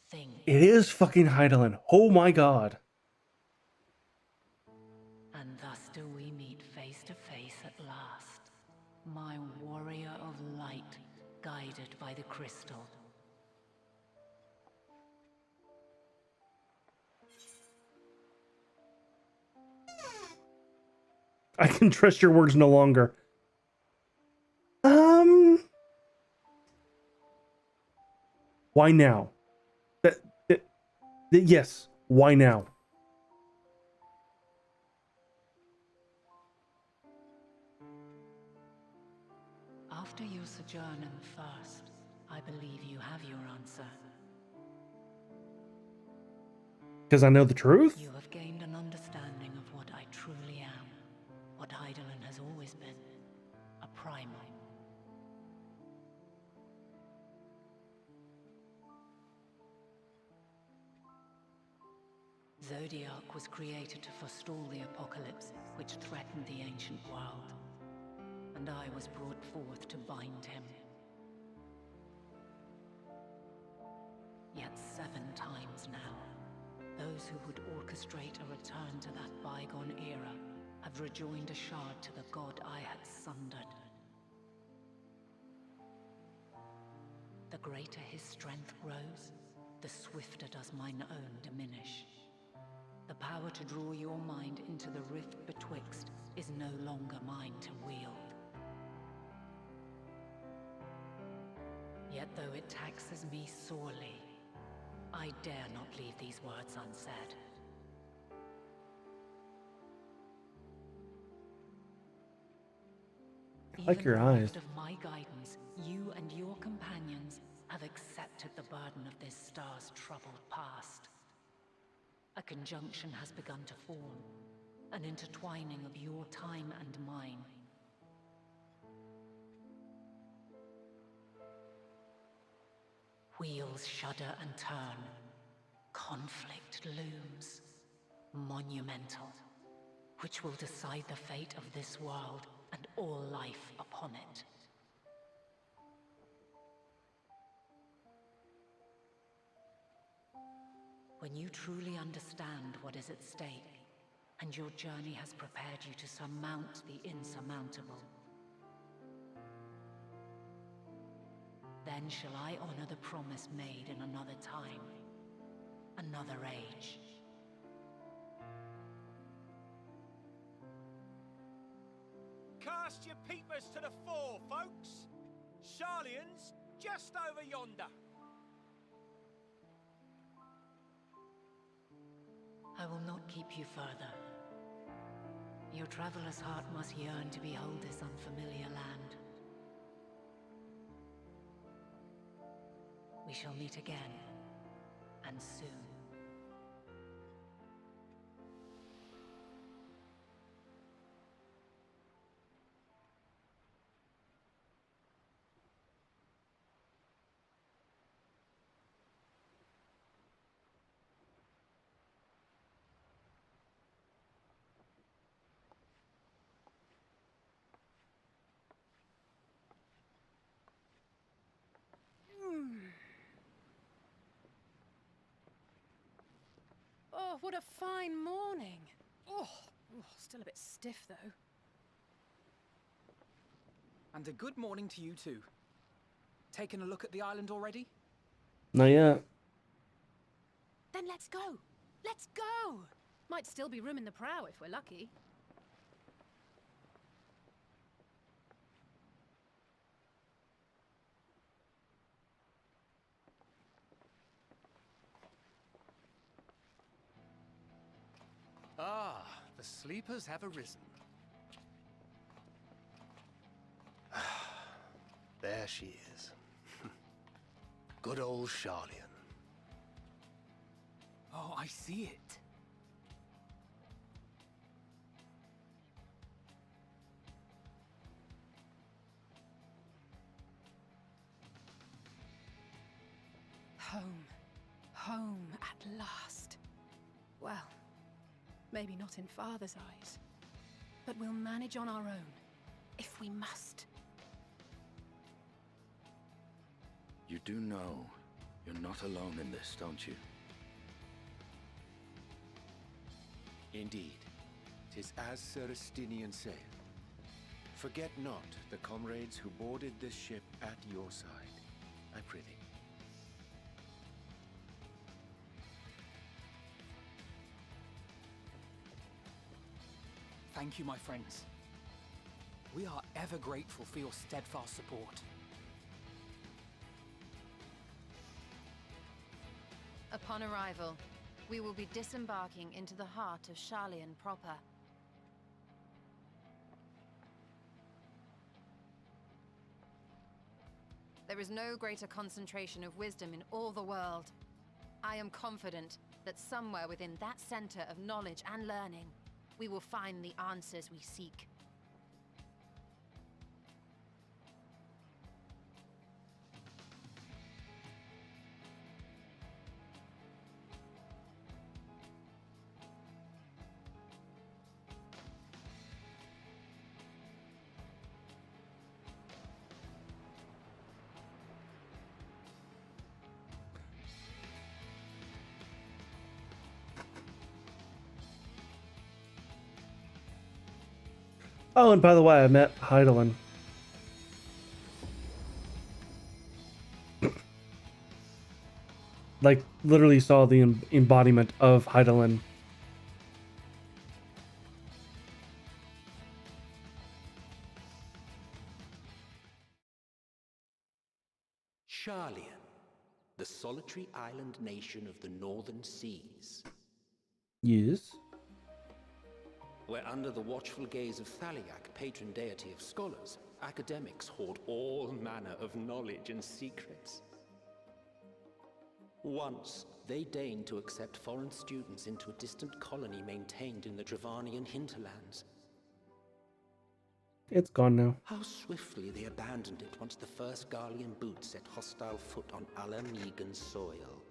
Speaker 5: think.
Speaker 1: It is fucking Eidolon. Oh my god.
Speaker 5: And thus do we meet face to face at last. My warrior of light, guided by the crystal.
Speaker 1: I can trust your words no longer. Why now? Yes. Why now?
Speaker 5: After your sojourn in the First, I believe you have your answer.
Speaker 1: Because I know the truth?
Speaker 5: You have gained an understanding of what I truly am. What Eidolon has always been. A primal. Zodiac was created to forestall the apocalypse which threatened the ancient world. And I was brought forth to bind him. Yet 7 times now, those who would orchestrate a return to that bygone era have rejoined a shard to the god I had sundered. The greater his strength grows, the swifter does mine own diminish. The power to draw your mind into the rift betwixt is no longer mine to wield. Yet though it taxes me sorely, I dare not leave these words unsaid.
Speaker 1: I like your eyes.
Speaker 5: Of my guidance, you and your companions have accepted the burden of this star's troubled past. A conjunction has begun to form, an intertwining of your time and mine. Wheels shudder and turn. Conflict looms. Monumental. Which will decide the fate of this world and all life upon it. When you truly understand what is at stake, and your journey has prepared you to surmount the insurmountable, then shall I honor the promise made in another time, another age.
Speaker 6: Cast your peepers to the fore, folks. Sharlayan's just over yonder.
Speaker 5: I will not keep you further. Your traveler's heart must yearn to behold this unfamiliar land. We shall meet again, and soon.
Speaker 12: Oh, what a fine morning. Oh, still a bit stiff though.
Speaker 6: And a good morning to you too. Taking a look at the island already?
Speaker 1: Not yet.
Speaker 12: Then let's go. Let's go. Might still be room in the prow if we're lucky.
Speaker 2: Ah, the sleepers have arisen. There she is. Good old Sharlayan.
Speaker 6: Oh, I see it.
Speaker 12: Home. Home at last. Well, maybe not in Father's eyes, but we'll manage on our own, if we must.
Speaker 7: You do know you're not alone in this, don't you?
Speaker 4: Indeed, 'tis as Sir Estinian saith. Forget not the comrades who boarded this ship at your side, I prithee.
Speaker 6: Thank you, my friends. We are ever grateful for your steadfast support.
Speaker 3: Upon arrival, we will be disembarking into the heart of Sharlayan proper. There is no greater concentration of wisdom in all the world. I am confident that somewhere within that center of knowledge and learning, we will find the answers we seek.
Speaker 1: Oh, and by the way, I met Hydaelyn. Like, literally saw the embodiment of Hydaelyn.
Speaker 11: Sharlayan, the solitary island nation of the northern seas.
Speaker 1: Yes.
Speaker 11: Where under the watchful gaze of Thaliak, patron deity of scholars, academics hoard all manner of knowledge and secrets. Once, they deigned to accept foreign students into a distant colony maintained in the Dravanian hinterlands.
Speaker 1: It's gone now.
Speaker 11: How swiftly they abandoned it once the first Garlean boot set hostile foot on Alamegan soil.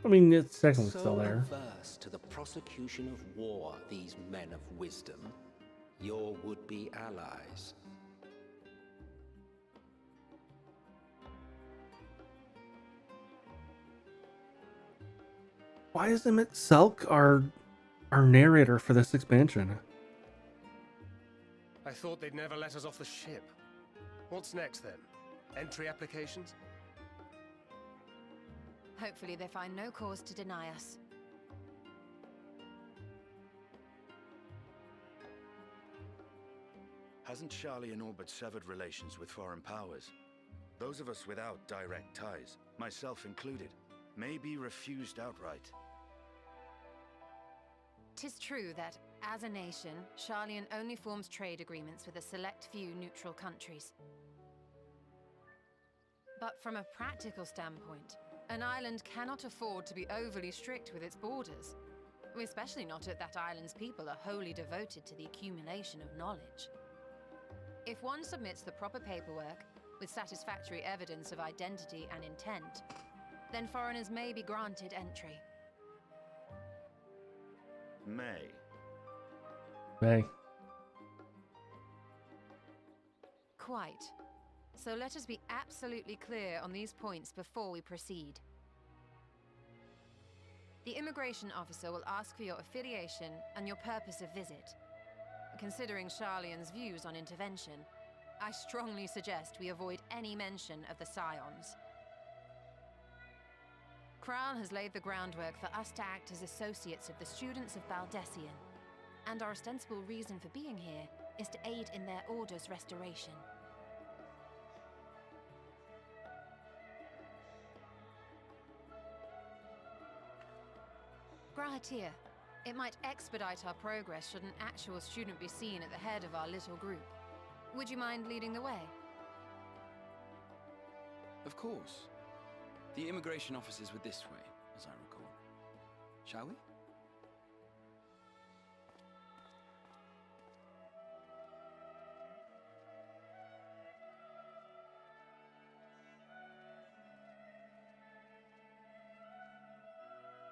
Speaker 1: I mean, it's technically
Speaker 11: So
Speaker 1: still there.
Speaker 11: averse to the prosecution of war, these men of wisdom, your would-be allies.
Speaker 1: Why is Emmett Selk our narrator for this expansion?
Speaker 2: I thought they'd never let us off the ship. What's next then? Entry applications?
Speaker 3: Hopefully they find no cause to deny us.
Speaker 7: Hasn't Charlian all but severed relations with foreign powers? Those of us without direct ties, myself included, may be refused outright.
Speaker 3: 'Tis true that, as a nation, Charlian only forms trade agreements with a select few neutral countries. But from a practical standpoint, an island cannot afford to be overly strict with its borders, especially not if that island's people are wholly devoted to the accumulation of knowledge. If one submits the proper paperwork, with satisfactory evidence of identity and intent, then foreigners may be granted entry.
Speaker 7: May.
Speaker 3: Quite. So let us be absolutely clear on these points before we proceed. The immigration officer will ask for your affiliation and your purpose of visit. Considering Charlian's views on intervention, I strongly suggest we avoid any mention of the Scions. Kral has laid the groundwork for us to act as associates of the students of Baldessian, and our ostensible reason for being here is to aid in their order's restoration. Grahatir, it might expedite our progress should an actual student be seen at the head of our little group. Would you mind leading the way?
Speaker 8: Of course. The immigration officers were this way, as I recall. Shall we?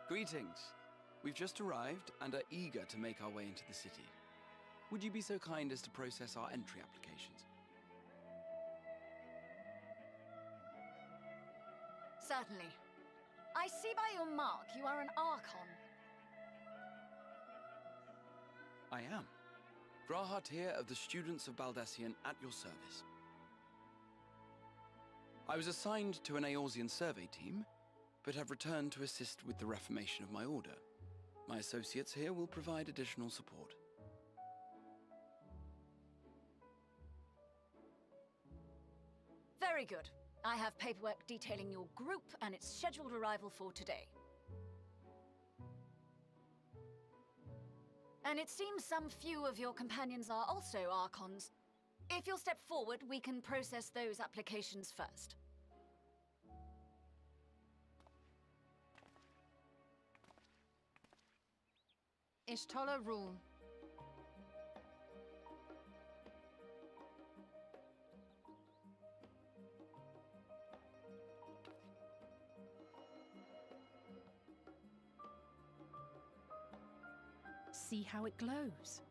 Speaker 8: Greetings. We've just arrived and are eager to make our way into the city. Would you be so kind as to process our entry applications?
Speaker 13: Certainly. I see by your mark you are an Archon.
Speaker 8: I am. Grahatir of the Students of Baldessian at your service. I was assigned to an Eorzean survey team, but have returned to assist with the reformation of my order. My associates here will provide additional support.
Speaker 13: Very good. I have paperwork detailing your group and its scheduled arrival for today. And it seems some few of your companions are also Archons. If you'll step forward, we can process those applications first.
Speaker 3: Ishtola rule.
Speaker 12: See how it glows?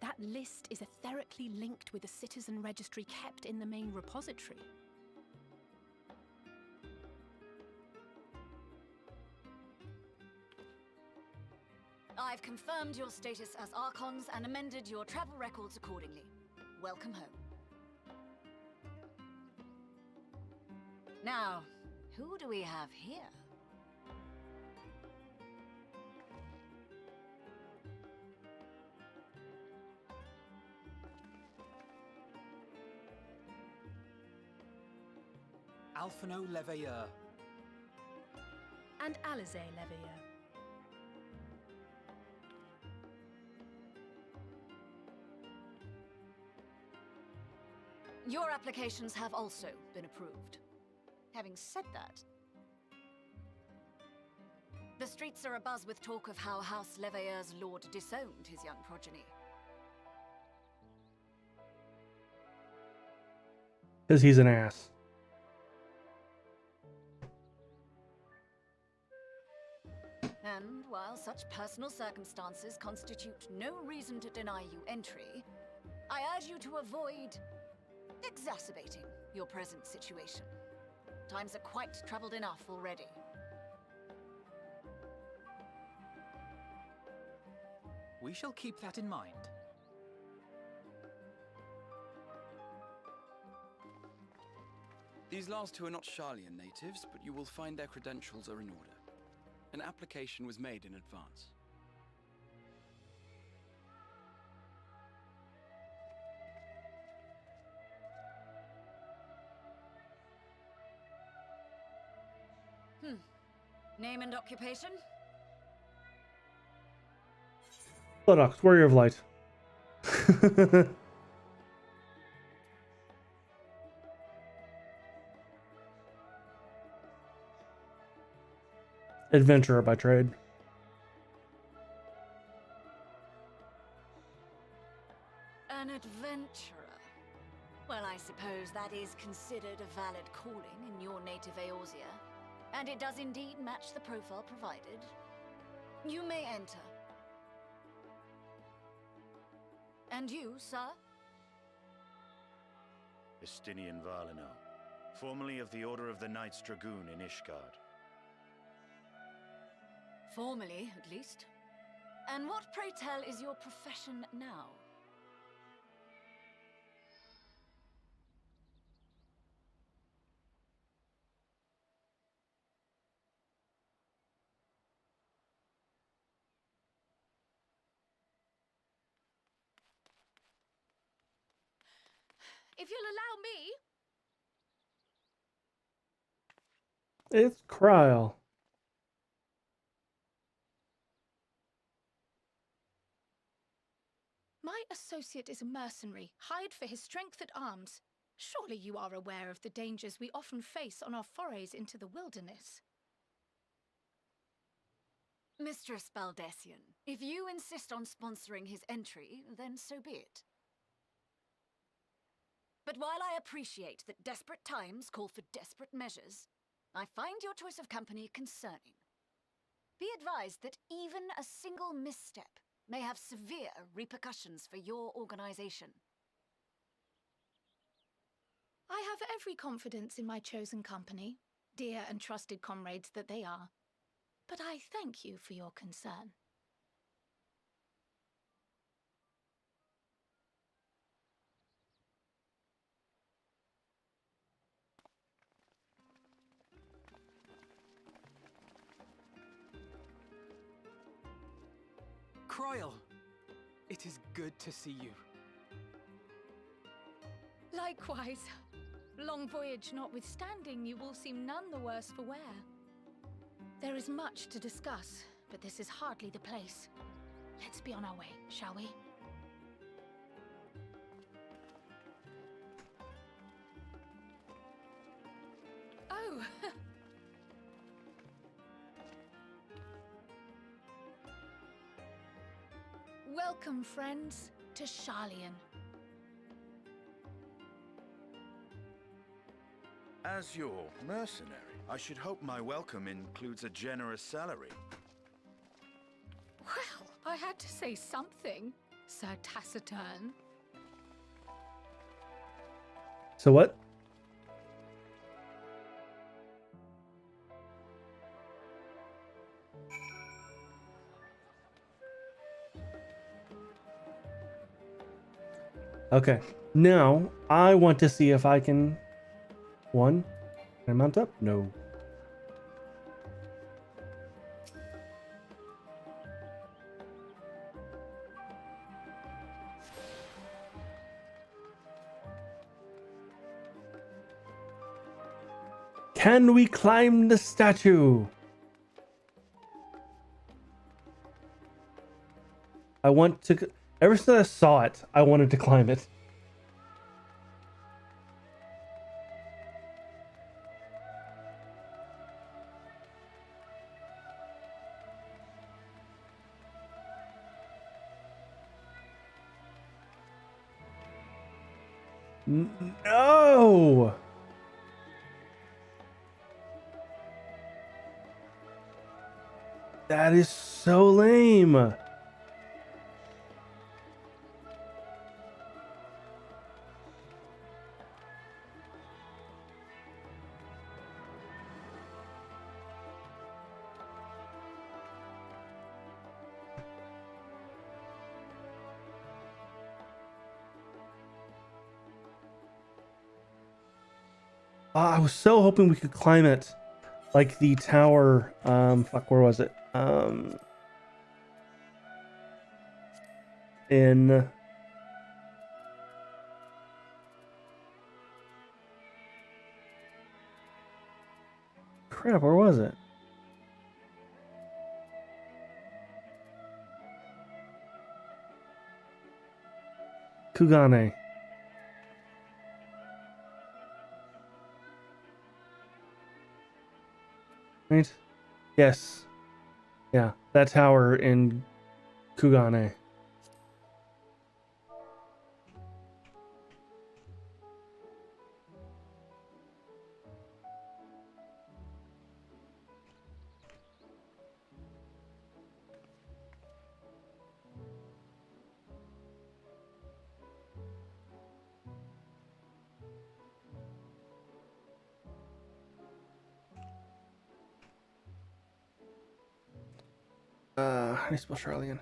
Speaker 12: That list is etherically linked with the citizen registry kept in the main repository.
Speaker 13: I've confirmed your status as Archons and amended your travel records accordingly. Welcome home. Now, who do we have here?
Speaker 6: Alphino Leveilleur.
Speaker 12: And Alize Leveilleur.
Speaker 13: Your applications have also been approved. Having said that, the streets are abuzz with talk of how House Leveilleur's lord disowned his young progeny.
Speaker 1: Because he's an ass.
Speaker 13: And while such personal circumstances constitute no reason to deny you entry, I urge you to avoid exacerbating your present situation. Times are quite troubled enough already.
Speaker 6: We shall keep that in mind.
Speaker 8: These last two are not Sharlayan natives, but you will find their credentials are in order. An application was made in advance.
Speaker 13: Name and occupation?
Speaker 1: Buttocks, Warrior of Light. Adventurer by trade.
Speaker 13: An adventurer. Well, I suppose that is considered a valid calling in your native Eorzea, and it does indeed match the profile provided. You may enter. And you, sir?
Speaker 7: Estinian Valeno, formerly of the Order of the Knights Dragoon in Ishgard.
Speaker 13: Formally, at least. And what, pray tell, is your profession now?
Speaker 12: If you'll allow me...
Speaker 1: It's Kryl.
Speaker 12: My associate is a mercenary, hired for his strength at arms. Surely you are aware of the dangers we often face on our forays into the wilderness.
Speaker 13: Mistress Baldessian, if you insist on sponsoring his entry, then so be it. But while I appreciate that desperate times call for desperate measures, I find your choice of company concerning. Be advised that even a single misstep may have severe repercussions for your organization.
Speaker 12: I have every confidence in my chosen company, dear and trusted comrades that they are. But I thank you for your concern.
Speaker 6: Kryl, it is good to see you.
Speaker 12: Likewise. Long voyage notwithstanding, you all seem none the worse for wear. There is much to discuss, but this is hardly the place. Let's be on our way, shall we? Oh! Welcome, friends, to Sharlayan.
Speaker 7: As your mercenary, I should hope my welcome includes a generous salary.
Speaker 12: Well, I had to say something, Sir Taciturn.
Speaker 1: So what? Okay, now I want to see if I can... One, can I mount up? No. Can we climb the statue? I want to... Ever since I saw it, I wanted to climb it. No! That is so lame. I was so hoping we could climb it, like the tower. Fuck, where was it? In crap, where was it? Kugane. Right? Yes. Yeah, that tower in Kugane. How do you spell Charlian?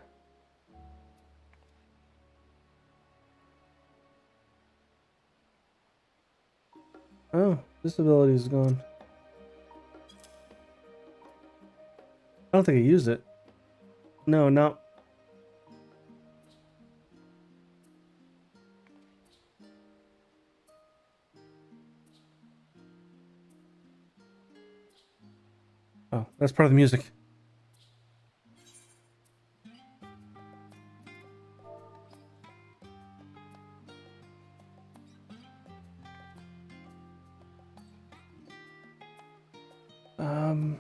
Speaker 1: Oh, this ability is gone. I don't think I used it. No, not. Oh, that's part of the music. Um.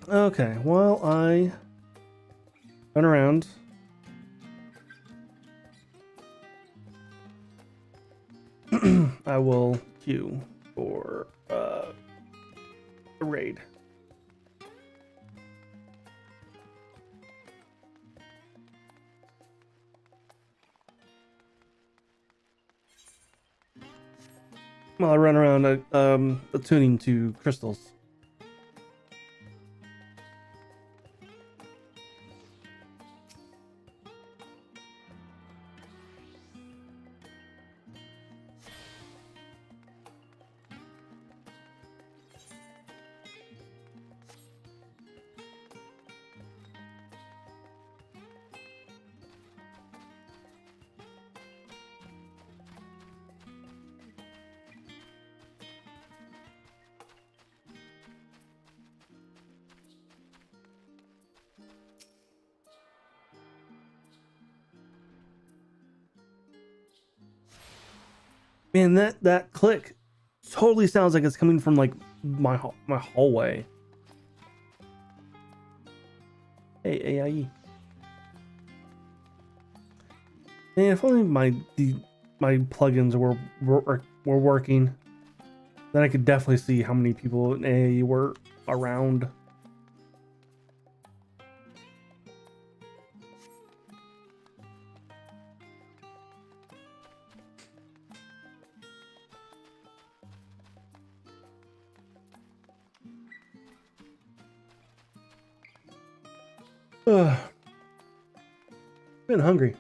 Speaker 1: Okay, while I run around. I will queue for a raid. While I run around attuning to crystals. Man, that click totally sounds like it's coming from like my hallway. Hey, AIE. Man, if only my plugins were working, then I could definitely see how many people in AIE were around. Been hungry.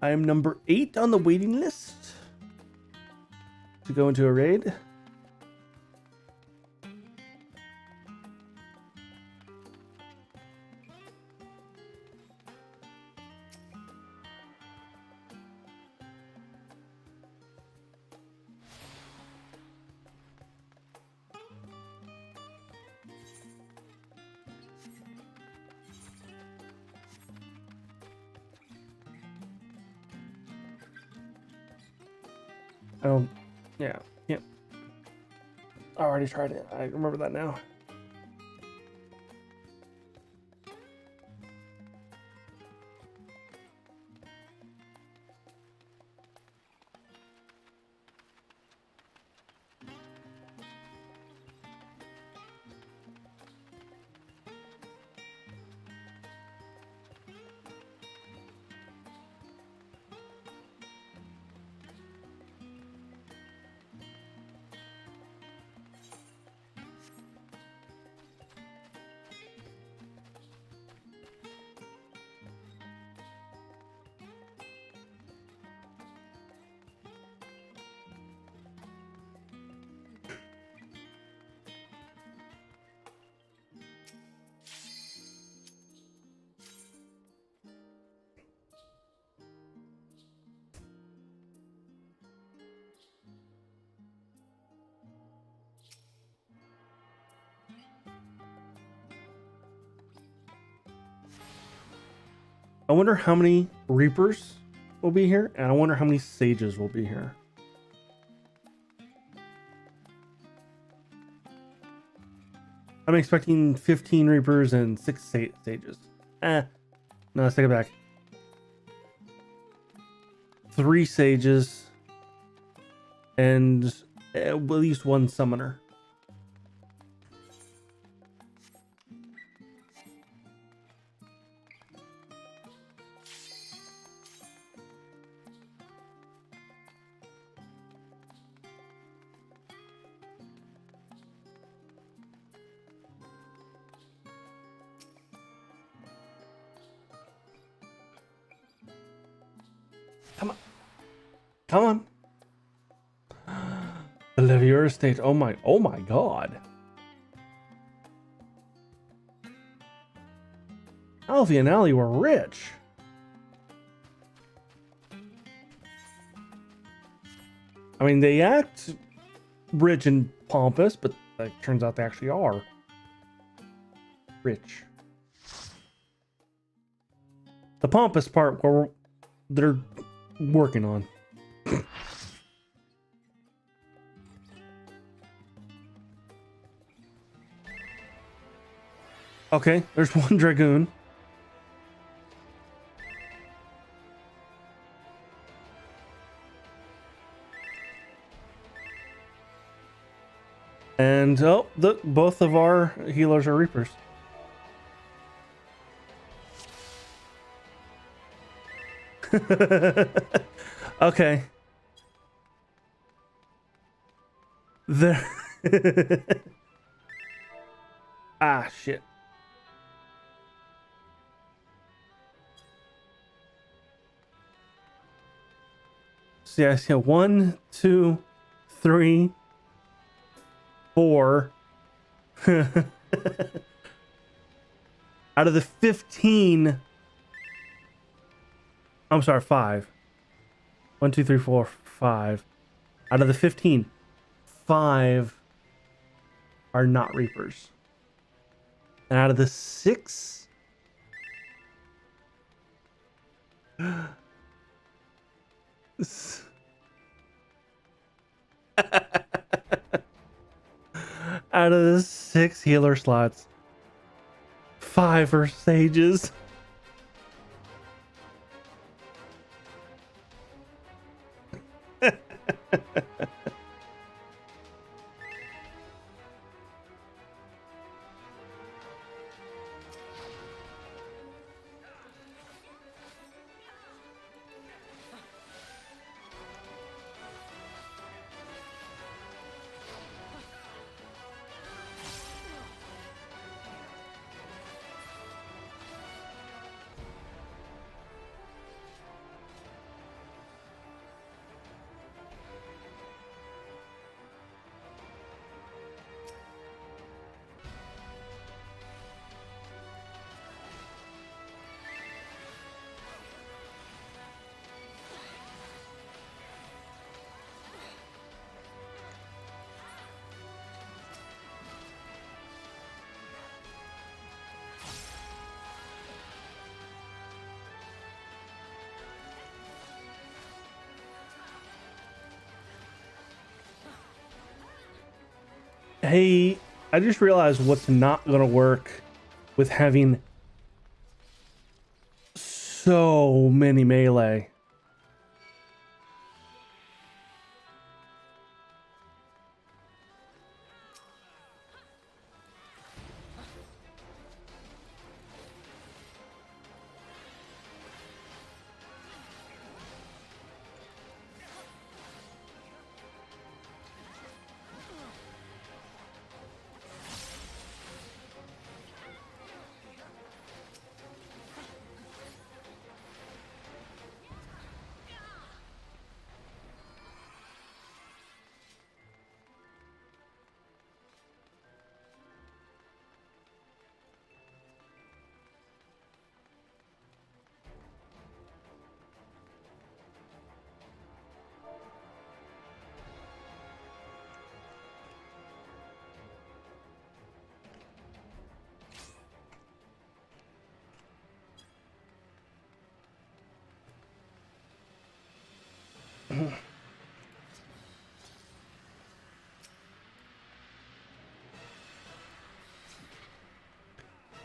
Speaker 1: I am number 8 on the waiting list to go into a raid. Oh, yeah. I already tried it. I remember that now. I wonder how many Reapers will be here, and I wonder how many Sages will be here. I'm expecting 15 Reapers and 6 Sages. No, let's take it back. 3 Sages and at least 1 Summoner. Come on. The Levier estate. Oh my god. Alfie and Allie were rich. I mean, they act rich and pompous, but it turns out they actually are rich. The pompous part they're working on. Okay, there's 1 Dragoon. And oh, look, both of our healers are Reapers. Okay. There. Ah, shit. See, I see 1, 2, 3, 4. Out of the 15. I'm sorry, 5. 1, 2, 3, 4, 5. Out of the 15, 5 are not Reapers. And out of the 6, out of the 6 healer slots, 5 are Sages. Hey, I just realized what's not gonna work with having so many melee.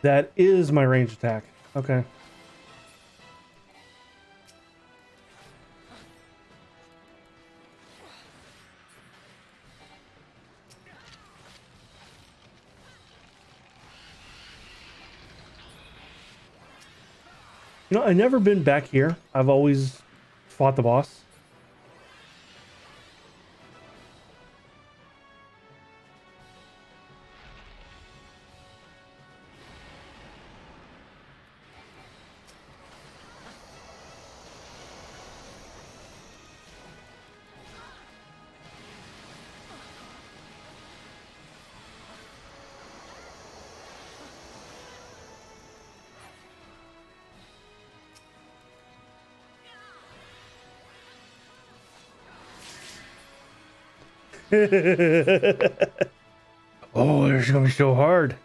Speaker 1: That is my range attack. Okay. You know, I've never been back here. I've always fought the boss. Oh, it's gonna be so hard.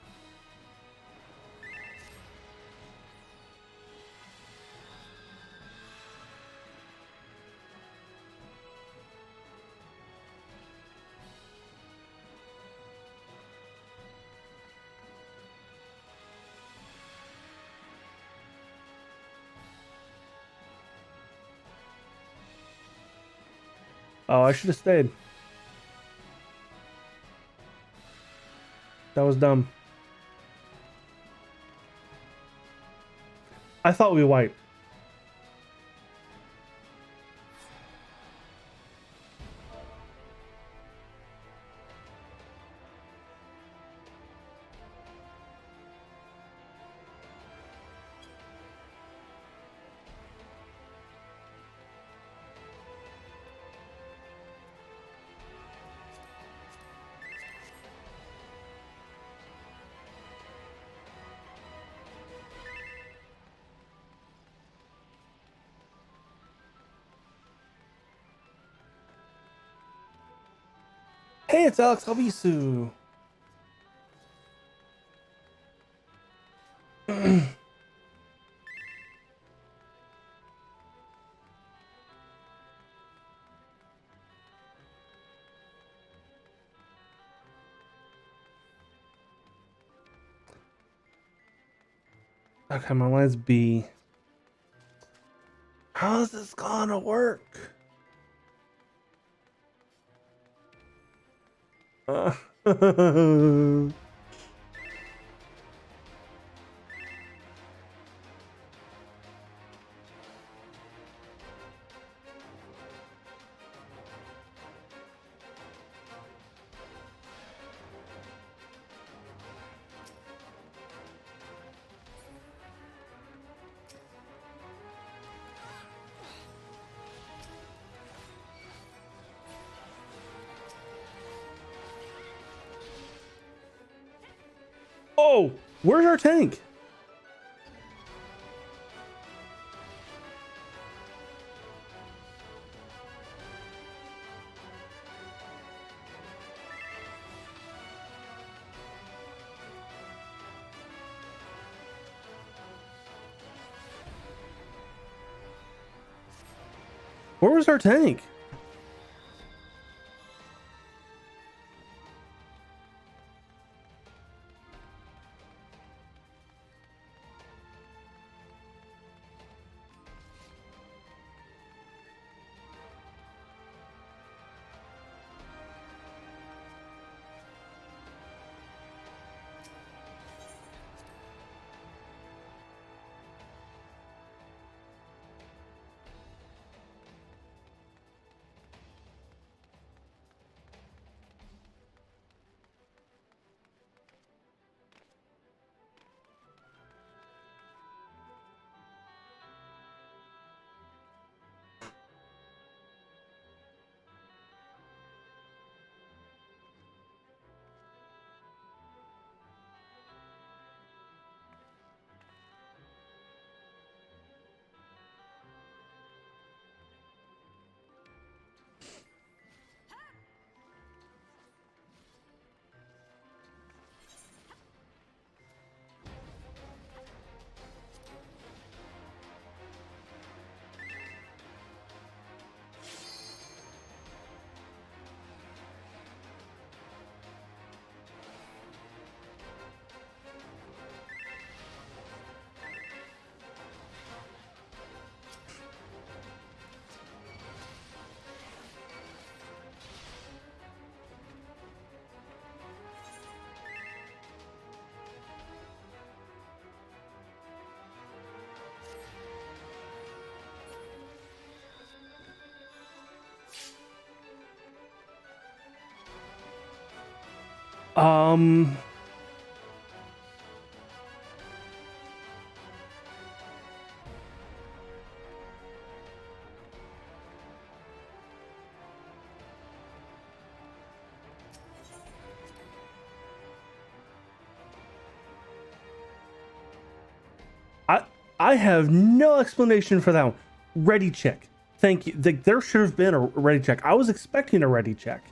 Speaker 1: Oh, I should have stayed. That was dumb. I thought we wiped. Hey, it's Alex Albisu. Okay, my line's B. How's this gonna work? Oh, where's our tank? Where was our tank? Um, I have no explanation for that one. Ready check. Thank you. There should have been a ready check. I was expecting a ready check.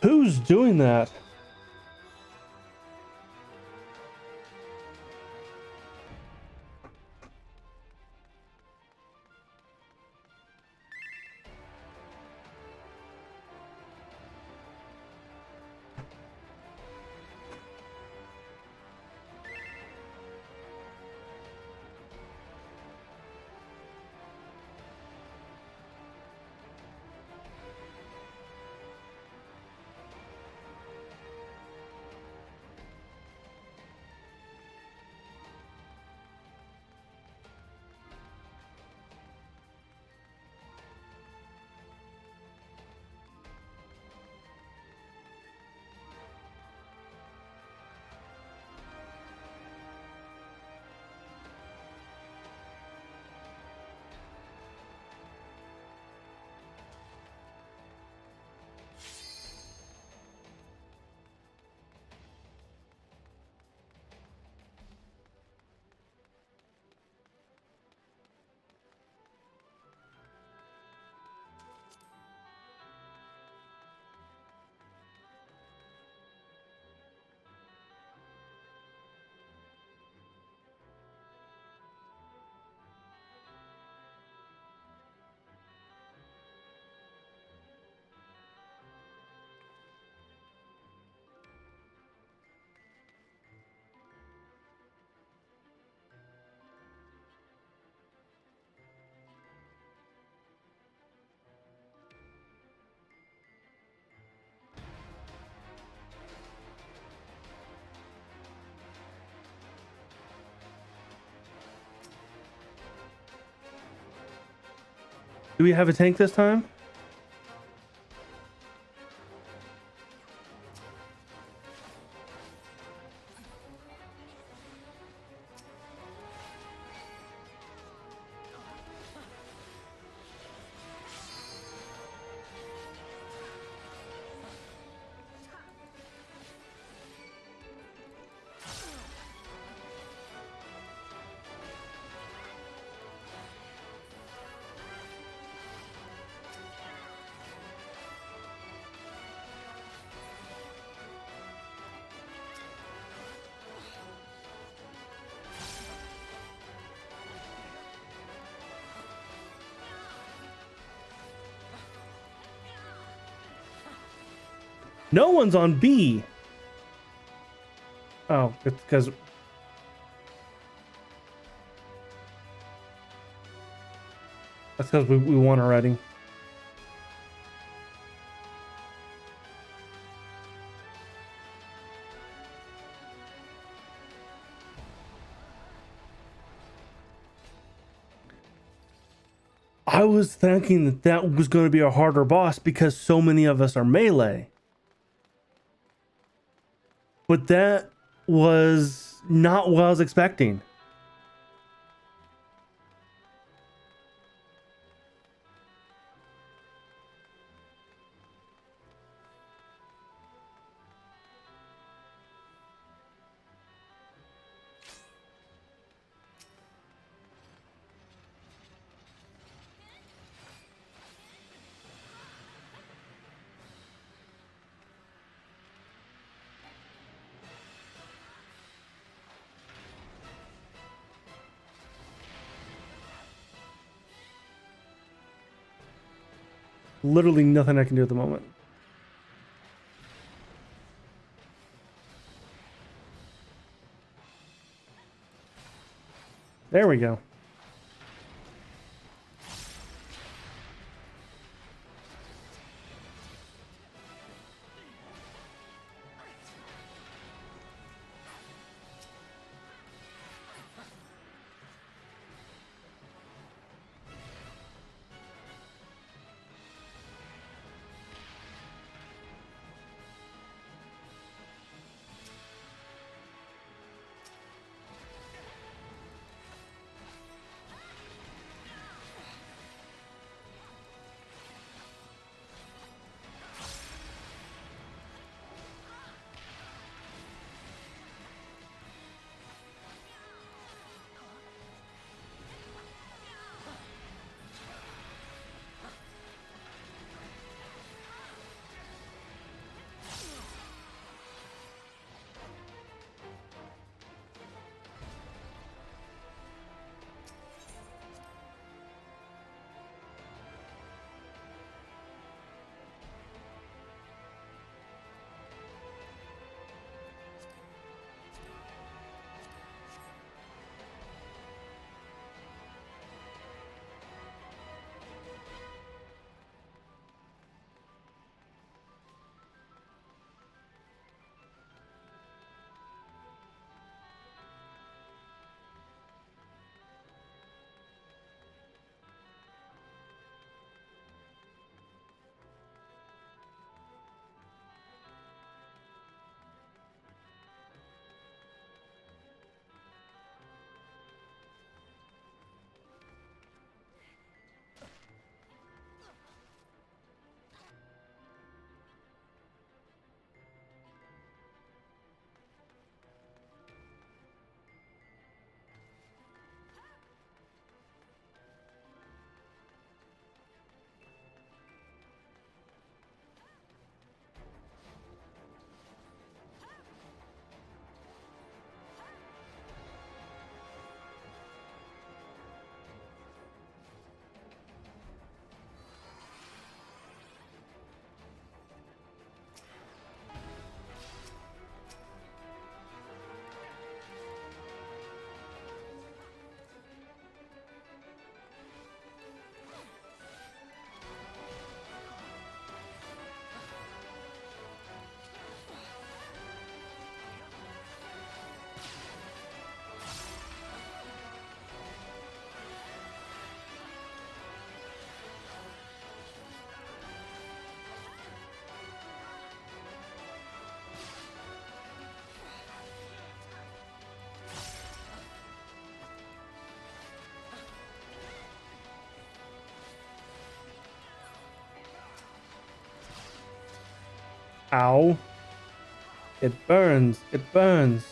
Speaker 1: Who's doing that? Do we have a tank this time? No one's on B. Oh, it's because that's because we won already. I was thinking that that was going to be a harder boss because so many of us are melee. But that was not what I was expecting. Literally nothing I can do at the moment. There we go. Ow. It burns. It burns.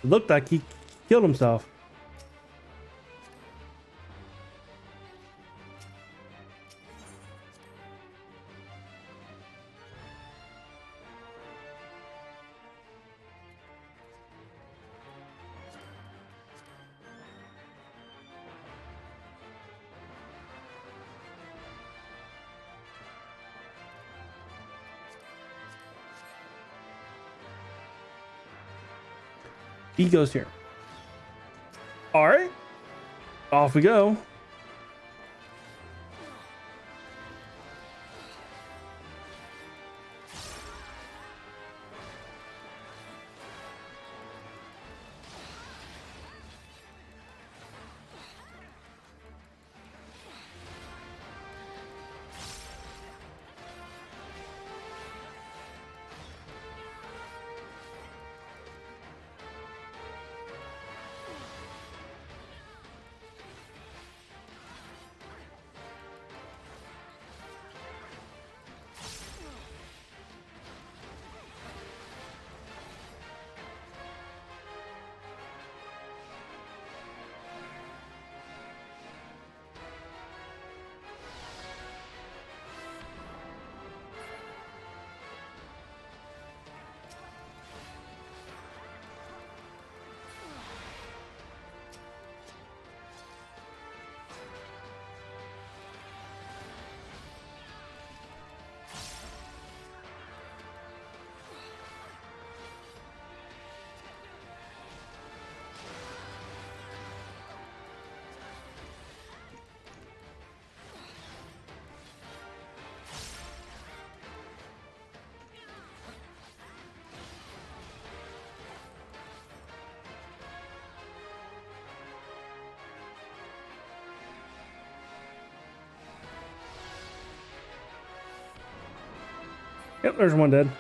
Speaker 1: It looked like he killed himself. He goes here. All right, off we go. Yep, there's one dead.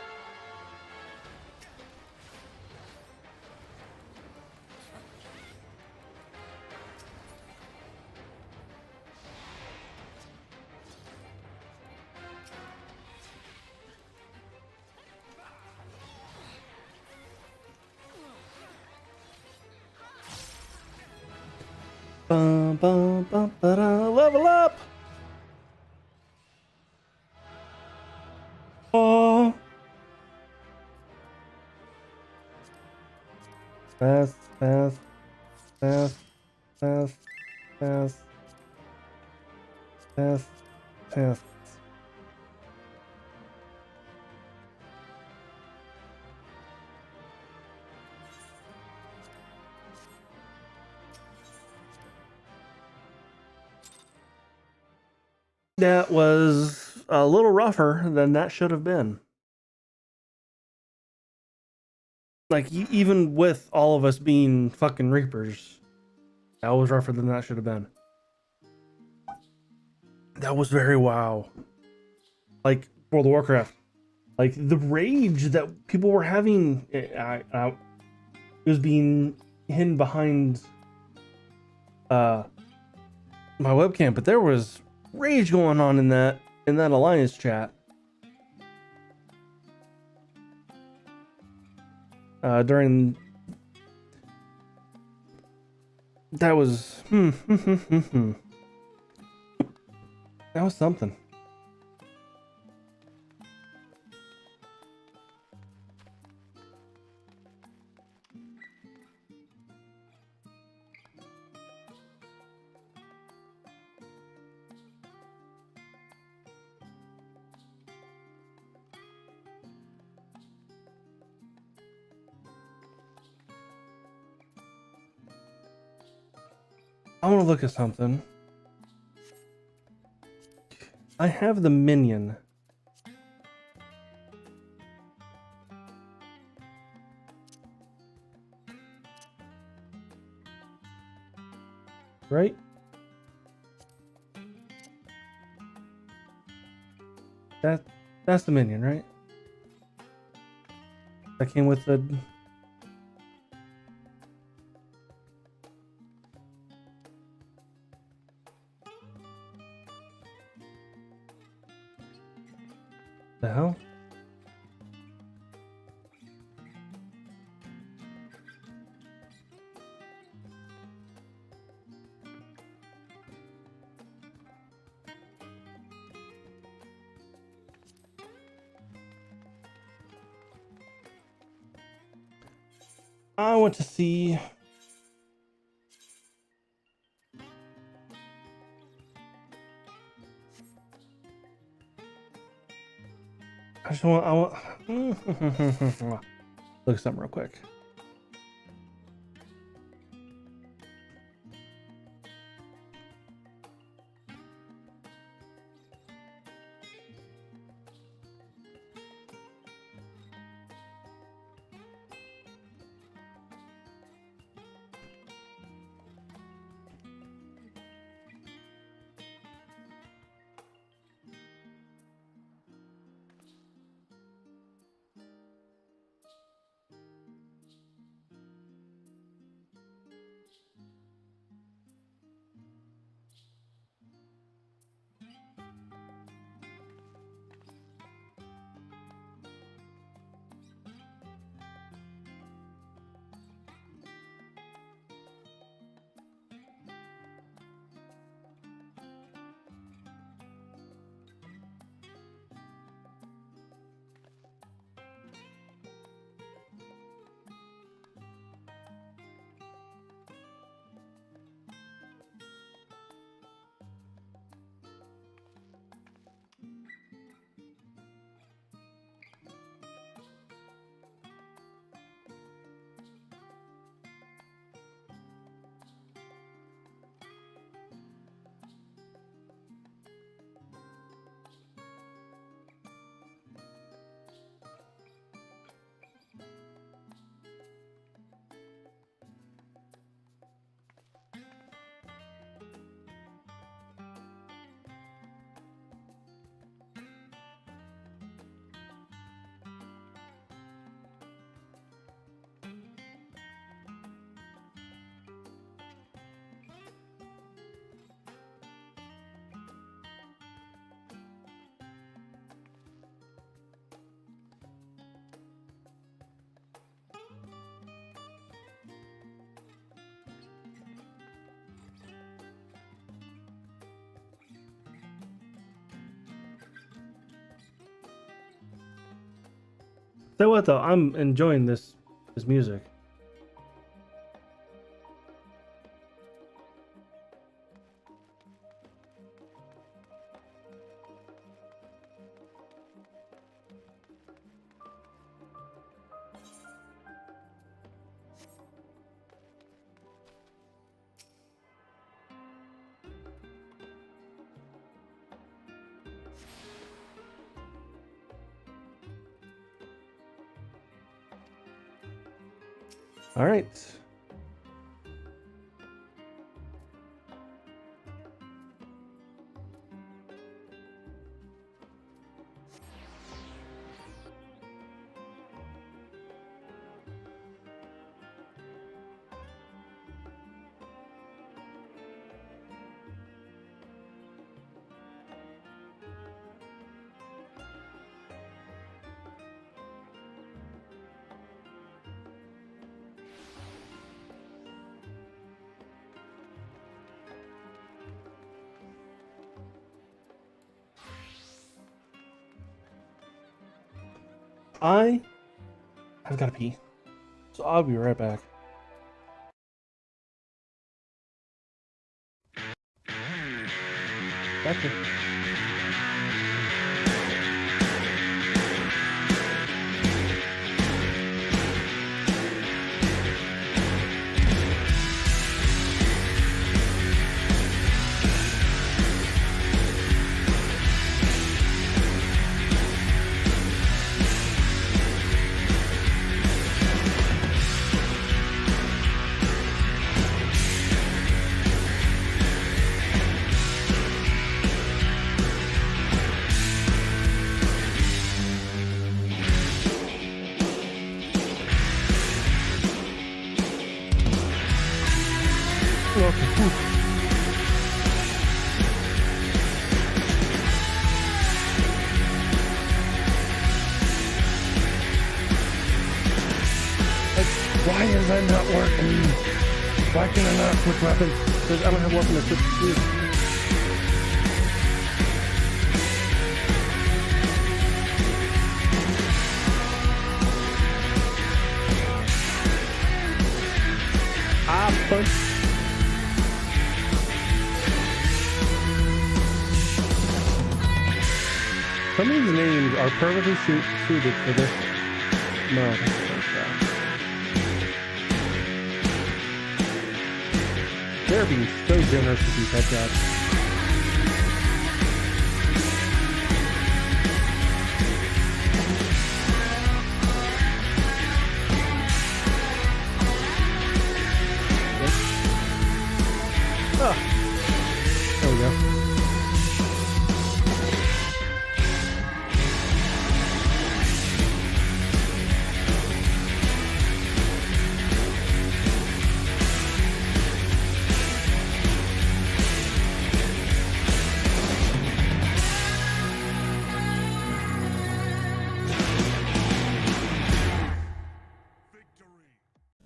Speaker 1: Bum, bum, bum, ba-da, level up! Oh! Fast, fast, fast, fast, fast, fast, fast. That was a little rougher than that should have been. Like, even with all of us being fucking Reapers, that was rougher than that should have been. That was very wow. Like, World of Warcraft. Like, the rage that people were having, it was being hidden behind my webcam, but there was rage going on in that Alliance chat. During that was that was something. I want to look at something. I have the minion. Right? That's the minion, right? That came with the... The hell? I want to see. I want look at something real quick. So what though? I'm enjoying this music. All right. I have got to pee, so I'll be right back. Back here. Why is that not working? Why can I not switch weapons? Because I don't have weapon to switch to. fun. Some of these names are perfectly suited for this mode. They're being so generous with these headshots. Oh, there we go.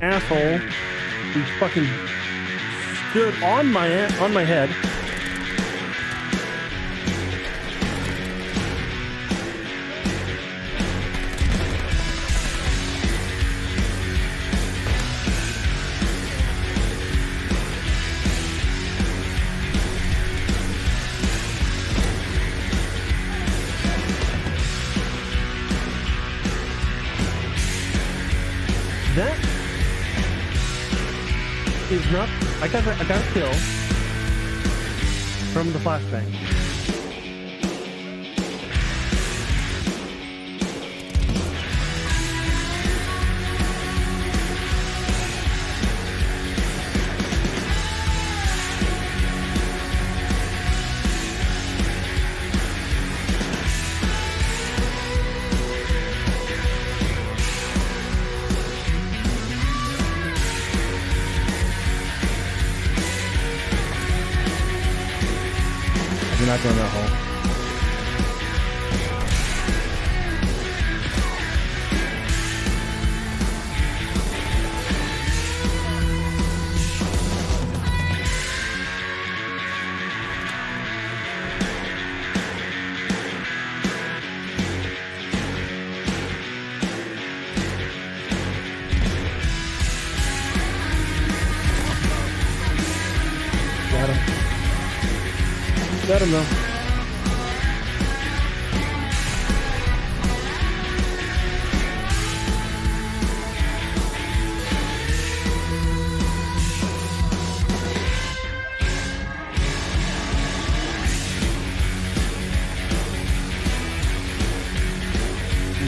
Speaker 1: Asshole who fucking stood on my head. That is not. I got a kill from the flashbang. You're not going that hole. Got him. Got him though.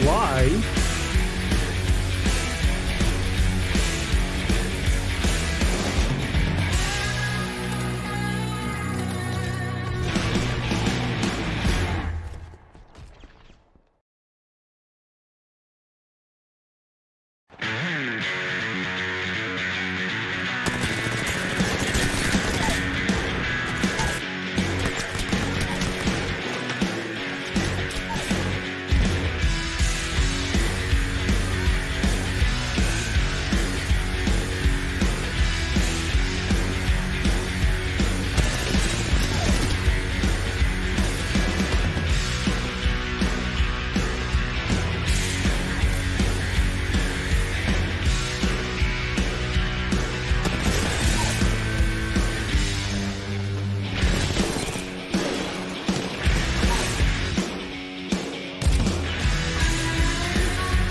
Speaker 1: Why?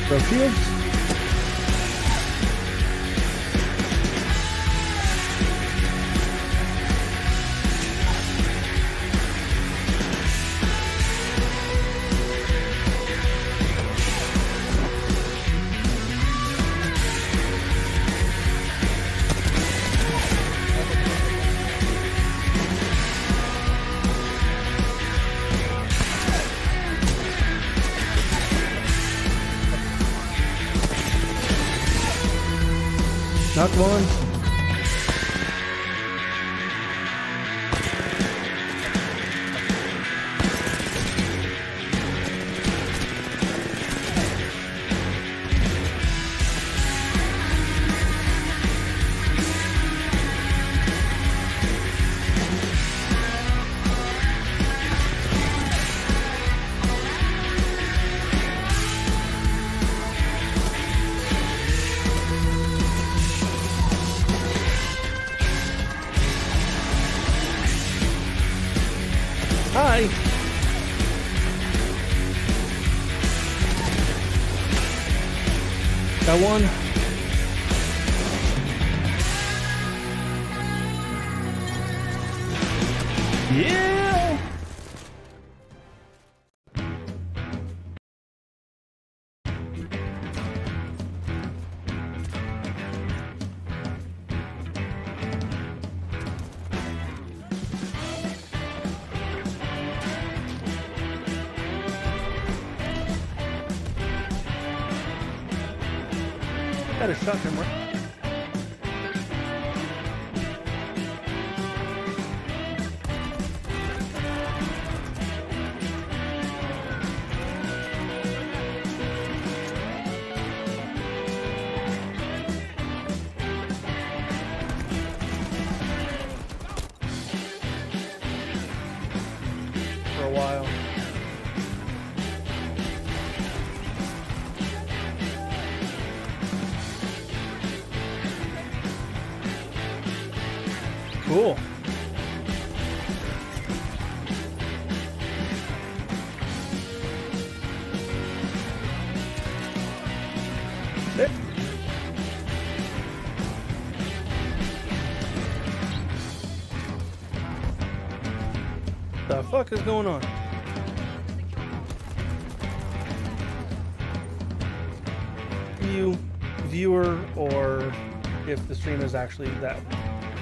Speaker 1: So shields. Knock one. Hi. Got one. Yeah. Got a shotgun, right? For a while. Cool. There. The fuck is going on? You, viewer, or if the stream is actually that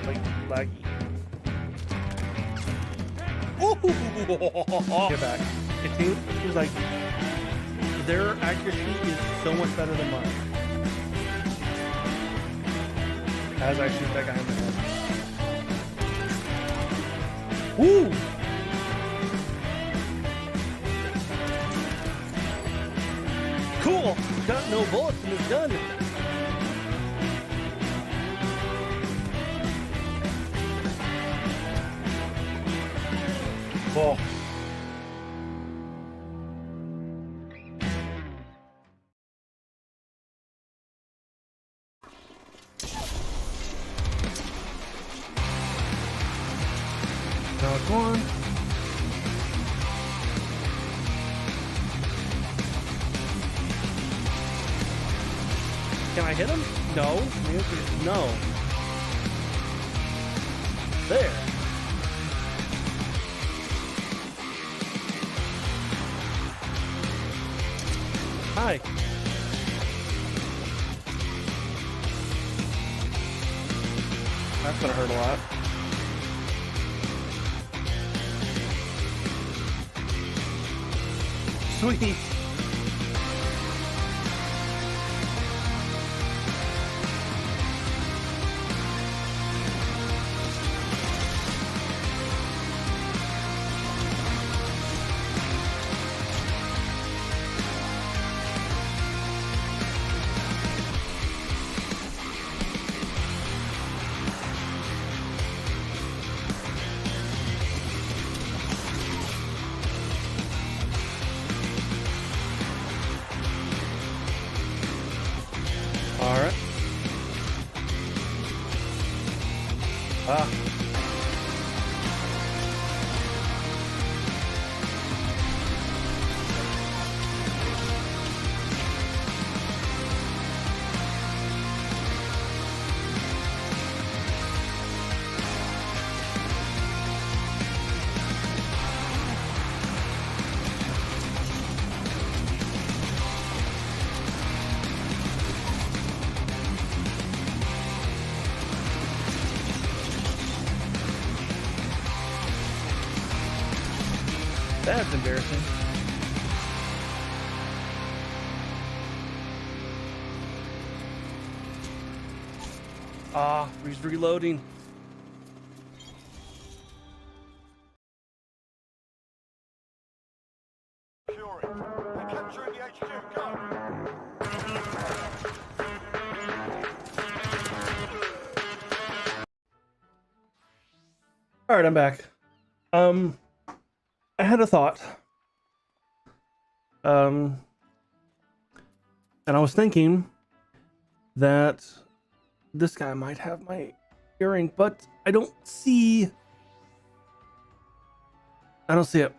Speaker 1: like laggy. Get back. It seems like their accuracy is so much better than mine. As I shoot that guy in the head. Woo! Cool! Got no bullets in his gun. Oh. Now come on. Can I hit him? No. The answer is no. There. Hi. That's gonna hurt a lot. Sweet. Alright. Ah. That's embarrassing. Ah, he's reloading.
Speaker 10: Fury, they're capturing the HQ. Go!
Speaker 1: All right, I'm back. I had a thought. And I was thinking that this guy might have my earring, but I don't see I don't see it.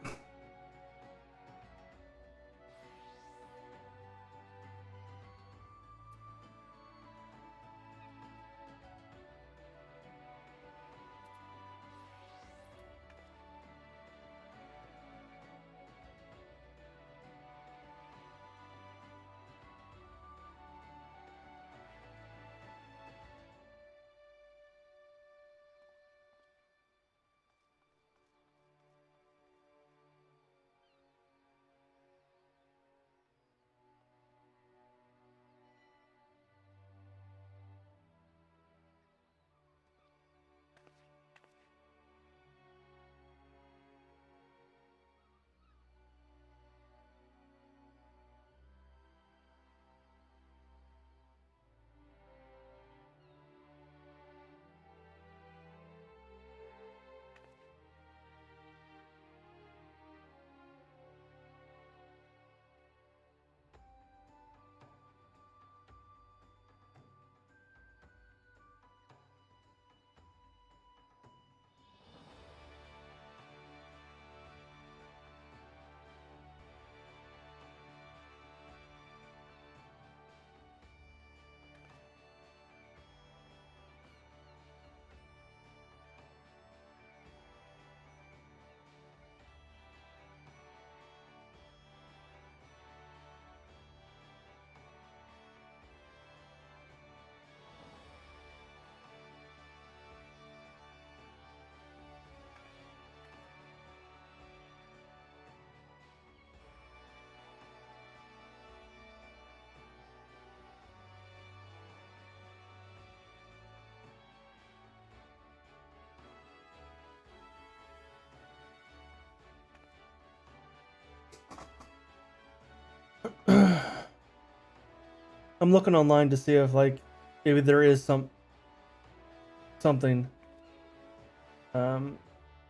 Speaker 1: I'm looking online to see if like maybe there is something.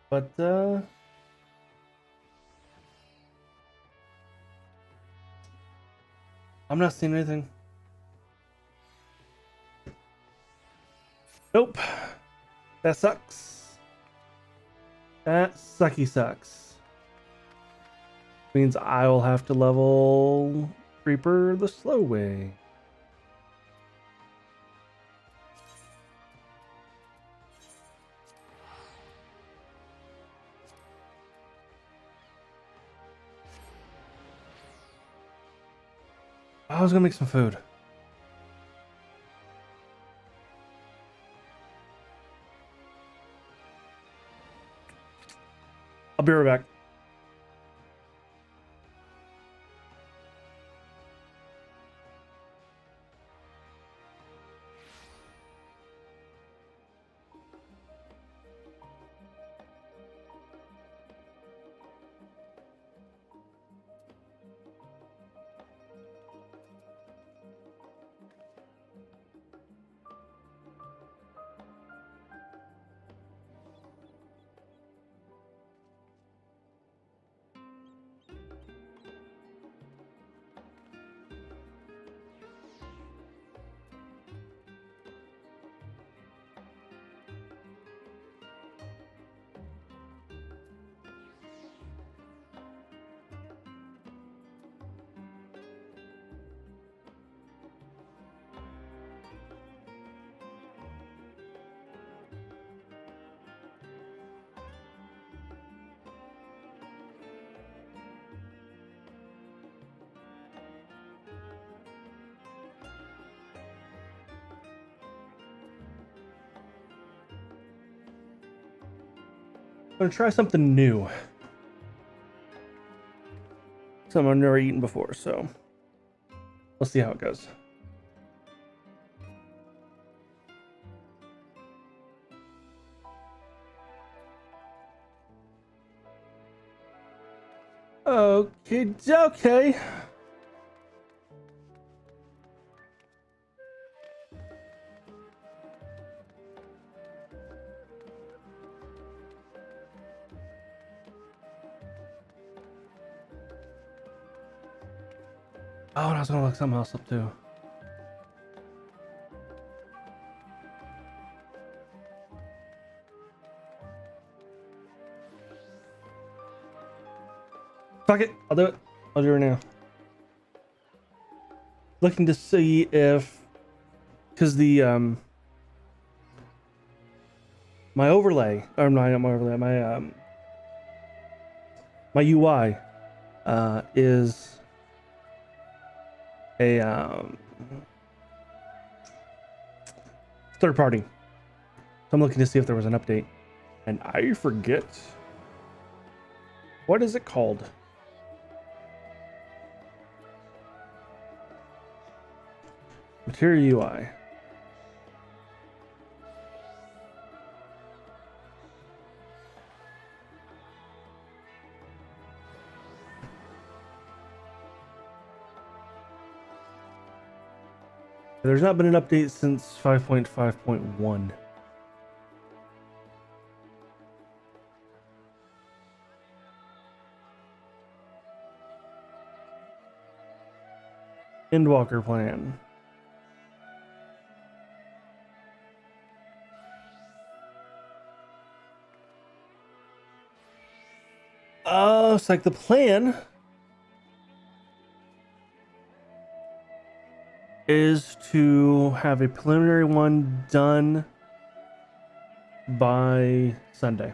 Speaker 1: But I'm not seeing anything. Nope. That sucks. That sucky sucks. Means I will have to level Reaper the slow way. I was gonna make some food. I'll be right back. I'm gonna try something new. Something I've never eaten before, so we'll see how it goes. Okay. Oh, and I was gonna look something else up too. Fuck it. I'll do it. I'll do it now. Looking to see if, because the my overlay, or not my overlay, my UI is a third party. So I'm looking to see if there was an update, and I forget what is it called. Material UI. There's not been an update since 5.5.1. Endwalker plan. It's like the plan is to have a preliminary one done by Sunday.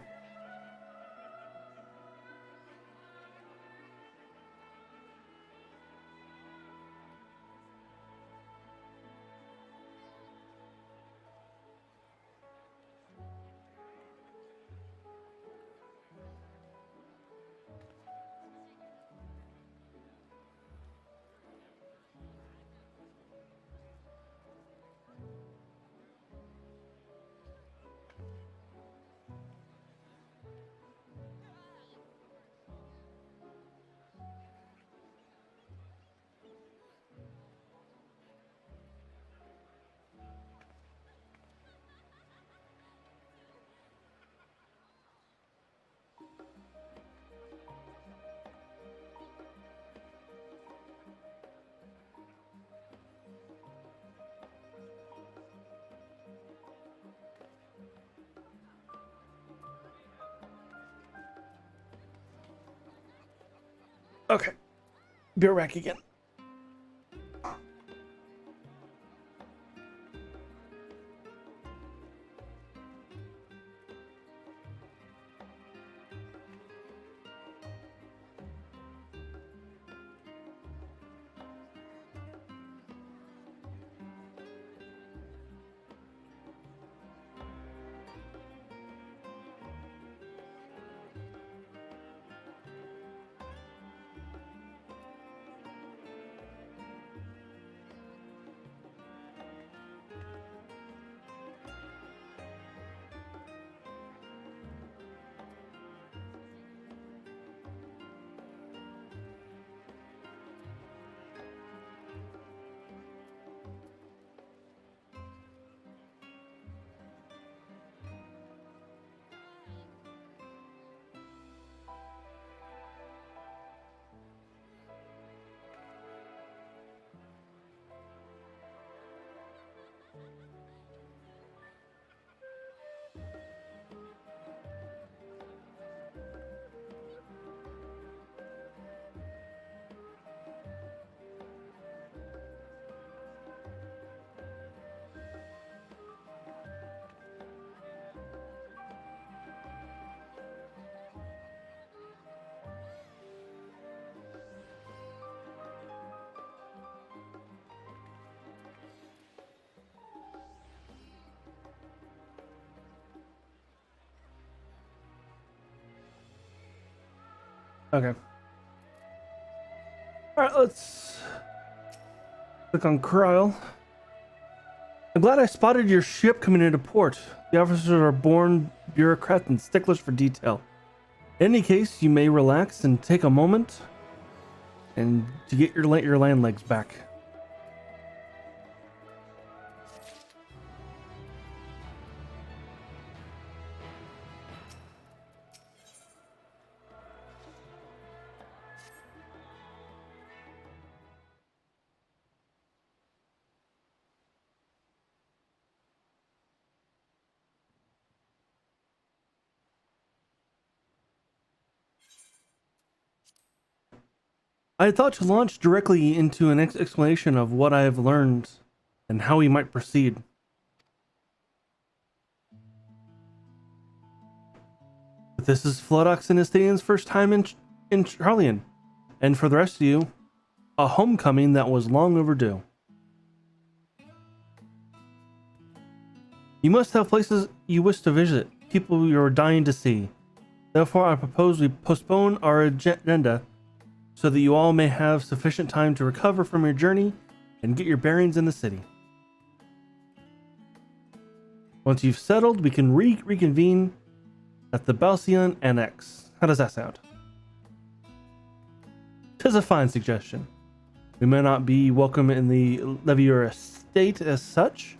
Speaker 1: Okay. Be right back again. Okay. All right, let's click on Kryl. I'm glad I spotted your ship coming into port. The officers are born bureaucrats and sticklers for detail. In any case, you may relax and take a moment and to get your land legs back. I had thought to launch directly into an explanation of what I have learned and how we might proceed. But this is Flodox and Estanian's first time in Charlian, and for the rest of you, a homecoming that was long overdue. You must have places you wish to visit, people you are dying to see. Therefore, I propose we postpone our agenda so that you all may have sufficient time to recover from your journey and get your bearings in the city. Once you've settled, we can reconvene at the Balcion Annex. How does that sound? 'Tis a fine suggestion. We may not be welcome in the Levier estate as such,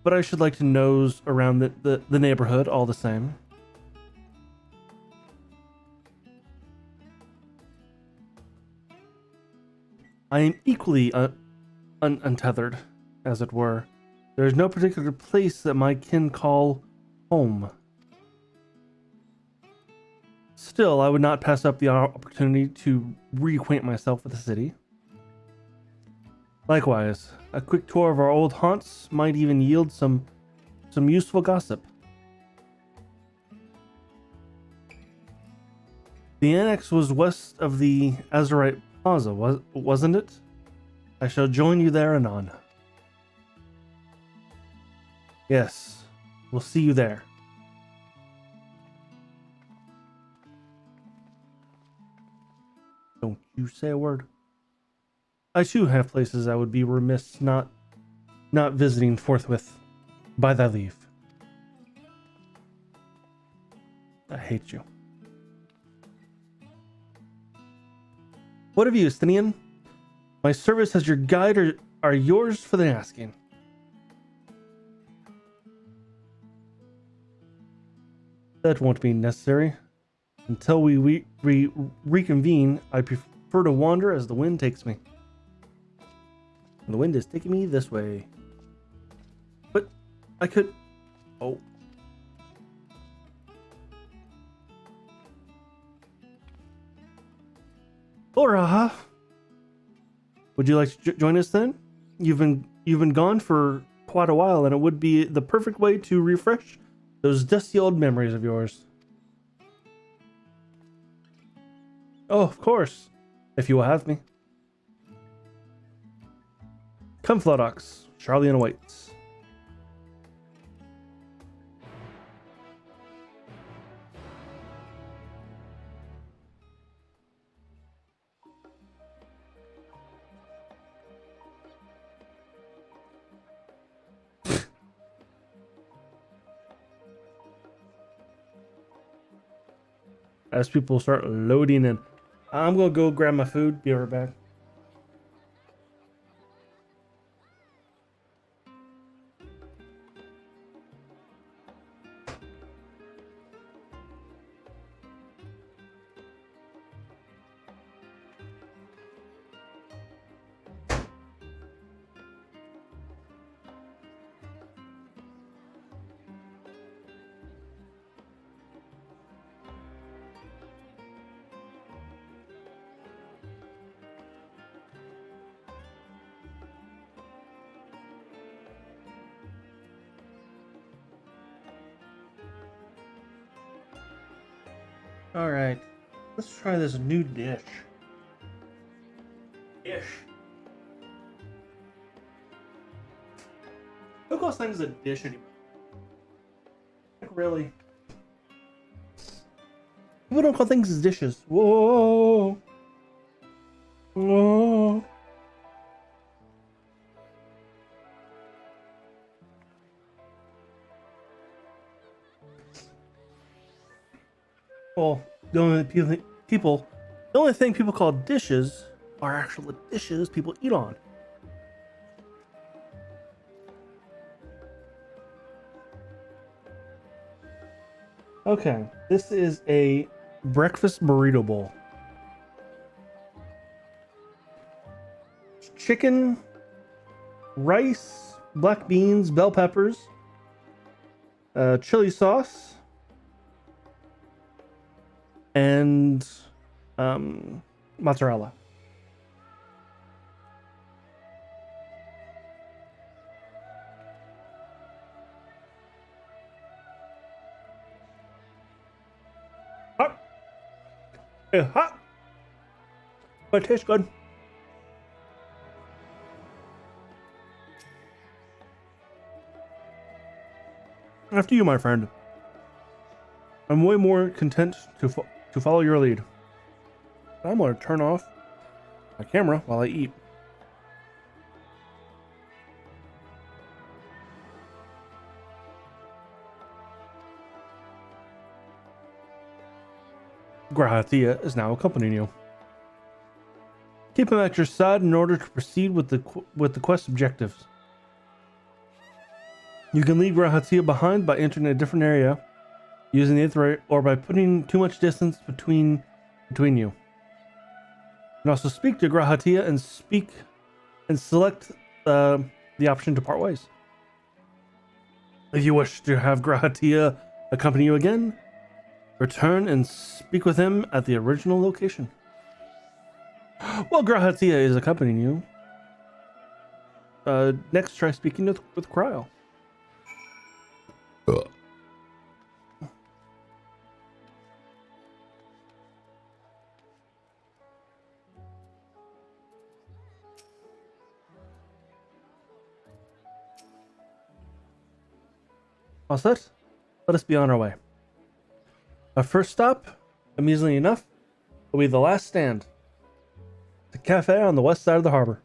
Speaker 1: but I should like to nose around the neighborhood all the same. I am equally untethered, as it were. There is no particular place that my kin call home. Still, I would not pass up the opportunity to reacquaint myself with the city. Likewise, a quick tour of our old haunts might even yield some useful gossip. The annex was west of the Azurite Plaza, wasn't it? I shall join you there anon. Yes, we'll see you there. Don't you say a word. I too have places I would be remiss not visiting forthwith. By thy leave. I hate you. What of you, Estinian? My service as your guide are yours for the asking. That won't be necessary. Until we reconvene, I prefer to wander as the wind takes me. And the wind is taking me this way. But I could... Oh. Laura! Would you like to join us then? You've been gone for quite a while, and it would be the perfect way to refresh those dusty old memories of yours. Oh, of course, if you will have me. Come, Flodox. Charlian awaits. As people start loading in. I'm gonna go grab my food. Be right back. All right, let's try this new dish. Who calls things a dish anymore? Like, really? People don't call things dishes. Whoa. Whoa. Well, the only thing people call dishes are actual dishes people eat on. Okay, this is a breakfast burrito bowl. Chicken, rice, black beans, bell peppers, chili sauce, and mozzarella. Hot. Yeah, hot. But it tastes good. After you, my friend. I'm way more content to follow your lead. I'm going to turn off my camera while I eat. Grahatia is now accompanying you. Keep him at your side in order to proceed with the quest objectives. You can leave Grahatia behind by entering a different area, using the Aetheryte, or by putting too much distance between you. You can also speak to Grahatia and select the option to part ways. If you wish to have Grahatia accompany you again, return and speak with him at the original location. While Grahatia is accompanying you, next try speaking with Cryo. All set? Let us be on our way. Our first stop, amusingly enough, will be the last stand. The cafe on the west side of the harbor.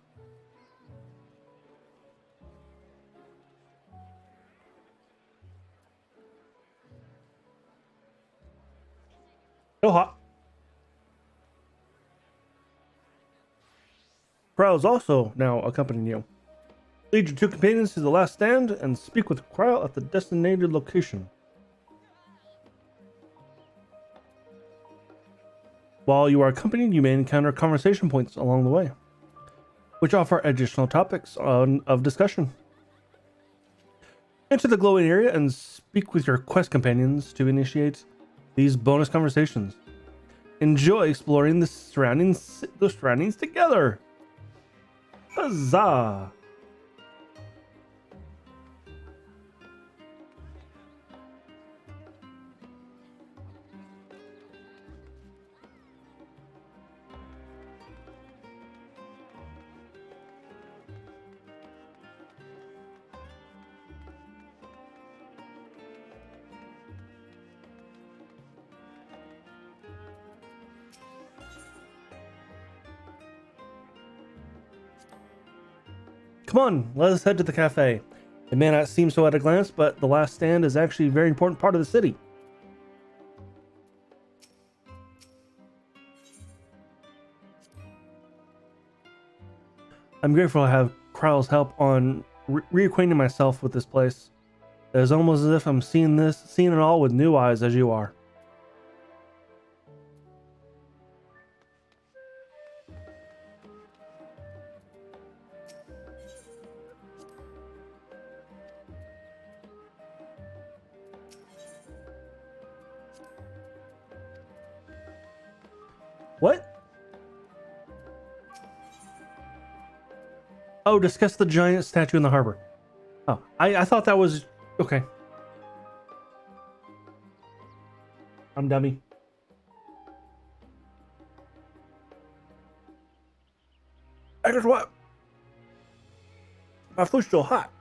Speaker 1: Go hot. Cryo is also now accompanying you. Lead your two companions to the last stand and speak with Cryo at the designated location. While you are accompanied, you may encounter conversation points along the way, which offer additional topics of discussion. Enter the glowing area and speak with your quest companions to initiate these bonus conversations. Enjoy exploring the surroundings together. Huzzah! Come on, let us head to the cafe. It may not seem so at a glance, but the last stand is actually a very important part of the city. I'm grateful to have Kryl's help on reacquainting myself with this place. It is almost as if I'm seeing it all with new eyes as you are. What? Oh, discuss the giant statue in the harbor. Oh, I thought that was... Okay. I'm dummy. I just what? My food's still hot.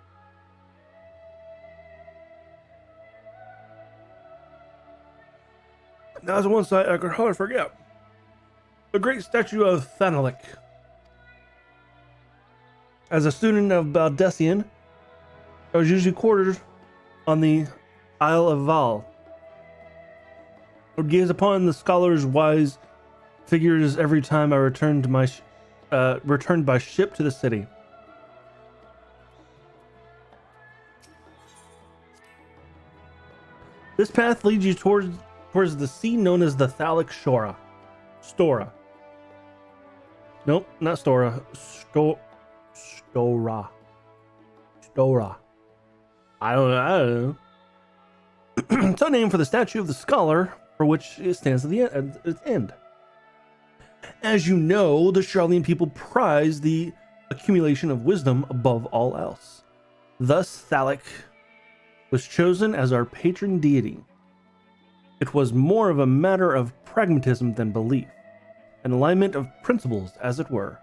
Speaker 1: Now's the one sight I could hardly forget. The great statue of Thanalik. As a student of Baldessian, I was usually quartered on the Isle of Val. I would gaze upon the scholar's wise figures every time I returned by ship to the city. This path leads you towards the sea known as the Thalic Stora. Nope, not Stora. Stora. I don't know. It's a name for the statue of the scholar for which it stands at its end. As you know, the Charlian people prize the accumulation of wisdom above all else. Thus, Thalic was chosen as our patron deity. It was more of a matter of pragmatism than belief, an alignment of principles, as it were.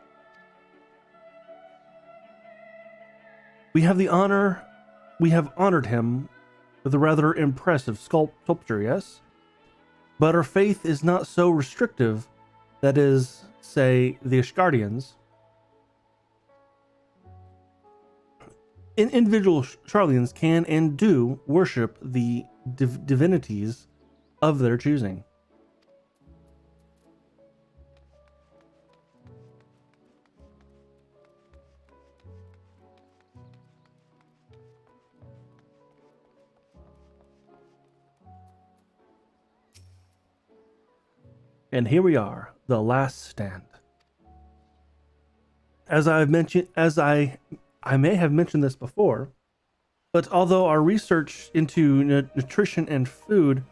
Speaker 1: We have honored him with a rather impressive sculpture, yes? But our faith is not so restrictive, that is, say, the Ashgardians. Individual Charlians can and do worship the divinities of their choosing. And here we are, the last stand. As I may have mentioned this before, but although our research into nutrition and food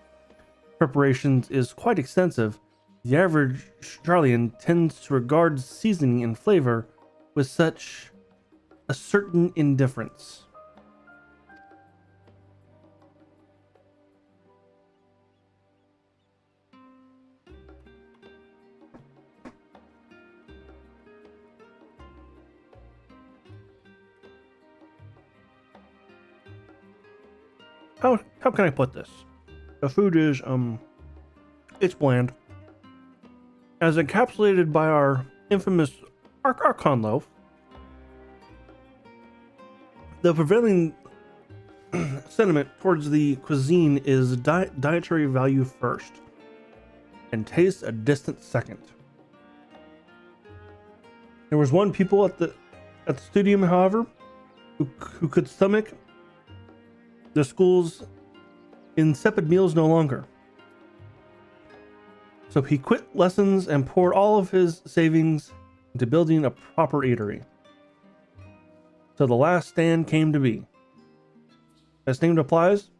Speaker 1: preparations is quite extensive, the average Charlian tends to regard seasoning and flavor with such a certain indifference. How can I put this? The food is, it's bland. As encapsulated by our infamous Archon loaf, the prevailing sentiment towards the cuisine is dietary value first, and taste a distant second. There was one pupil at the studium, however, who could stomach the school's insipid meals no longer. So he quit lessons and poured all of his savings into building a proper eatery. So the last stand came to be. As name applies,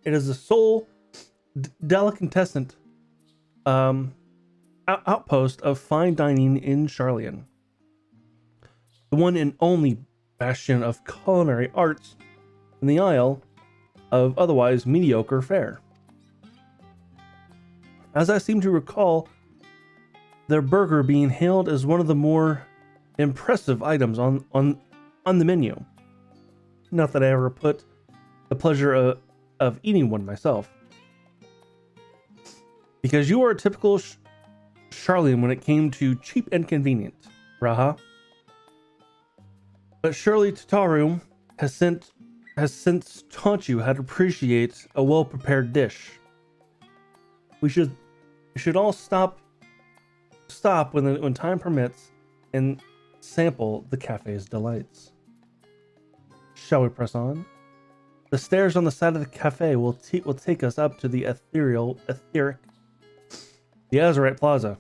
Speaker 1: it is the sole delicatessen outpost of fine dining in Charlian. The one and only bastion of culinary arts in the Isle of otherwise mediocre fare. As I seem to recall, their burger being hailed as one of the more impressive items on the menu. Not that I ever put the pleasure of eating one myself. Because you are a typical Charlian when it came to cheap and convenient, Raha. But surely Tataru has since taught you how to appreciate a well-prepared dish. We should all stop when time permits and sample the cafe's delights. Shall we press on? The stairs on the side of the cafe will take us up to the etheric, the Azurite Plaza.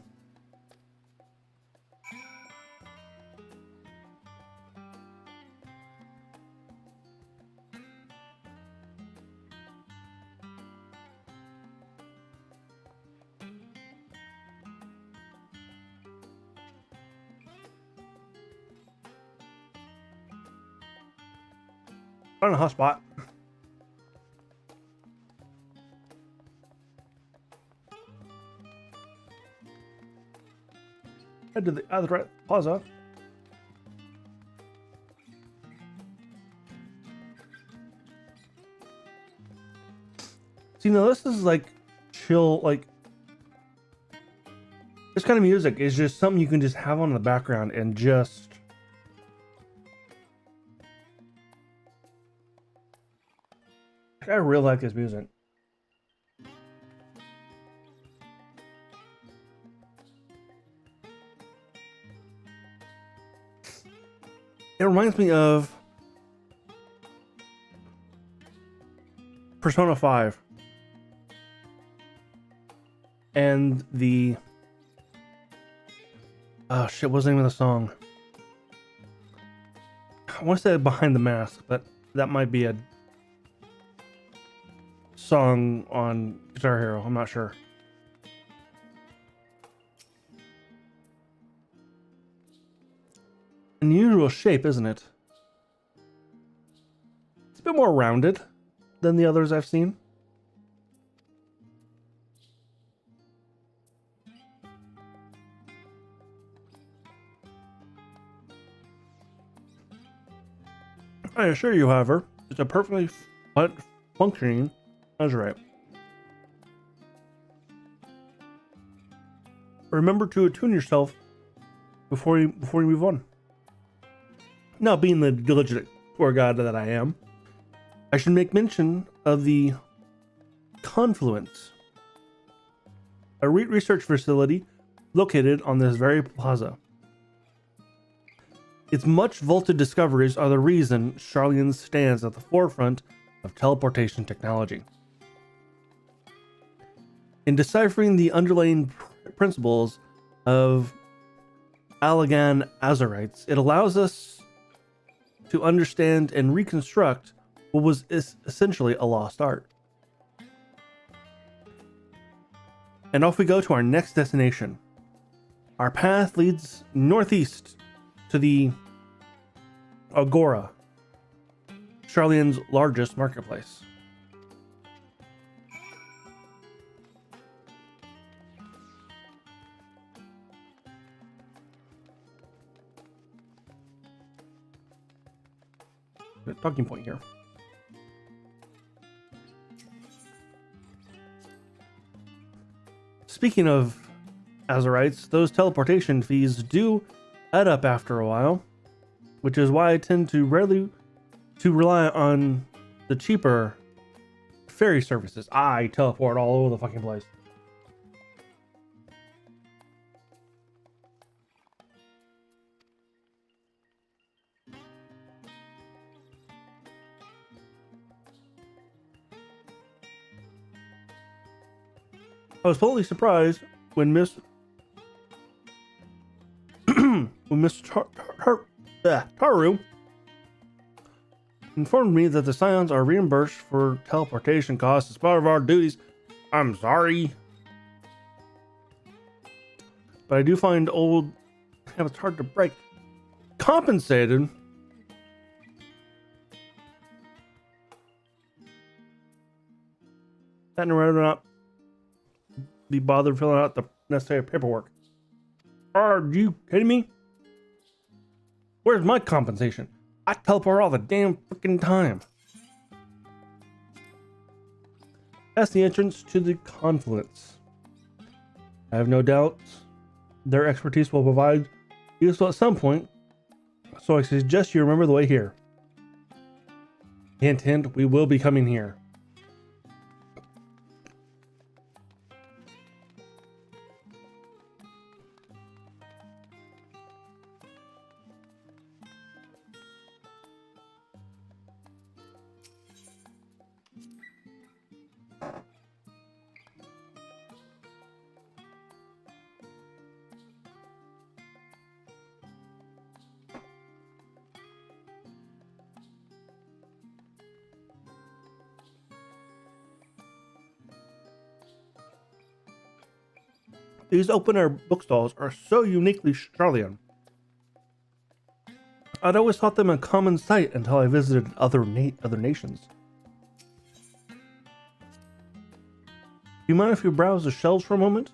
Speaker 1: On a hotspot. Head to the Azurite Plaza. See, now this is like chill, like this kind of music is just something you can just have on in the background and just I really like this music. It reminds me of Persona 5 and the oh shit, what's the name of the song? I want to say Behind the Mask, but that might be a song on Guitar Hero. I'm not sure. unusual shape, isn't it? It's a bit more rounded than the others I've seen. I assure you, however, it's a perfectly functioning azurite. Remember to attune yourself before you move on. Now, being the diligent poor god that I am, I should make mention of the Confluence, a research facility located on this very plaza. Its much vaulted discoveries are the reason Charlian stands at the forefront of teleportation technology. In deciphering the underlying principles of Allagan azurites, it allows us to understand and reconstruct what was essentially a lost art. And off we go to our next destination. Our path leads northeast to the Agora, Charlian's largest marketplace. Good talking point here. Speaking of azurites, those teleportation fees do add up after a while, which is why I tend to rarely rely on the cheaper ferry services. I teleport all over the fucking place. I was pleasantly surprised when Miss Taru informed me that the Scions are reimbursed for teleportation costs as part of our duties. I'm sorry, but I do find old habits hard to break. Compensated? That rather not be bothered filling out the necessary paperwork. Are you kidding me? Where's my compensation? I teleport all the damn freaking time. That's the entrance to the Confluence. I have no doubt their expertise will provide useful at some point, so I suggest you remember the way here. Hint, hint, we will be coming here. These open-air bookstalls are so uniquely Charlian. I'd always thought them a common sight until I visited other nations. Do you mind if we browse the shelves for a moment?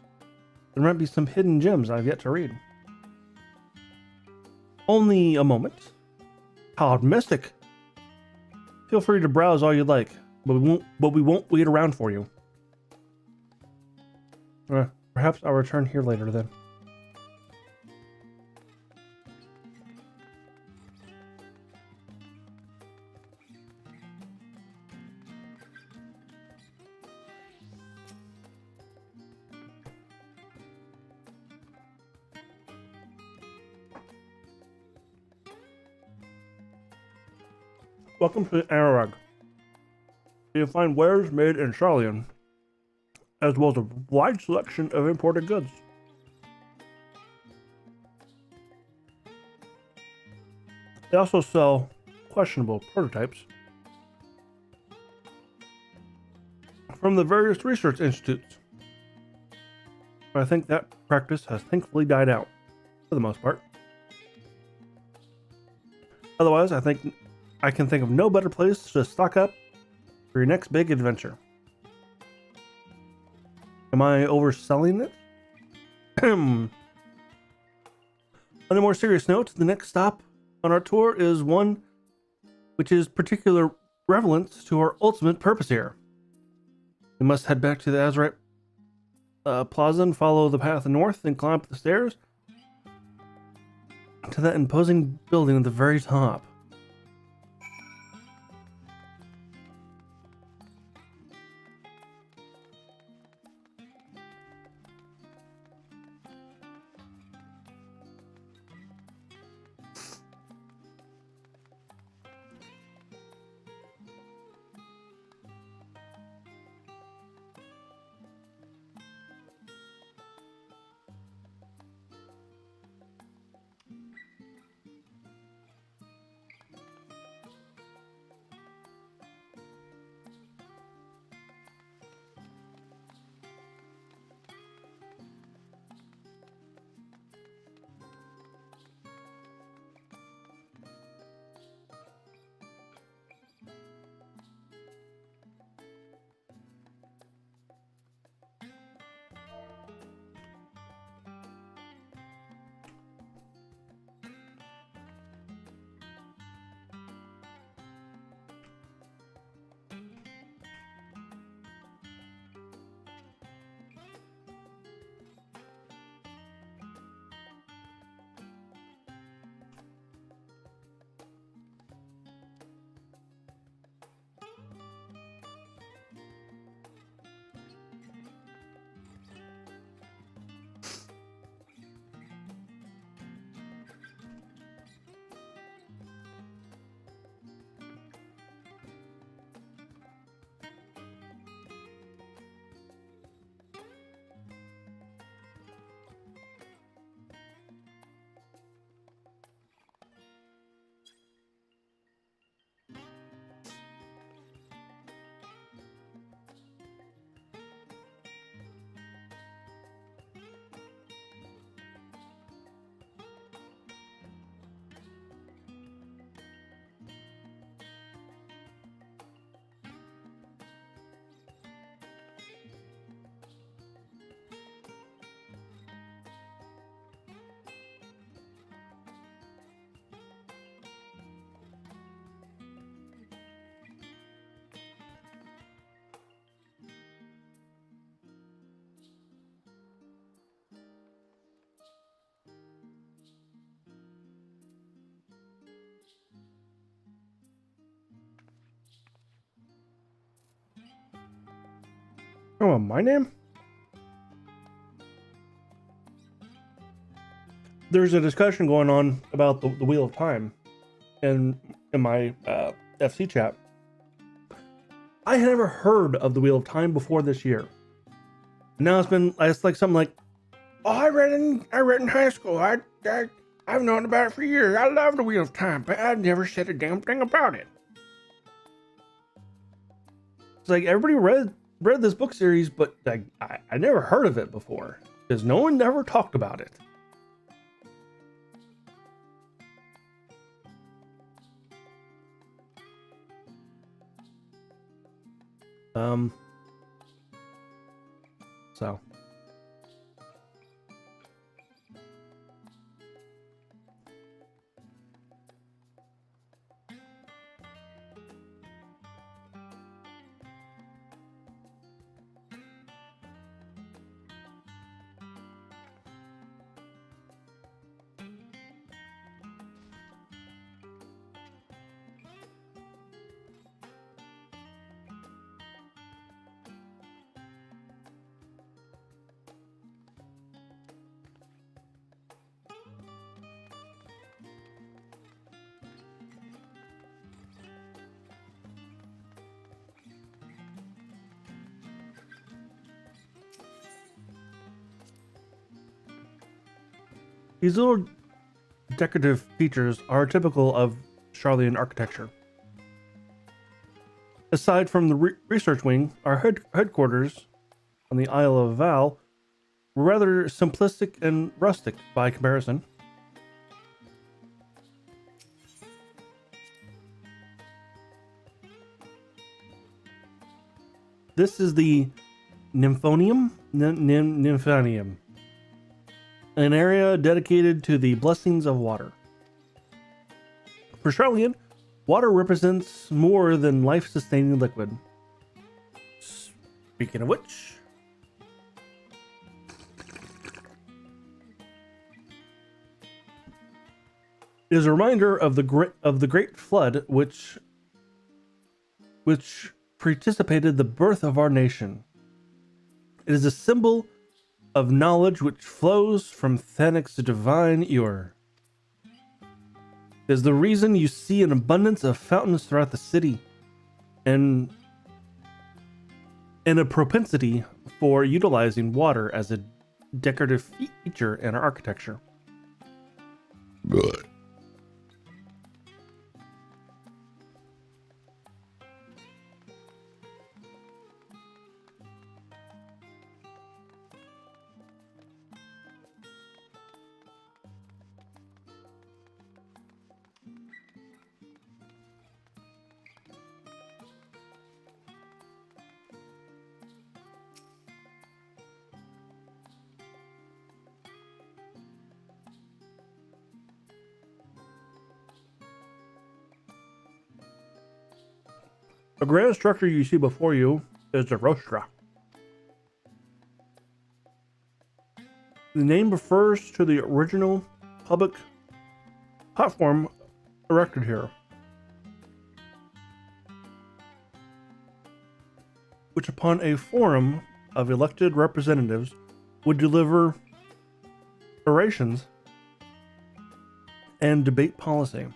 Speaker 1: There might be some hidden gems I've yet to read. Only a moment. How optimistic. Feel free to browse all you like, but we won't wait around for you. Perhaps I'll return here later then. Welcome to Ararag. You'll find wares made in Charlian, as well as a wide selection of imported goods. They also sell questionable prototypes from the various research institutes. But I think that practice has thankfully died out, for the most part. Otherwise, I think I can think of no better place to stock up for your next big adventure. Am I overselling it? On a more serious note, the next stop on our tour is one which is particular relevance to our ultimate purpose here. We must head back to the Azurite Plaza and follow the path north and climb up the stairs to that imposing building at the very top. Oh, my name? There's a discussion going on about the Wheel of Time in my FC chat. I had never heard of the Wheel of Time before this year. Now it's like something like, oh, I read in high school. I've known about it for years. I love the Wheel of Time, but I've never said a damn thing about it. It's like everybody read this book series, but like I never heard of it before because no one ever talked about it. So these little decorative features are typical of Charlian architecture. Aside from the research wing, our headquarters on the Isle of Val were rather simplistic and rustic by comparison. This is the Nymphonium, Nymphonium, an area dedicated to the blessings of water. For Charlian, water represents more than life-sustaining liquid. Speaking of which, it is a reminder of the great flood which precipitated the birth of our nation. It is a symbol of knowledge which flows from Thanic's divine ear. It is the reason you see an abundance of fountains throughout the city, and a propensity for utilizing water as a decorative feature in our architecture. The grand structure you see before you is the rostra. The name refers to the original public platform erected here, which upon a forum of elected representatives would deliver orations and debate policy.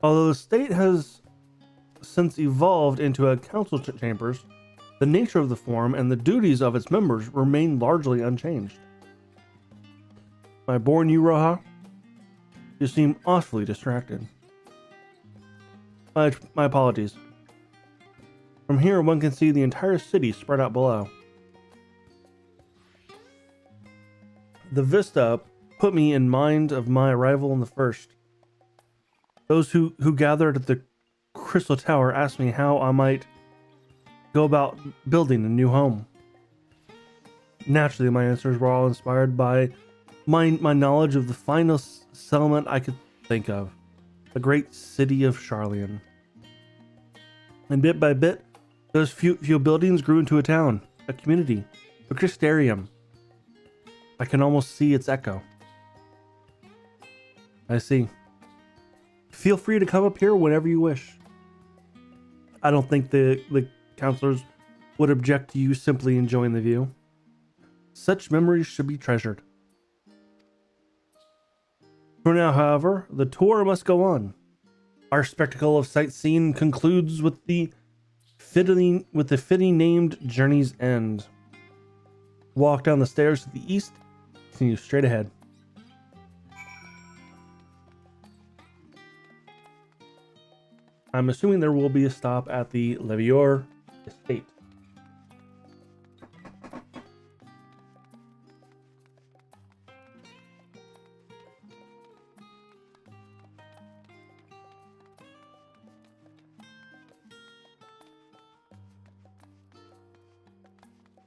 Speaker 1: Although the state has since evolved into a council chambers, the nature of the forum and the duties of its members remain largely unchanged. Am I boring you, Roja? You seem awfully distracted. My apologies. From here, one can see the entire city spread out below. The vista put me in mind of my arrival in the first. Those who gathered at the Crystal Tower asked me how I might go about building a new home. Naturally, my answers were all inspired by my knowledge of the finest settlement I could think of, the great city of Charlian. And bit by bit, those few buildings grew into a town, a community, a Crystarium. I can almost see its echo. I see. Feel free to come up here whenever you wish. I don't think the counselors would object to you simply enjoying the view. Such memories should be treasured. For now, however, the tour must go on. Our spectacle of sightseeing concludes with the fitting named Journey's End. Walk down the stairs to the east, continue straight ahead. I'm assuming there will be a stop at the Levior estate.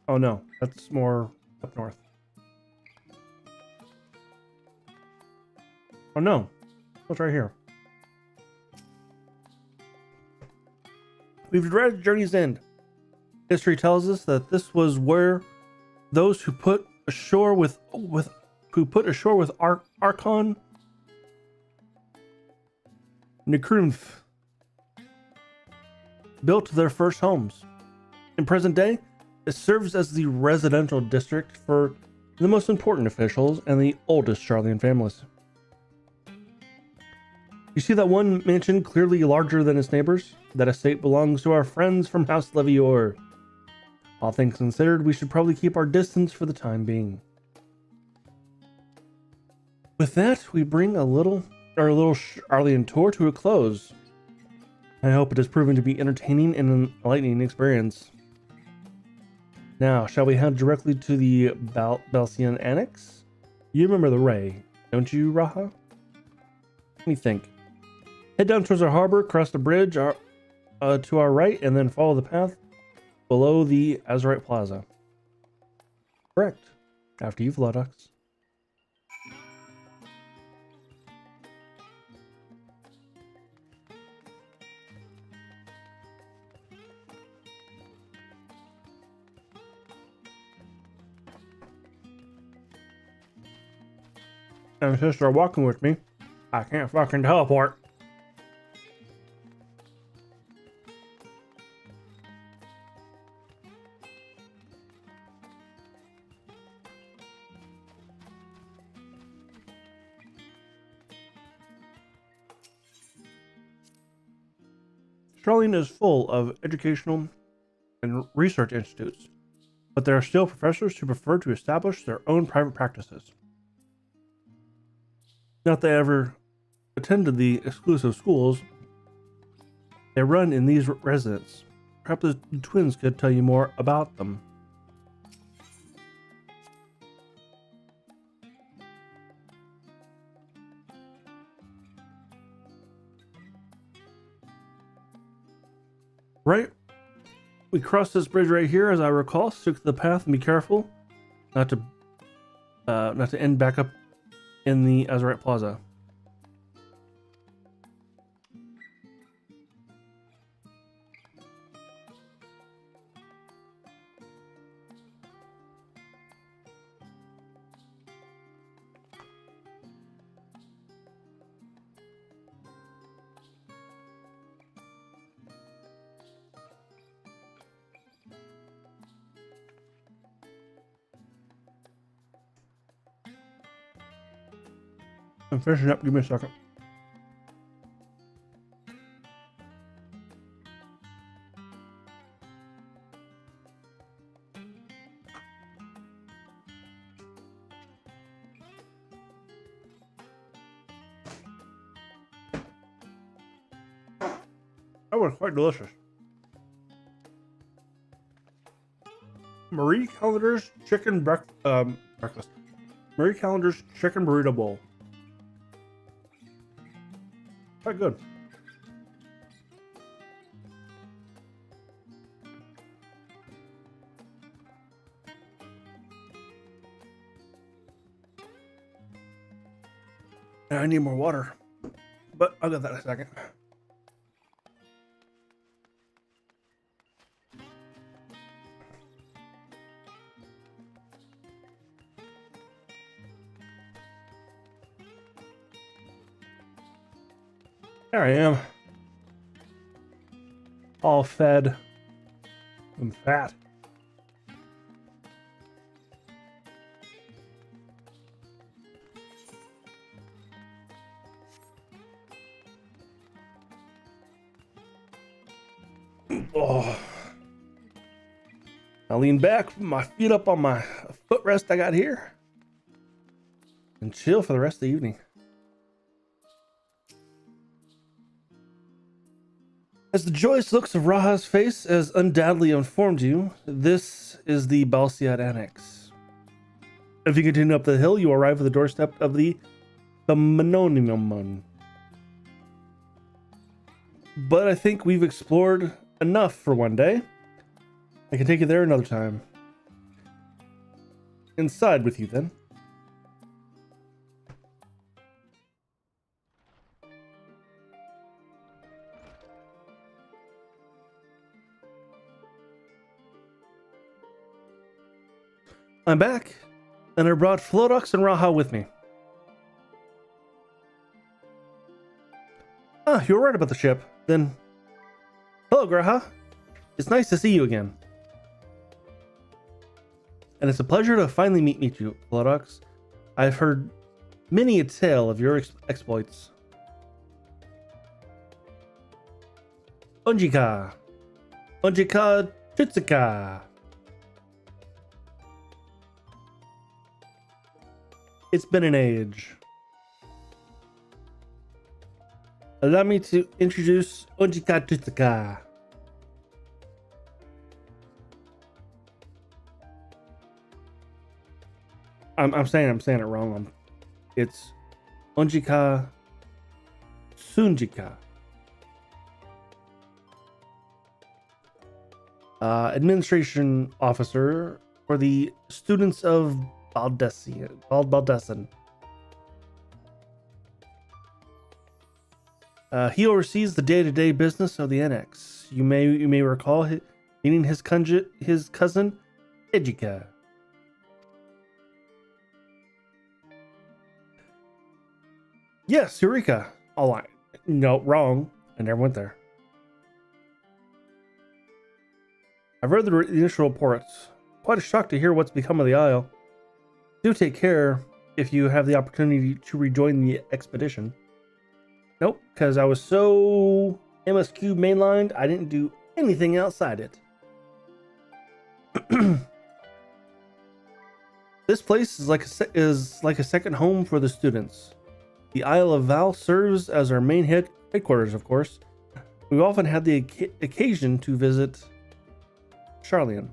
Speaker 1: Oh no, that's more up north. Oh no, what's right here? We've read Journey's End. History tells us that this was where those who put ashore with Archon Necrunf built their first homes. In present day, it serves as the residential district for the most important officials and the oldest Charlian families. You see that one mansion clearly larger than its neighbors? That estate belongs to our friends from House Levior. All things considered, we should probably keep our distance for the time being. With that, we bring our little Charlian tour to a close. I hope it has proven to be entertaining and an enlightening experience. Now, shall we head directly to the Balsian Annex? You remember the Ray, don't you, Raha? Let me think. Head down towards our harbor, cross the bridge to our right, and then follow the path below the Azurite Plaza. Correct. After you, Flodox. And since they're walking with me, I can't fucking teleport. Charlene is full of educational and research institutes, but there are still professors who prefer to establish their own private practices. Not that they ever attended the exclusive schools they run in these residences. Perhaps the twins could tell you more about them. Right? We crossed this bridge right here, as I recall. Stick to the path and be careful not to end back up in the Azurite Plaza. I'm finishing up. Give me a second. That was quite delicious. Marie Callender's chicken breakfast. Marie Callender's chicken burrito bowl. Quite good. And I need more water, but I'll get that in a second. There I am. All fed and fat. Oh. I lean back, put my feet up on my footrest I got here, and chill for the rest of the evening. As the joyous looks of Raha's face has undoubtedly informed you, this is the Balsiad Annex. If you continue up the hill, you arrive at the doorstep of the Manonium. But I think we've explored enough for one day. I can take you there another time. Inside with you then. I'm back, and I brought Flodox and Raha with me. Ah, you were right about the ship. Then, hello, Raha. It's nice to see you again. And it's a pleasure to finally meet you, Flodox. I've heard many a tale of your exploits. Unjika Tutsuka. It's been an age. Allow me to introduce Unjika Tutsuka. I'm saying it wrong. It's Unjika Sunjika. administration officer for the students of Baldessin. He oversees the day-to-day business of the annex. You may recall meeting his cousin, Ejika. Yes, Eureka. Oh, no, wrong. I never went there. I've read the initial reports. Quite a shock to hear what's become of the Isle. Do take care if you have the opportunity to rejoin the expedition. Nope, because I was so MSQ mainlined, I didn't do anything outside it. This place is like a second home for the students. The Isle of Val serves as our main headquarters, of course. We've often had the occasion to visit Charlian.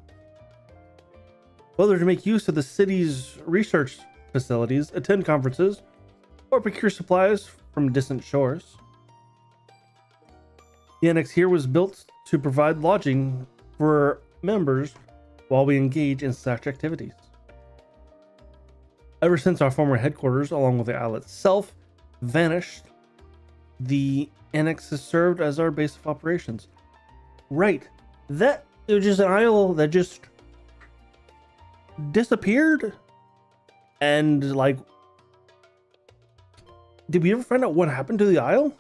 Speaker 1: Whether to make use of the city's research facilities, attend conferences, or procure supplies from distant shores. The annex here was built to provide lodging for members while we engage in such activities. Ever since our former headquarters, along with the isle itself, vanished, the annex has served as our base of operations. Right. That it was just an isle that just disappeared. And like, did we ever find out what happened to the isle?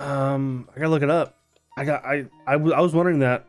Speaker 1: I gotta look it up. I was wondering that.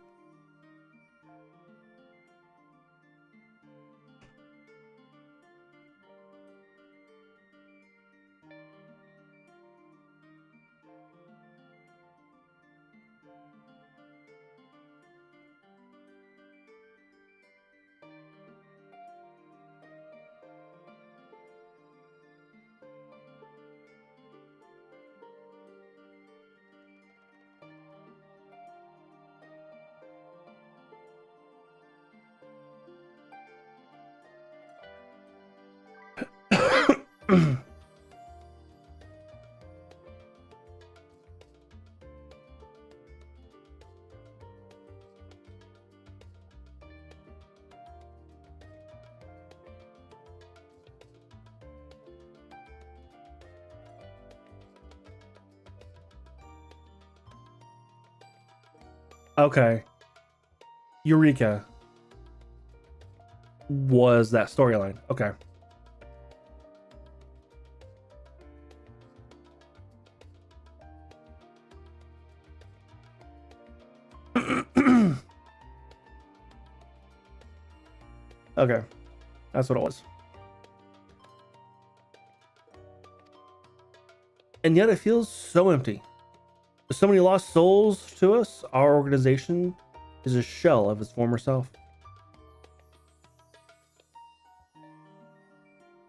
Speaker 1: Okay. Eureka was that storyline. Okay. Okay. That's what it was. And yet it feels so empty. With so many lost souls to us, our organization is a shell of its former self.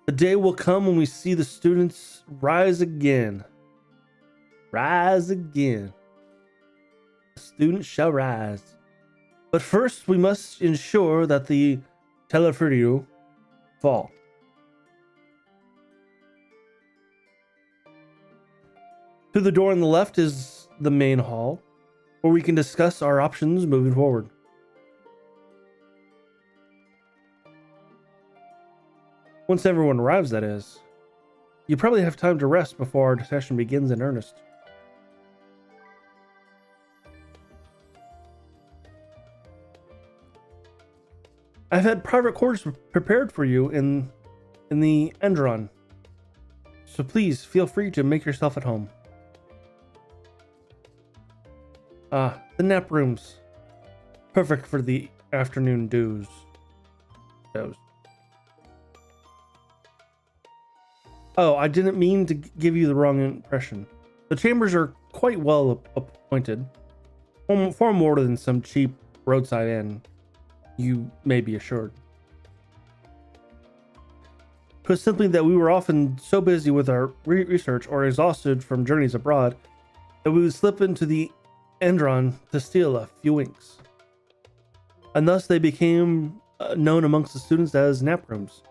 Speaker 1: The day will come when we see the students rise again. Rise again. The students shall rise. But first, we must ensure that the Teleferiu fall. To the door on the left is the main hall, where we can discuss our options moving forward. Once everyone arrives, that is. You probably have time to rest before our session begins in earnest. I've had private quarters prepared for you in the Endron, so please feel free to make yourself at home. The nap rooms. Perfect for the afternoon doze. Oh, I didn't mean to give you the wrong impression. The chambers are quite well appointed. Far more than some cheap roadside inn, you may be assured. Put simply, that we were often so busy with our research or exhausted from journeys abroad that we would slip into the Endron to steal a few winks. And thus they became known amongst the students as nap rooms.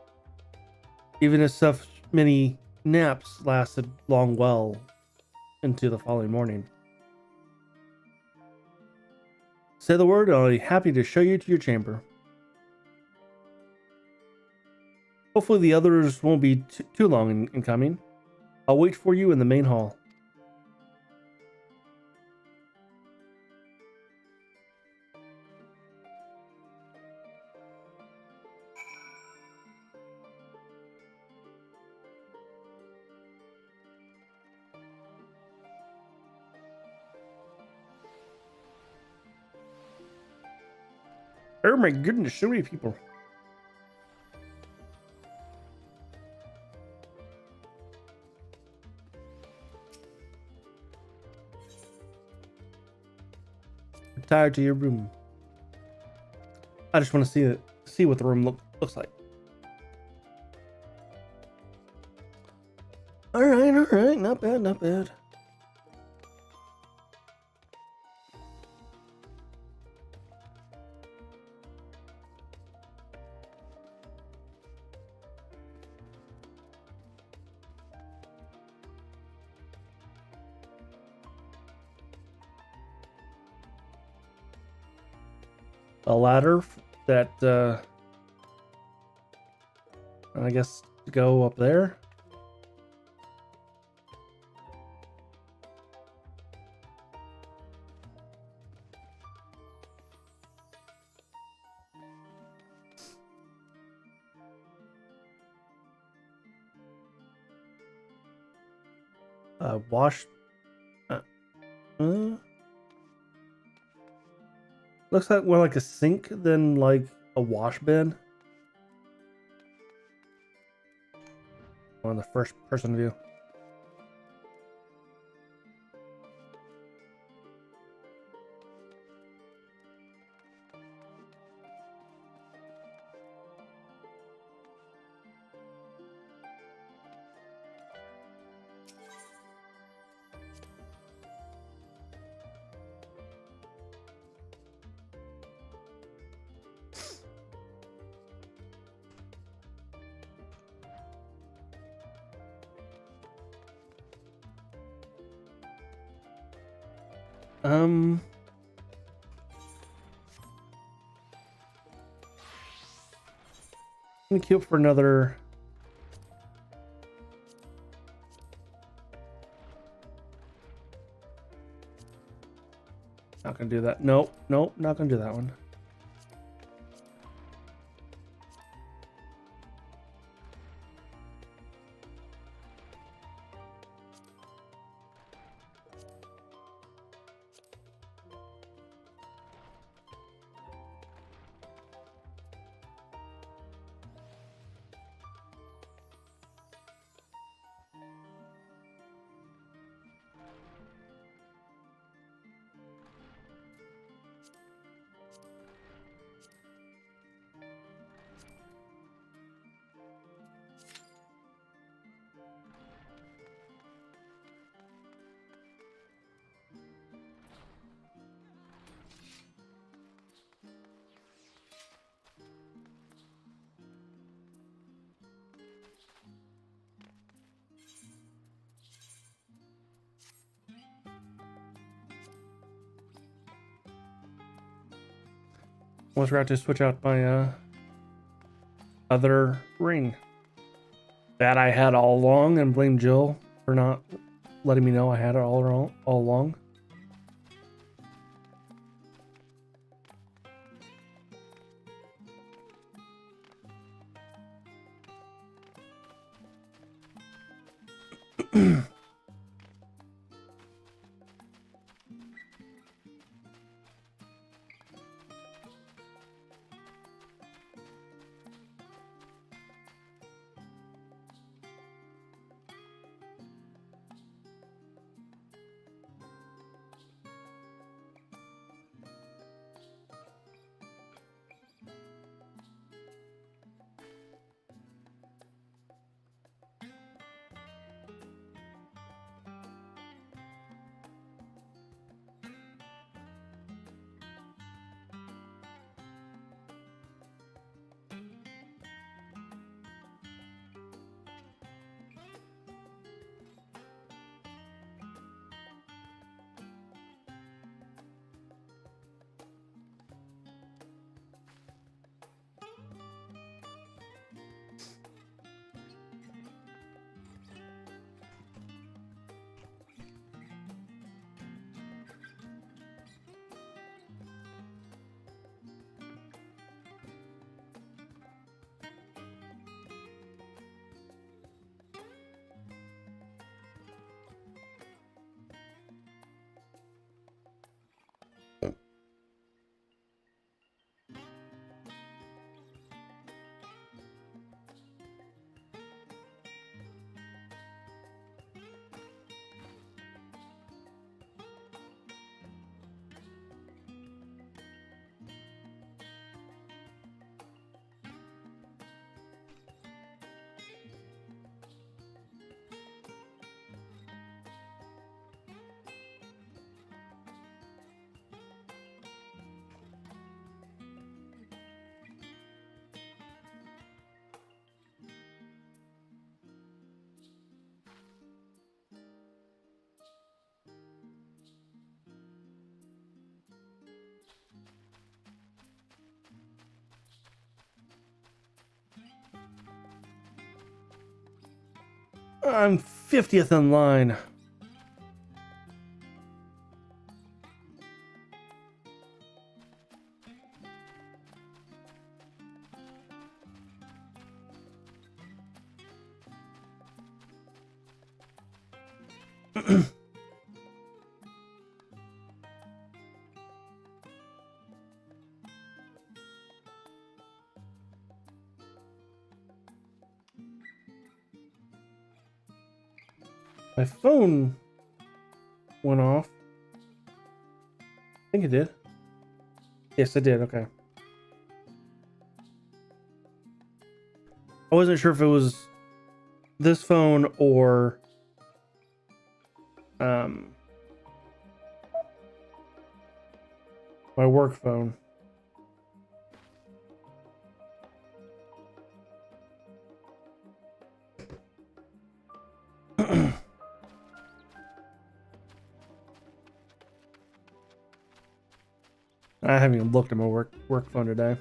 Speaker 1: Even as such many naps lasted long well into the following morning. Say the word, and I'll be happy to show you to your chamber. Hopefully the others won't be too long in coming. I'll wait for you in the main hall. Oh my goodness, so many people. Retire to your room. I just want to see what the room looks like. All right, not bad, not bad. A ladder that I guess to go up there. Wash. Looks like more like a sink than like a wash bin. On the first person view. I'm gonna queue up for another. Not gonna do that. Nope, not gonna do that one. Almost forgot to switch out my other ring that I had all along, and blame Jill for not letting me know I had it all along. I'm 50th in line. My phone went off. I think it did. Yes, it did. Okay. I wasn't sure if it was this phone or my work phone. I haven't even looked at my work phone today.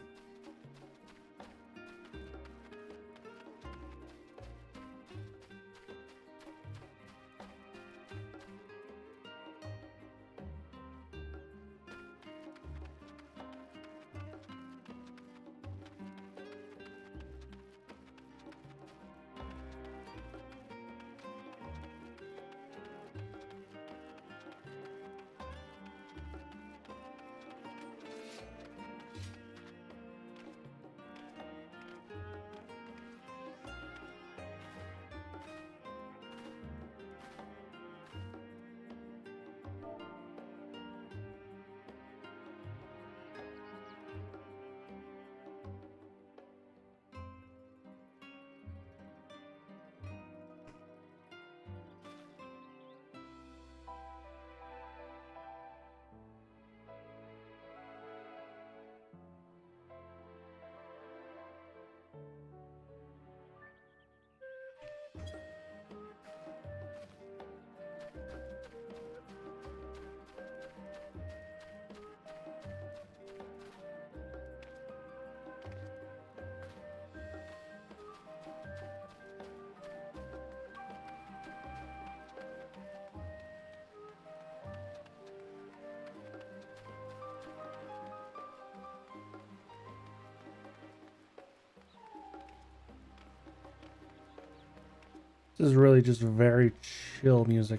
Speaker 1: This is really just very chill music.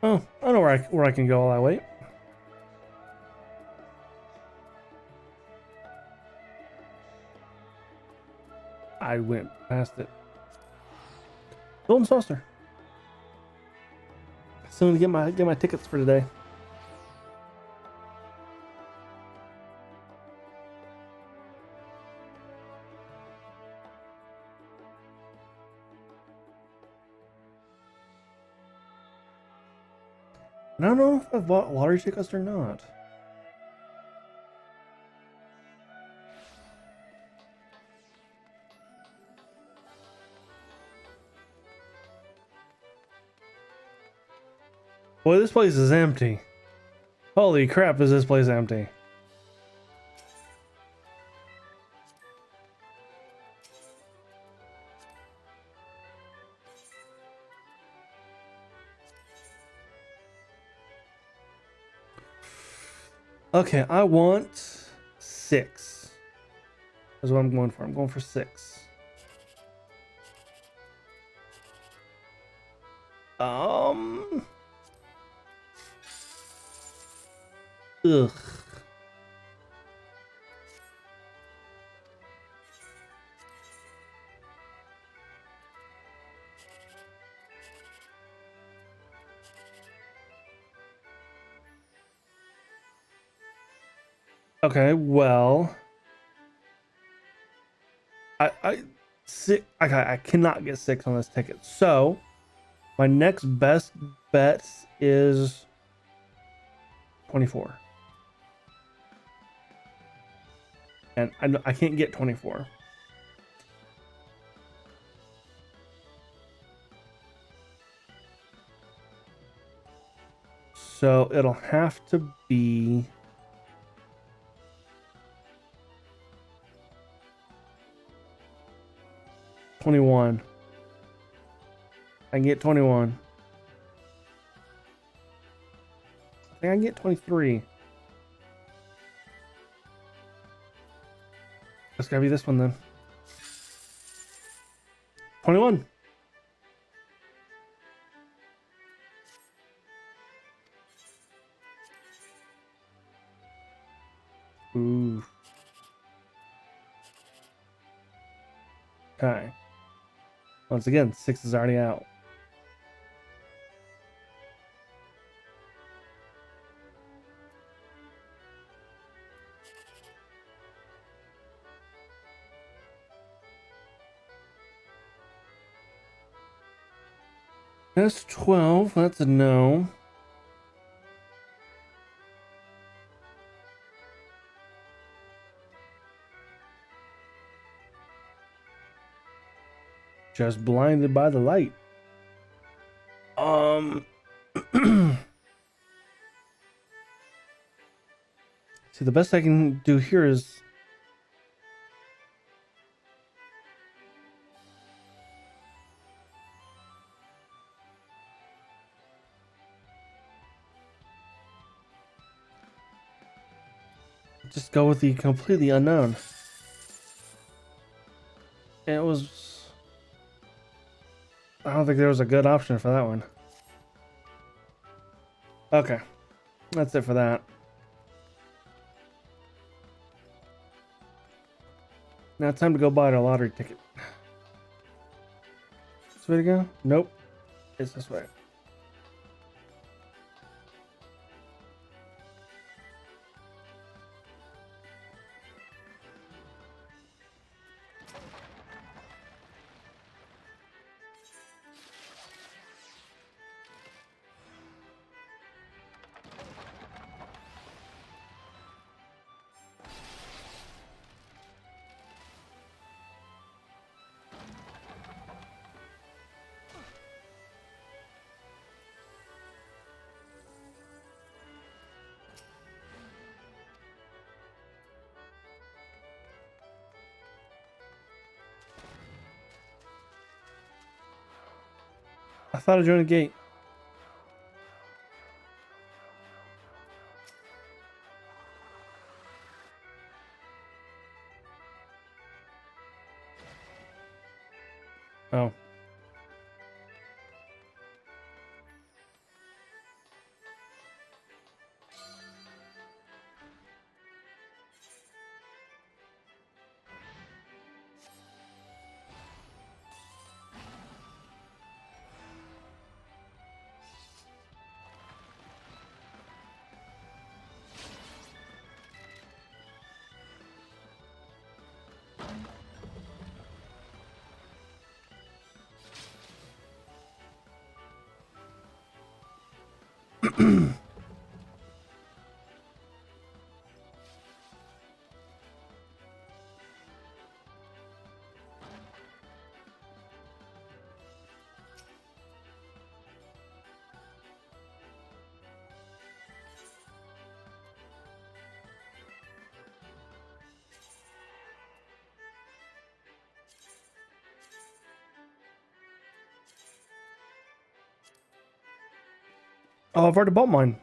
Speaker 1: Oh, I know where I can go while I wait. I went past it. Golden Saucer. Still need to get my tickets for today. And I don't know if I've bought lottery tickets or not. Boy, this place is empty. Holy crap, is this place empty. Okay, I want 6. That's what I'm going for. I'm going for 6. Ugh. Okay, well, I cannot get 6 on this ticket. So my next best bet is 24. And I can't get 24. So it'll have to be... $21. I can get 21. I think I can get 23. It's gotta be this one then. 21. Ooh. Okay. Once again, 6 is already out. That's 12. That's a no. Just blinded by the light. See, the best I can do here is just go with the completely unknown. It was... I don't think there was a good option for that one. Okay. That's it for that. Now it's time to go buy a lottery ticket. This way to go? Nope. It's this way. I thought I joined a gate. Oh. Oh, I've already bought mine.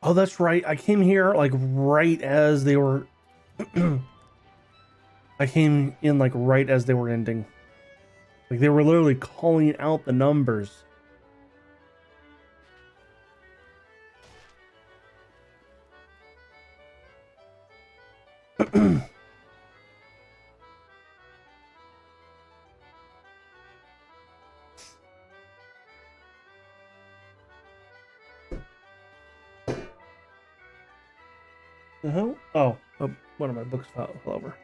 Speaker 1: Oh, that's right. I came here like right as they were... I came in like right as they were ending. Like they were literally calling out the numbers. The hell? Oh, one of my books fell over.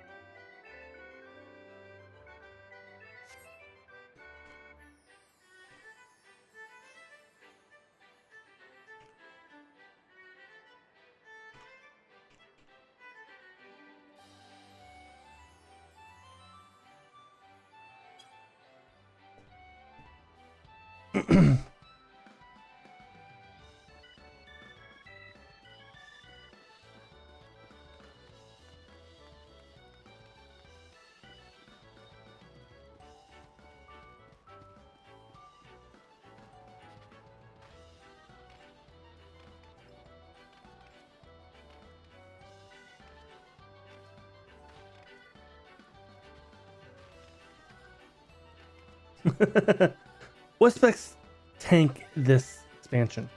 Speaker 1: What specs tank this expansion?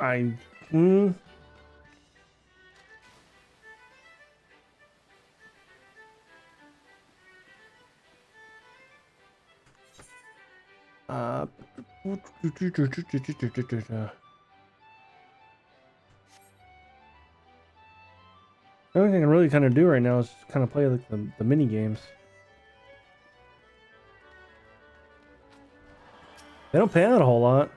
Speaker 1: I. The only thing I can really kind of do right now is just kind of play like the mini games. They don't pay out a whole lot.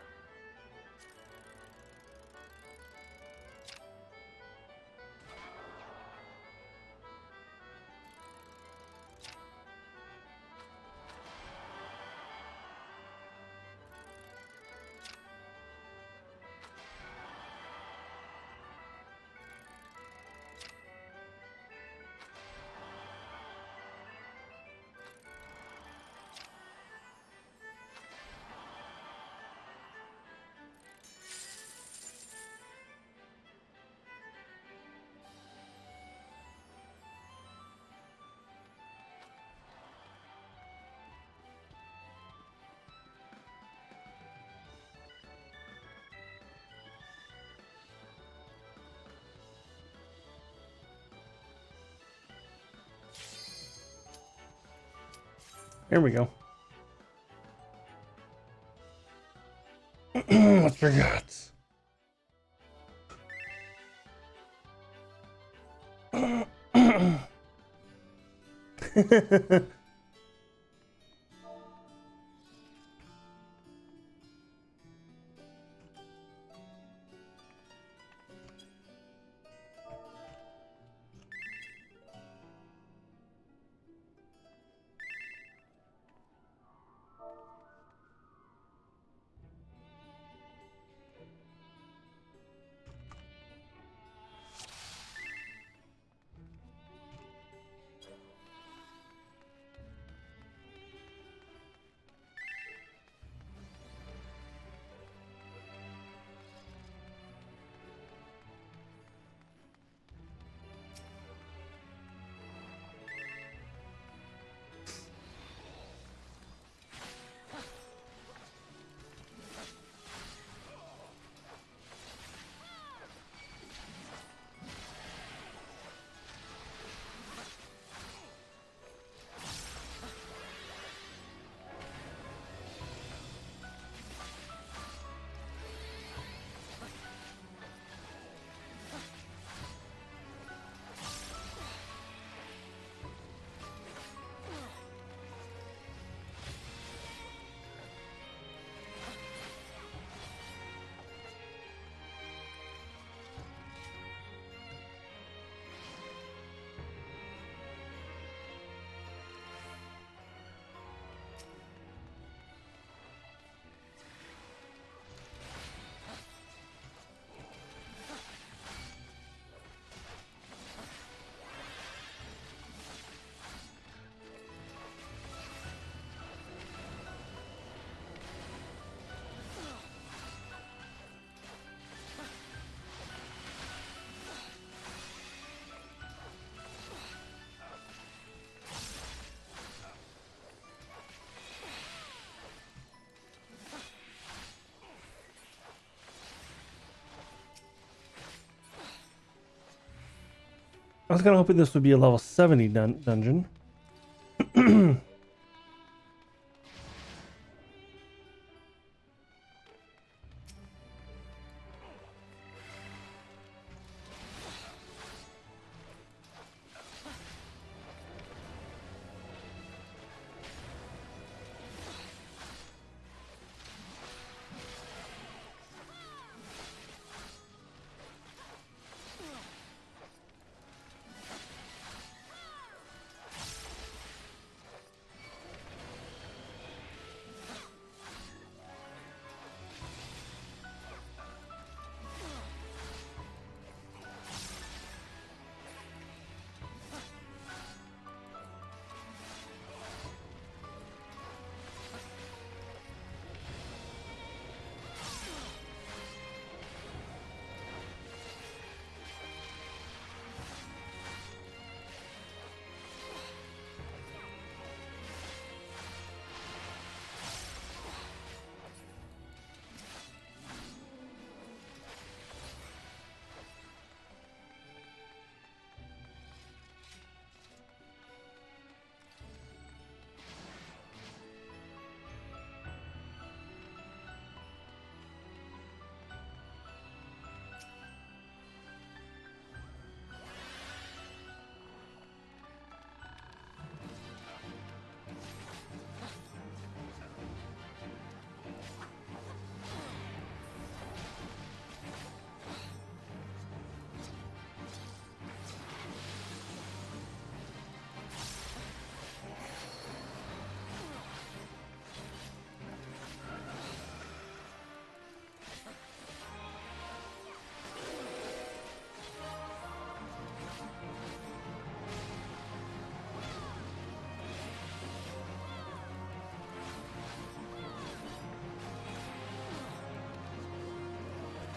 Speaker 1: Here we go. What's your guts? I was kind of hoping this would be a level 70 dungeon.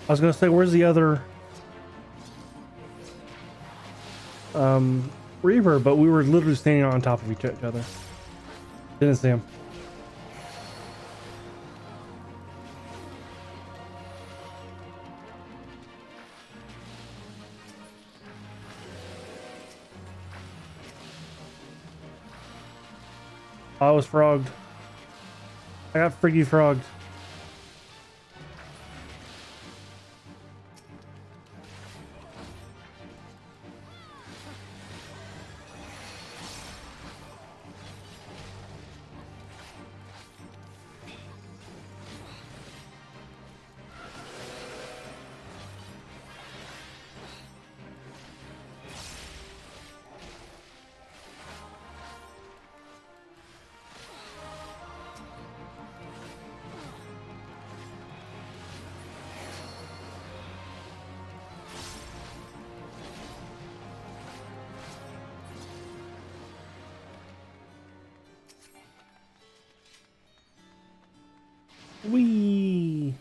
Speaker 1: I was gonna say, where's the other Reaper? But we were literally standing on top of each other. Didn't see him. I was frogged. I got freaky frogged. Wee.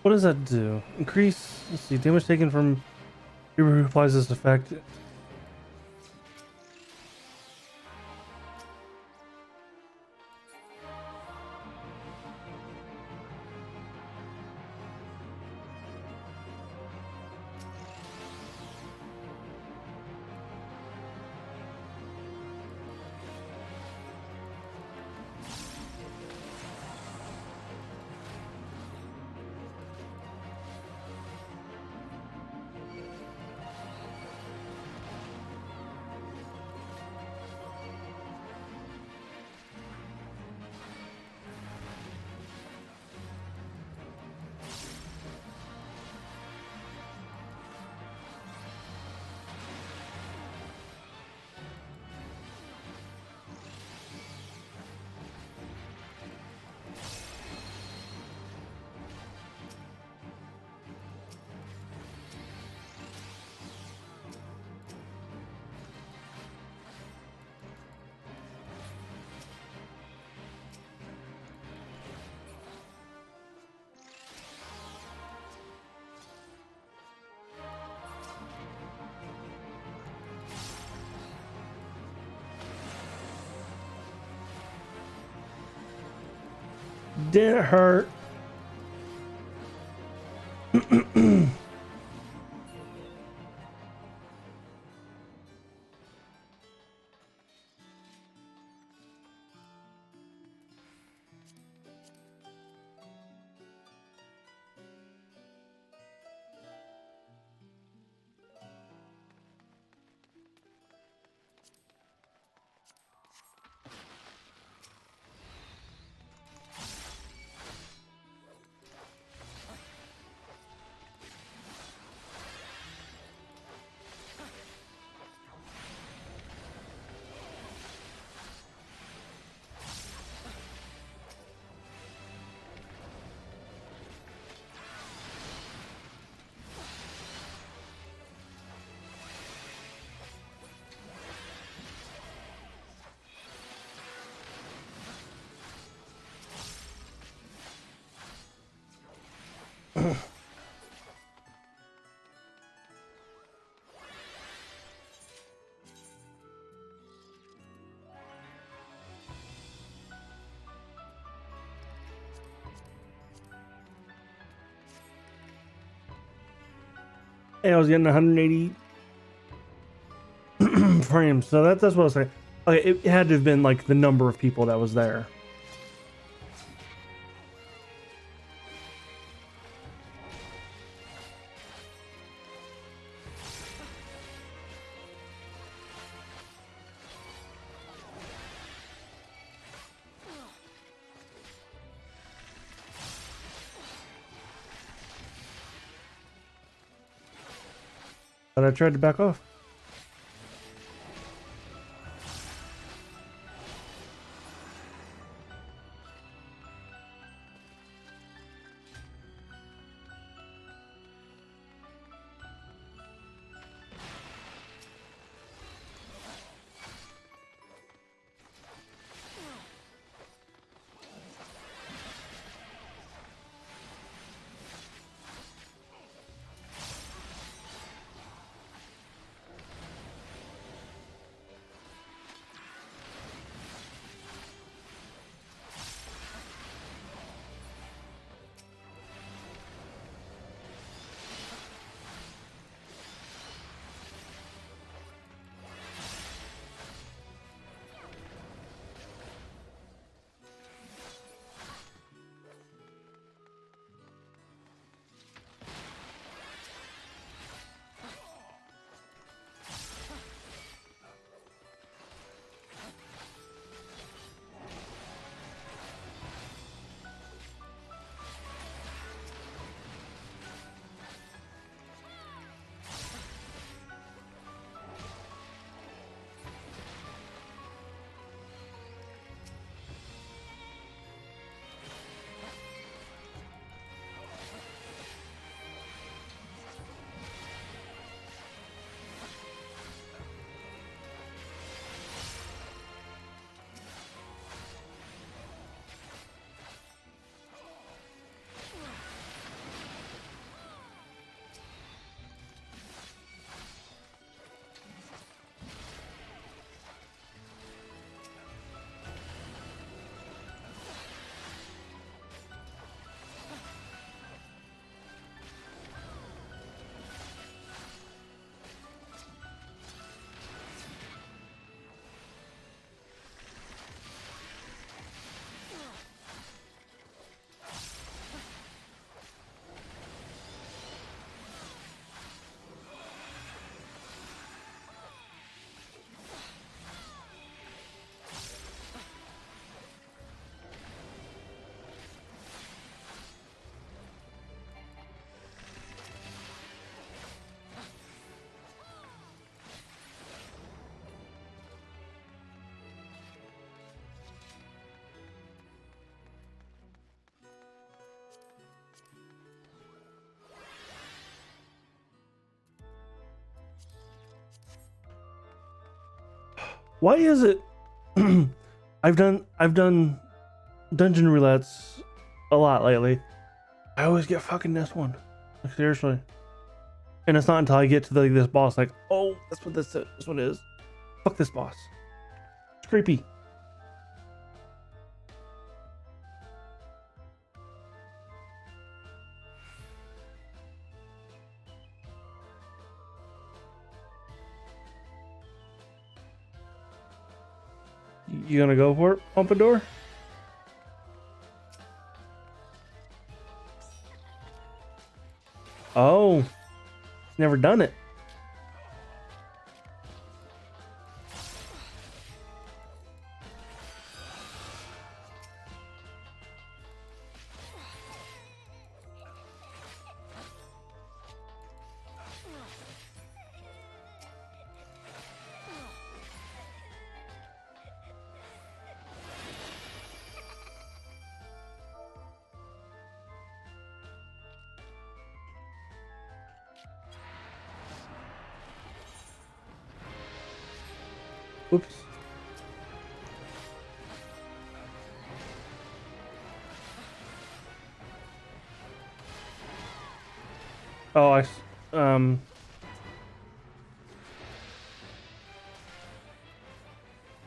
Speaker 1: What does that do? Increase, let's see, damage taken from whoever applies this effect. Did it hurt? Hey, I was getting 180 frames, so that's what I was saying. Okay, it had to have been like the number of people that was there. But I tried to back off. Why is it? I've done dungeon roulettes a lot lately. I always get fucking this one. Like, seriously. And it's not until I get to this boss, like, oh, that's what this one is. Fuck this boss. It's creepy. You gonna go for it, Pompadour? Oh, never done it. Oops. Oh,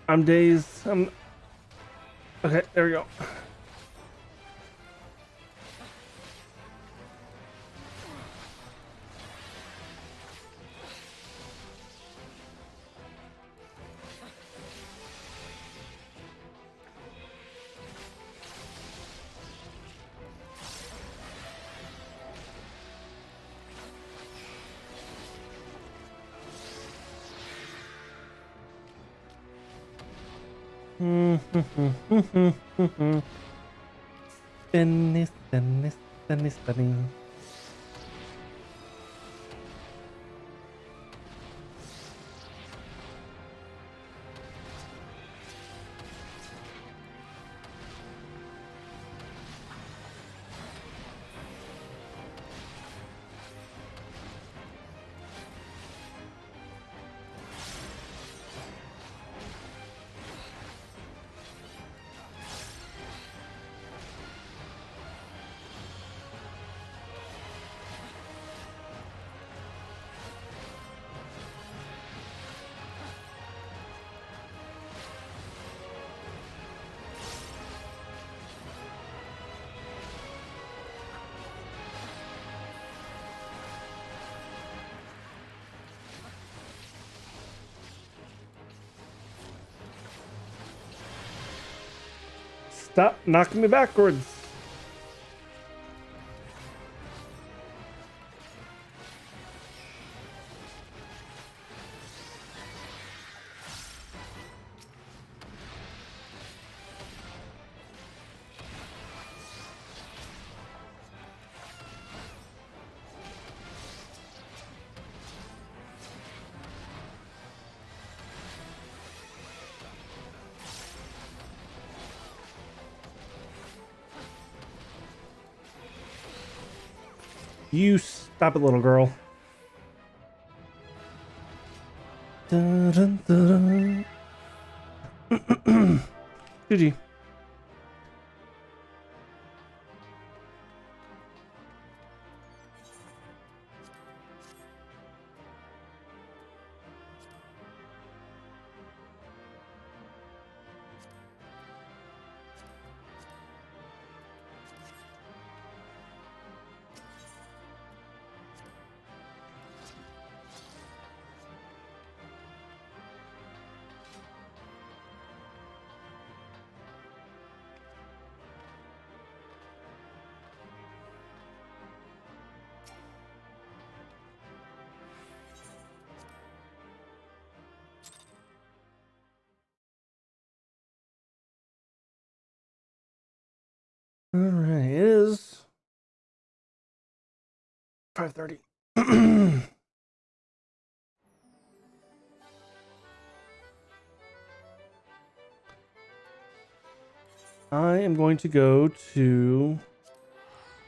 Speaker 1: I'm dazed. Okay, there we go. Spinny. Stop knocking me backwards. You stop it, little girl. Dun, dun, dun, dun. GG. All right, it is 5:30. I am going to go to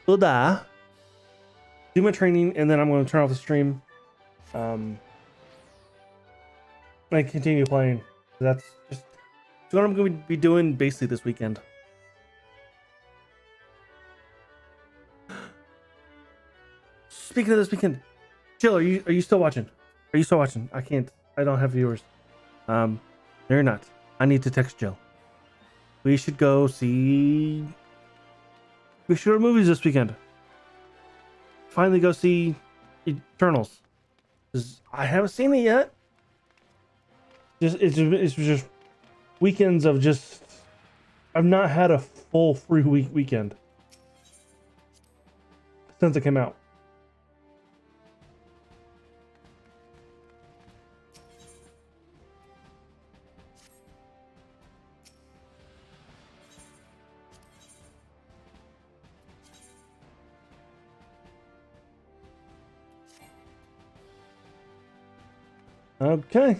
Speaker 1: Buda, do my training, and then I'm going to turn off the stream. And continue playing. That's just what I'm going to be doing basically this weekend. Speaking of this weekend, Jill, are you still watching? Are you still watching? I don't have viewers. No, you're not. I need to text Jill. We should go see. We should go to movies this weekend. Finally, go see Eternals. 'Cause I haven't seen it yet. It's just weekends of just. I've not had a full free weekend since it came out. Okay.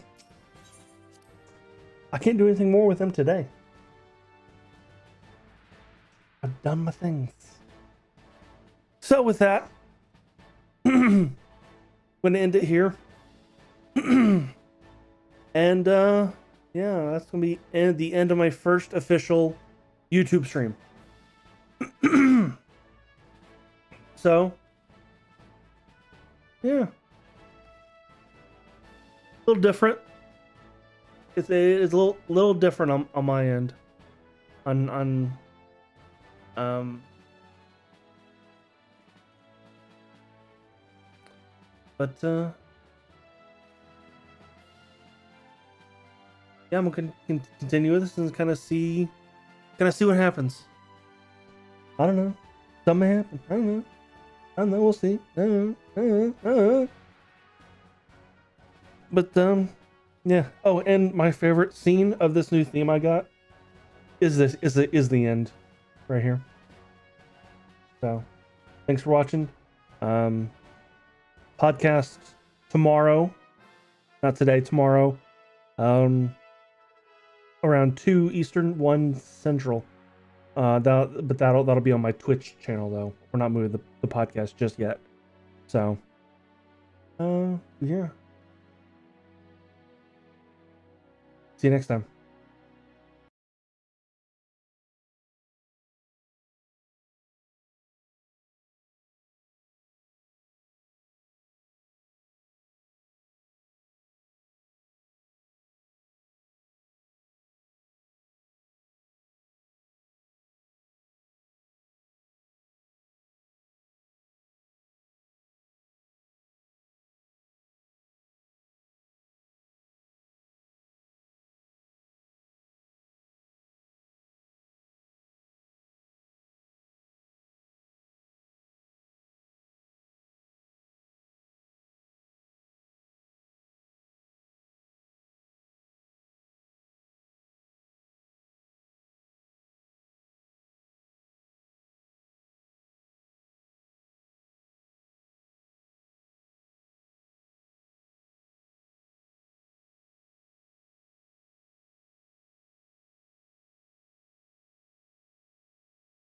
Speaker 1: I can't do anything more with them today. I've done my things. So with that, I'm gonna end it here. And yeah, that's gonna be the end of my first official YouTube stream. So yeah. A little different. It's a little different on my end. But yeah, I'm gonna continue with this and kind of see what happens. I don't know. Something may happen. I don't know. We'll see. I don't know. But yeah. Oh, and my favorite scene of this new theme I got is the end right here. So, thanks for watching. Podcast tomorrow, not today. Tomorrow, around 2 Eastern, 1 Central. That'll be on my Twitch channel though. We're not moving the podcast just yet. So, yeah. See you next time.